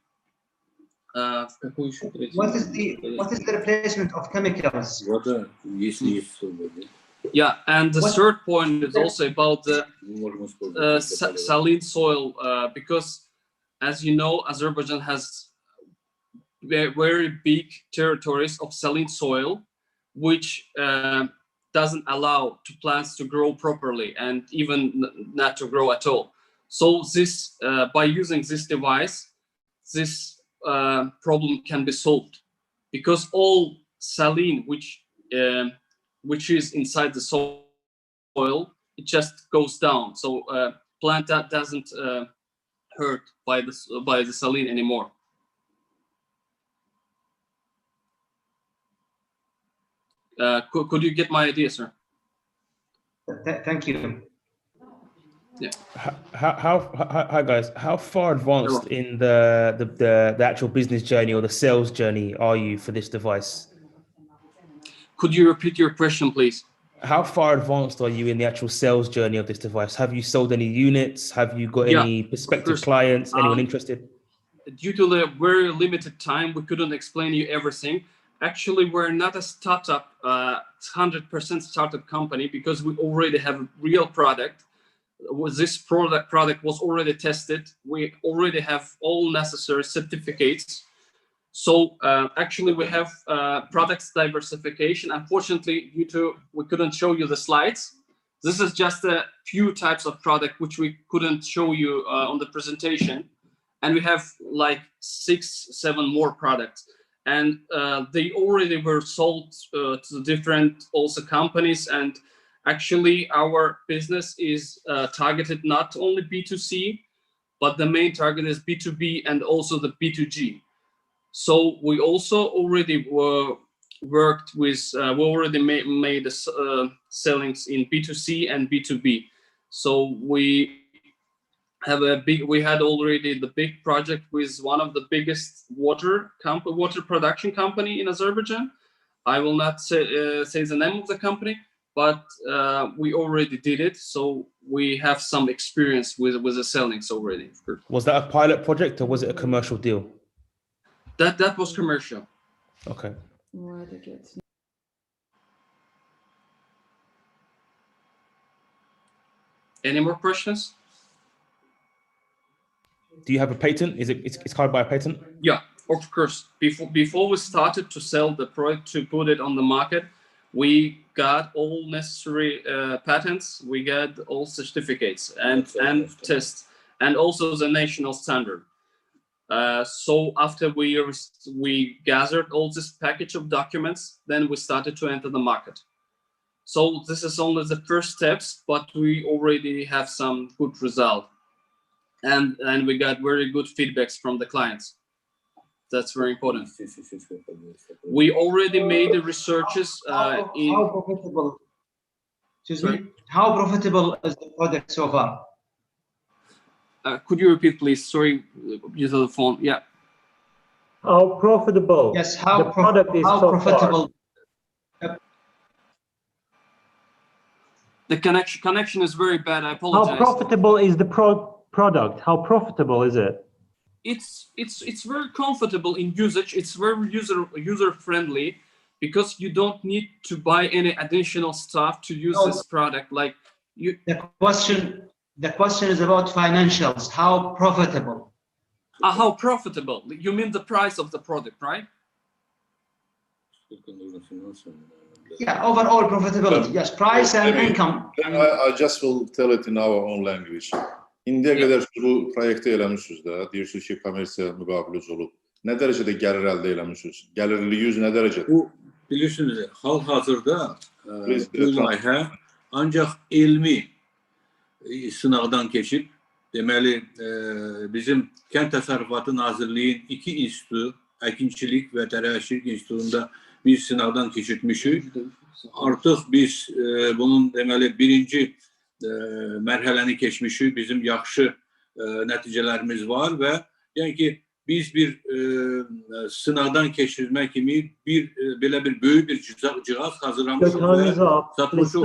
What is the replacement of chemicals? Yeah, and the third point is also about the saline soil, because, as you know, Azerbaijan has very big territories of saline soil, which doesn't allow plants to grow properly and even not to grow at all. So this, by using this device, this problem can be solved, because all saline which is inside the soil, it just goes down. So plant that doesn't hurt by the saline anymore. Could you get my idea, sir? Thank you. Yeah. Hi guys. How far advanced in the actual business journey or the sales journey are you for this device? Could you repeat your question, please? How far advanced are you in the actual sales journey of this device? Have you sold any units? Have you got any prospective clients? Anyone interested? Due to the very limited time, we couldn't explain you everything. Actually, we're not a startup, 100% startup company, because we already have a real product. This product was already tested. We already have all necessary certificates. So actually, we have products diversification. Unfortunately, we couldn't show you the slides. This is just a few types of product which we couldn't show you on the presentation. And we have like 6-7 more products. And they already were sold to different also companies. And actually, our business is targeted not only B2C, but the main target is B2B and also the B2G. So we also already worked with, we already made sellings in B2C and B2B. So we have we had already the big project with one of the biggest water production company in Azerbaijan. I will not say the name of the company, but we already did it. So we have some experience with the sellings already. Was that a pilot project or was it a commercial deal? That was commercial. Okay. Any more questions? Do you have a patent? It's covered by a patent? Yeah, of course. Before we started to sell the product, to put it on the market, We got all necessary patents. We got all certificates and tests, and also the national standard. So after we gathered all this package of documents, then we started to enter the market. So this is only the first steps, but we already have some good result, and we got very good feedbacks from the clients. That's very important. We already made the researches how profitable? Excuse me. How profitable is the product so far? Could you repeat, please? Sorry, use the phone. Yeah. How profitable? Yes. How the product is how so profitable? Far. The connection is very bad. I apologize. How profitable is the product? How profitable is it? It's very comfortable in usage. It's very user friendly, because you don't need to buy any additional stuff to use this product. Like you. The question is about financials. How profitable? How profitable? You mean the price of the product, right? Yeah, overall profitability. Yes, price and income. I just will tell it in our own language. İndiyə qədər bu proyekti eləmişsiniz də, deyirsiniz ki, kommersiya müqabiliz olub. Nə dərəcədə gəlir əldə eləmişsiniz? Gəlirliyiniz nə dərəcədə? Bu, bilirsiniz, hal-hazırda bu layihə ancaq elmi sınaqdan keçib. Deməli, bizim Kənd Təsərrüfatı Nazirliyinin 2 institutu, Əkinçilik və Tərəvəzçilik institutunda biz sınaqdan keçirtmişik. Artıq biz bunun deməli birinci mərhələni keçmişik, bizim yaxşı nəticələrimiz var və yəni ki, biz bir sınaqdan keçirmək kimi belə bir böyük bir cihaz hazırlamışıq və satmışıq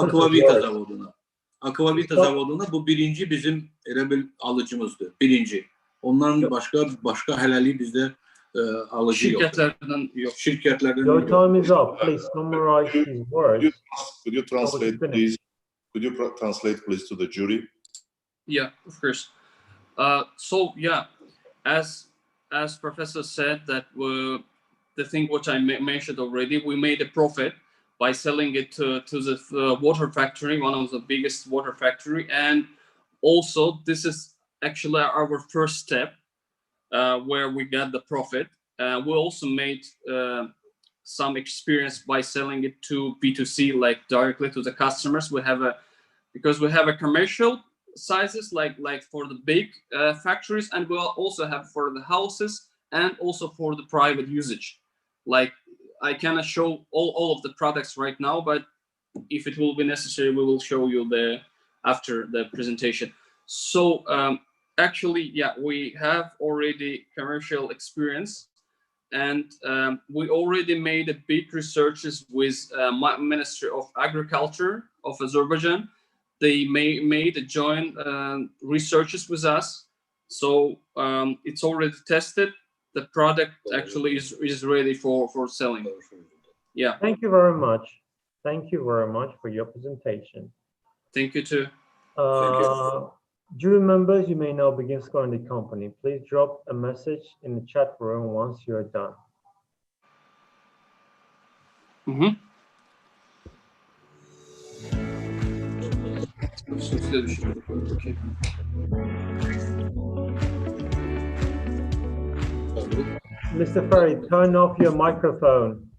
Akvavita zavoduna. Akvavita zavoduna bu birinci bizim elə bir alıcımızdır, birinci. Ondan başqa hələlik bizdə alıcı yox. Şirkətlərdən yox. Şirkətlərdən Your time is up. Please summarize these words. Could you translate, please? Could you translate, please, to the jury? Yeah, of course. So yeah, as Professor said, that the thing which I mentioned already, we made a profit by selling it to the water factory, one of the biggest water factory, and also this is actually our first step where we got the profit. We also made some experience by selling it to B2C, like directly to the customers. Because we have a commercial sizes like for the big factories, and we'll also have for the houses and also for the private usage. Like I cannot show all of the products right now, but if it will be necessary, we will show you after the presentation. So actually, yeah, we have already commercial experience. And we already made a big researches with Ministry of Agriculture of Azerbaijan. They made a joint researches with us. So it's already tested. The product actually is ready for selling. Yeah. Thank you very much. Thank you very much for your presentation. Thank you too. Thank you. Jury members, you may now begin scoring the company. Please drop a message in the chat room once you are done. Mr. Ferry, turn off your microphone.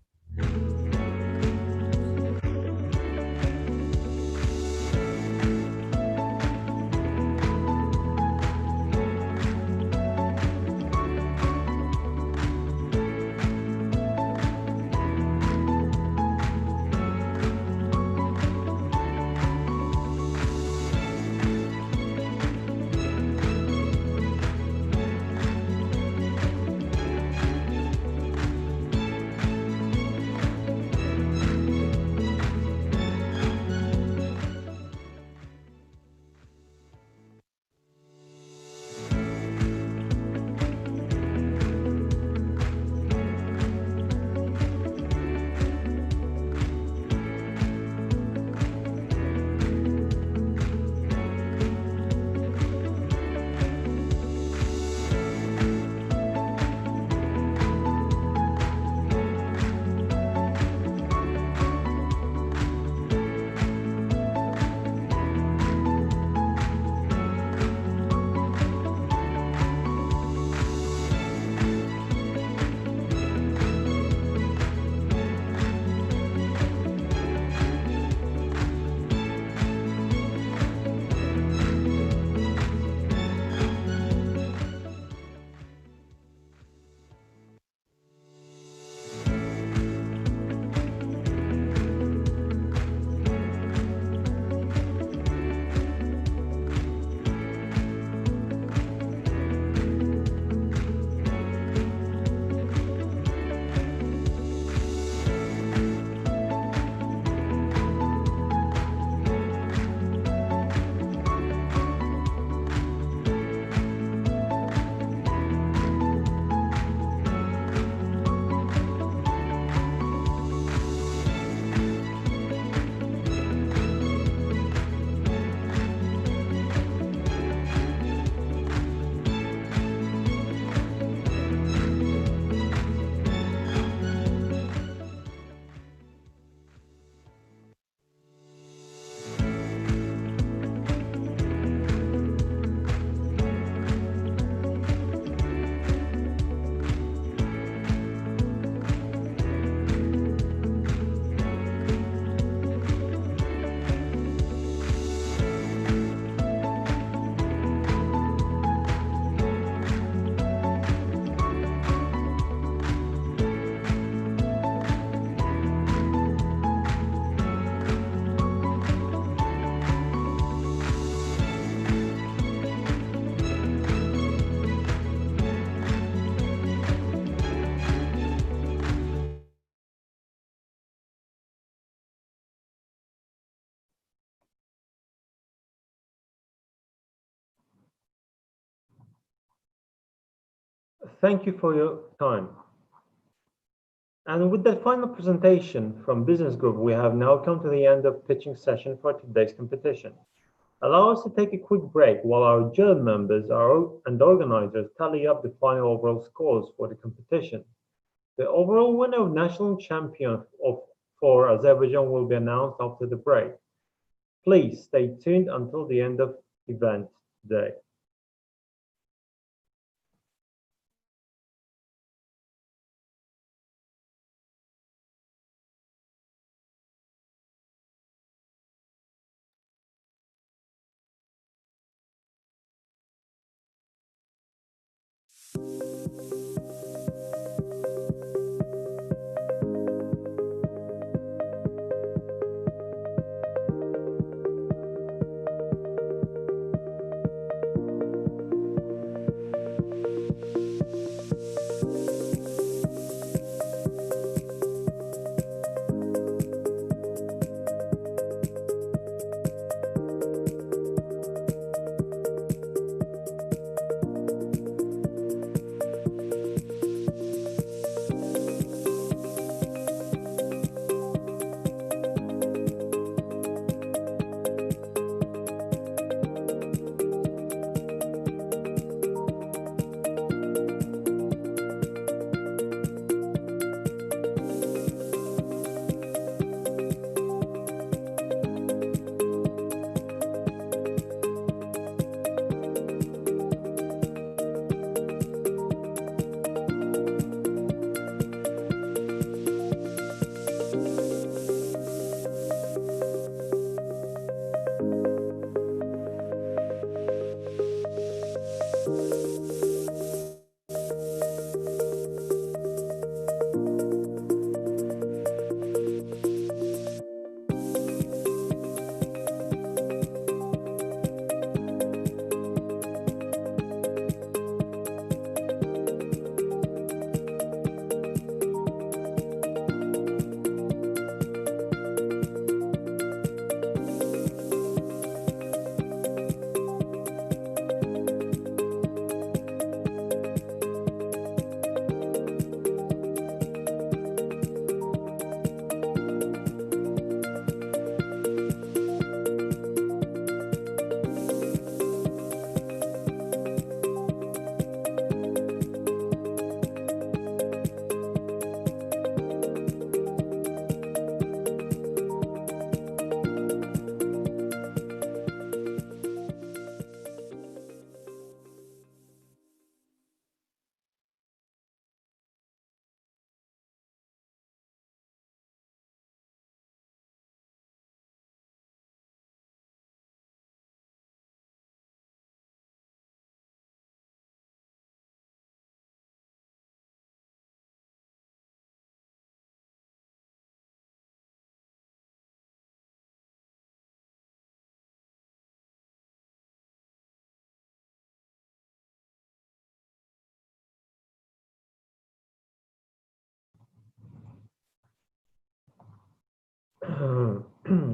thank you for your time. And with the final presentation from Business Group, we have now come to the end of pitching session for today's competition. Allow us to take a quick break while our jury members and organizers tally up the final overall scores for the competition. The overall winner of national champion for Azerbaijan will be announced after the break. Please stay tuned until the end of the event today.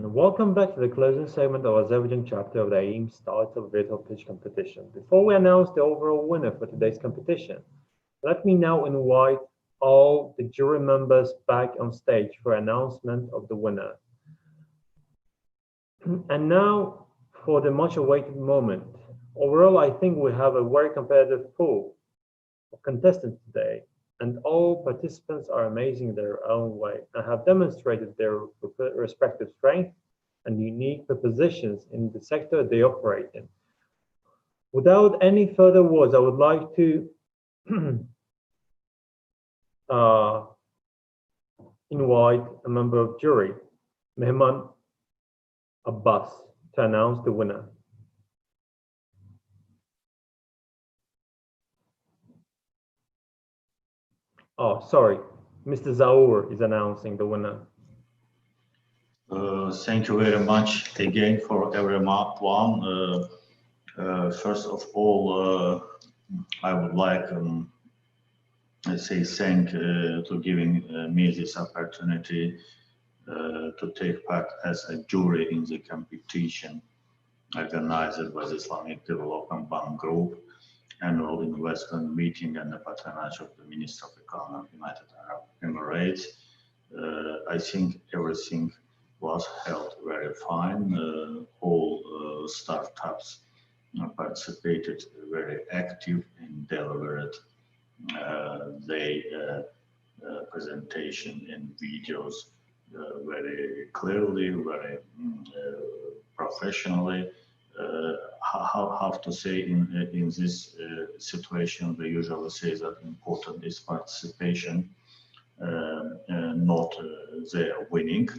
Welcome back to the closing segment of Azerbaijan chapter of the AIM Starts of Virtual Pitch Competition. Before we announce the overall winner for today's competition, let me now invite all the jury members back on stage for announcement of the winner. And now for the much awaited moment. Overall, I think we have a very competitive pool of contestants today, and all participants are amazing in their own way and have demonstrated their respective strength and unique propositions in the sector they operate in. Without any further words, I would like to invite a member of jury, Mehman Abbas, to announce the winner. Oh, sorry, Mr. Zaur is announcing the winner. Thank you very much again for everyone. First of all, I would like to say thank to giving me this opportunity to take part as a jury in the competition organized by the Islamic Development Bank Group. annual investment meeting and the patronage of the Minister of Economy of United Arab Emirates. I think everything was held very fine. All startups participated very active and delivered their presentation and videos very clearly, very professionally. How to say in this situation, we usually say that important is participation, not their winning.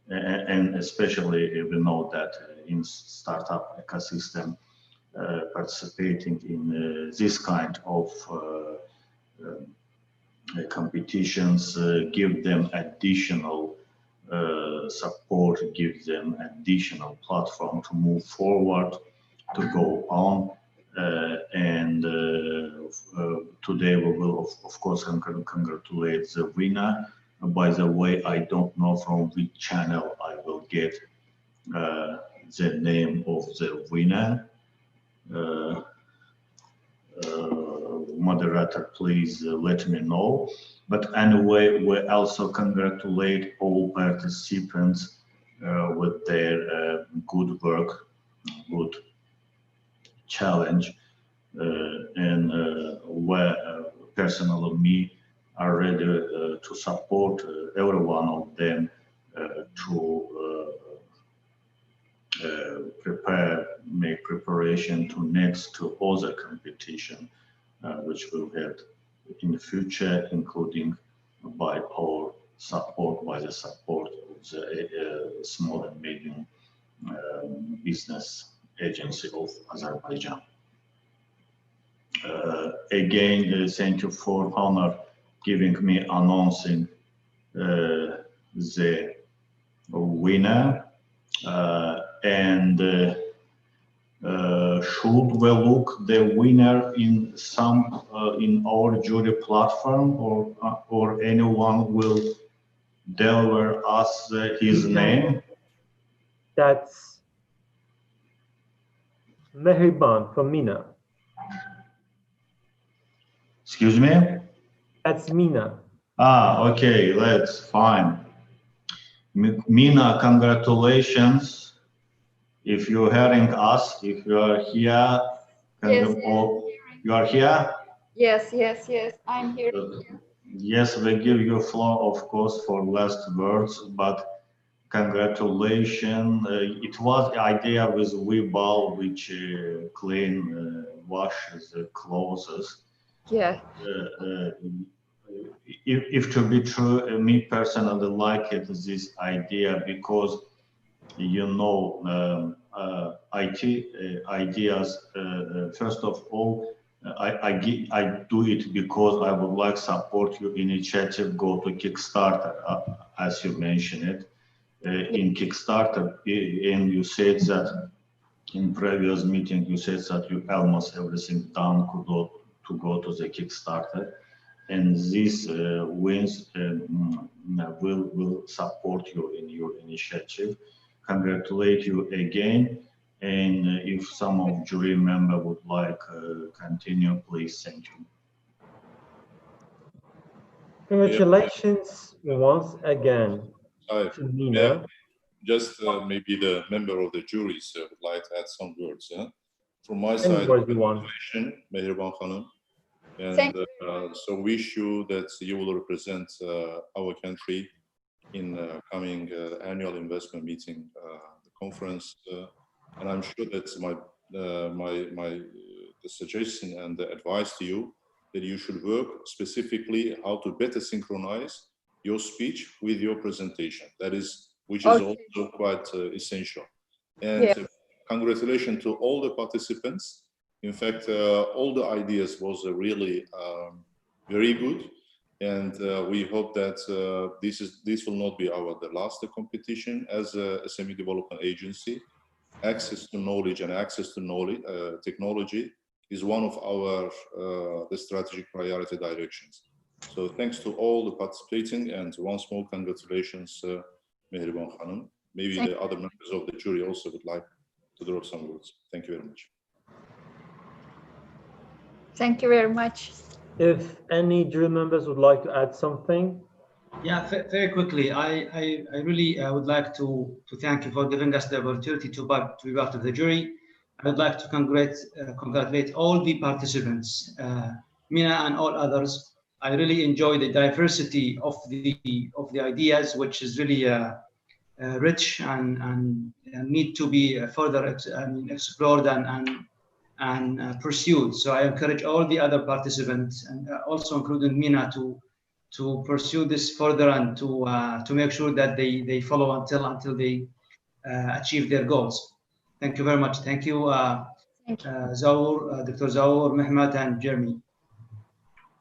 And especially we know that in startup ecosystem, participating in this kind of competitions give them additional support, give them additional platform to move forward, to go on. Today we will of course congratulate the winner. By the way, I don't know from which channel I will get the name of the winner. Moderator, please let me know. But anyway, we also congratulate all participants with their good work, good challenge, and where personally me are ready to support every one of them to make preparation to next to other competition which we'll have in the future, including by our support, by the support of the small and medium business agency of Azerbaijan. Again, thank you for honor giving me announcing the winner. Should we look the winner in some in our jury platform, or anyone will deliver us his name? That's Mehriban from Mina. Excuse me? That's Mina. Ah, okay, that's fine. Mina, congratulations. If you're hearing us, if you are here, Yes, you are here? yes, I'm here. Yes, we give you floor, of course, for last words, but congratulations. It was the idea with Weeball, which clean, washes the clothes. Yeah. If to be true, me personally like it, this idea, because you know, IT ideas. First of all, I do it because I would like support your initiative. Go to Kickstarter, as you mentioned it in Kickstarter, and you said that in previous meeting you said that you almost everything done to go to the Kickstarter, and this wins will support you in your initiative. Congratulate you again, and if some of jury member would like continue, please. Thank you. Congratulations once again to Mina. Yeah, just maybe the member of the juries would like to add some words. From my side, congratulations, Mehriban Khanım, and so wish you that you will represent our country in coming annual investment meeting, the conference, and I'm sure that the suggestion and the advice to you that you should work specifically how to better synchronize your speech with your presentation. That is, which is also quite essential. And congratulations to all the participants. In fact, all the ideas was really very good. And we hope that this will not be the last competition as a SME development agency. Access to knowledge and access to technology is one of our the strategic priority directions. So thanks to all the participating, and once more congratulations, Mehriban Khanım. Maybe the other members of the jury also would like to drop some words. Thank you very much. Thank you very much. If any jury members would like to add something. Yeah, very quickly, I really would like to thank you for giving us the opportunity to be part of the jury. I would like to congratulate all the participants, Mina and all others. I really enjoy the diversity of the ideas, which is really rich and need to be further explored and pursued. So I encourage all the other participants, and also including Mina, to pursue this further and to make sure that they follow until they achieve their goals. Thank you very much. Thank you, Zaur, Dr. Zaur, Mehmet, and Jeremy.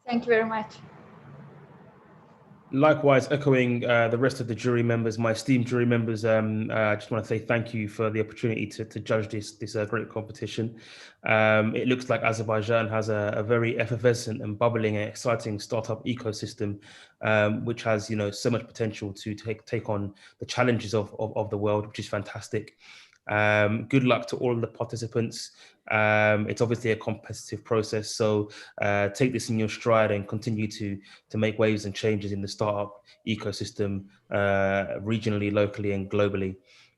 Thank you very much. Likewise, echoing the rest of the jury members, my esteemed jury members, I just want to say thank you for the opportunity to judge this great competition. It looks like Azerbaijan has a very effervescent and bubbling and exciting startup ecosystem, which has so much potential to take on the challenges of the world, which is fantastic. Good luck to all the participants. It's obviously a competitive process, so take this in your stride and continue to make waves and changes in the startup ecosystem, regionally, locally, and globally.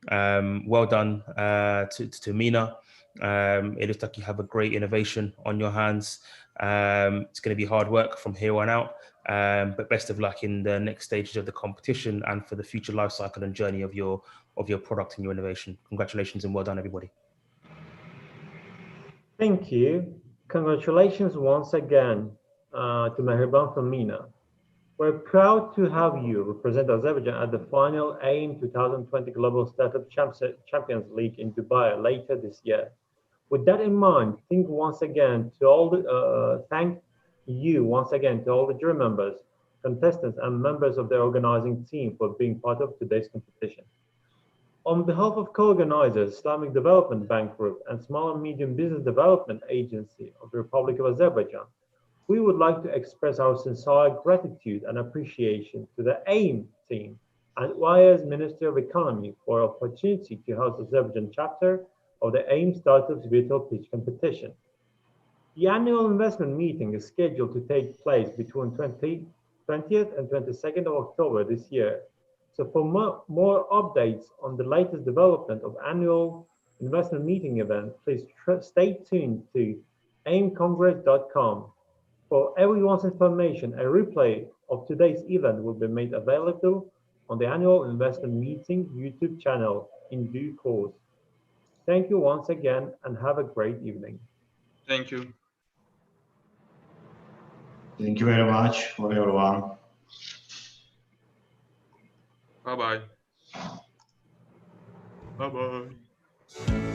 Well done to Mina. It looks like you have a great innovation on your hands. It's going to be hard work from here on out, but best of luck in the next stages of the competition and for the future life cycle and journey of your product and your innovation. Congratulations and well done, everybody. Thank you. Congratulations once again to Mehriban from Mina. We're proud to have you represent Azerbaijan at the final AIM 2020 Global Startup Champions League in Dubai later this year. With that in mind, thank you once again to all the jury members, contestants, and members of the organizing team for being part of today's competition. On behalf of co-organizers, Islamic Development Bank Group and Small and Medium Business Development Agency of the Republic of Azerbaijan, we would like to express our sincere gratitude and appreciation to the AIM team and UAE's Ministry of Economy for the opportunity to host the Azerbaijan chapter of the AIM Startups Virtual Pitch Competition. The annual investment meeting is scheduled to take place between 20th and 22nd of October this year. So for more updates on the latest development of annual investment meeting event, please stay tuned to aimcongress.com. For everyone's information, a replay of today's event will be made available on the annual investment meeting YouTube channel in due course. Thank you once again and have a great evening. Thank you. Thank you very much for everyone. Bye-bye. Bye-bye.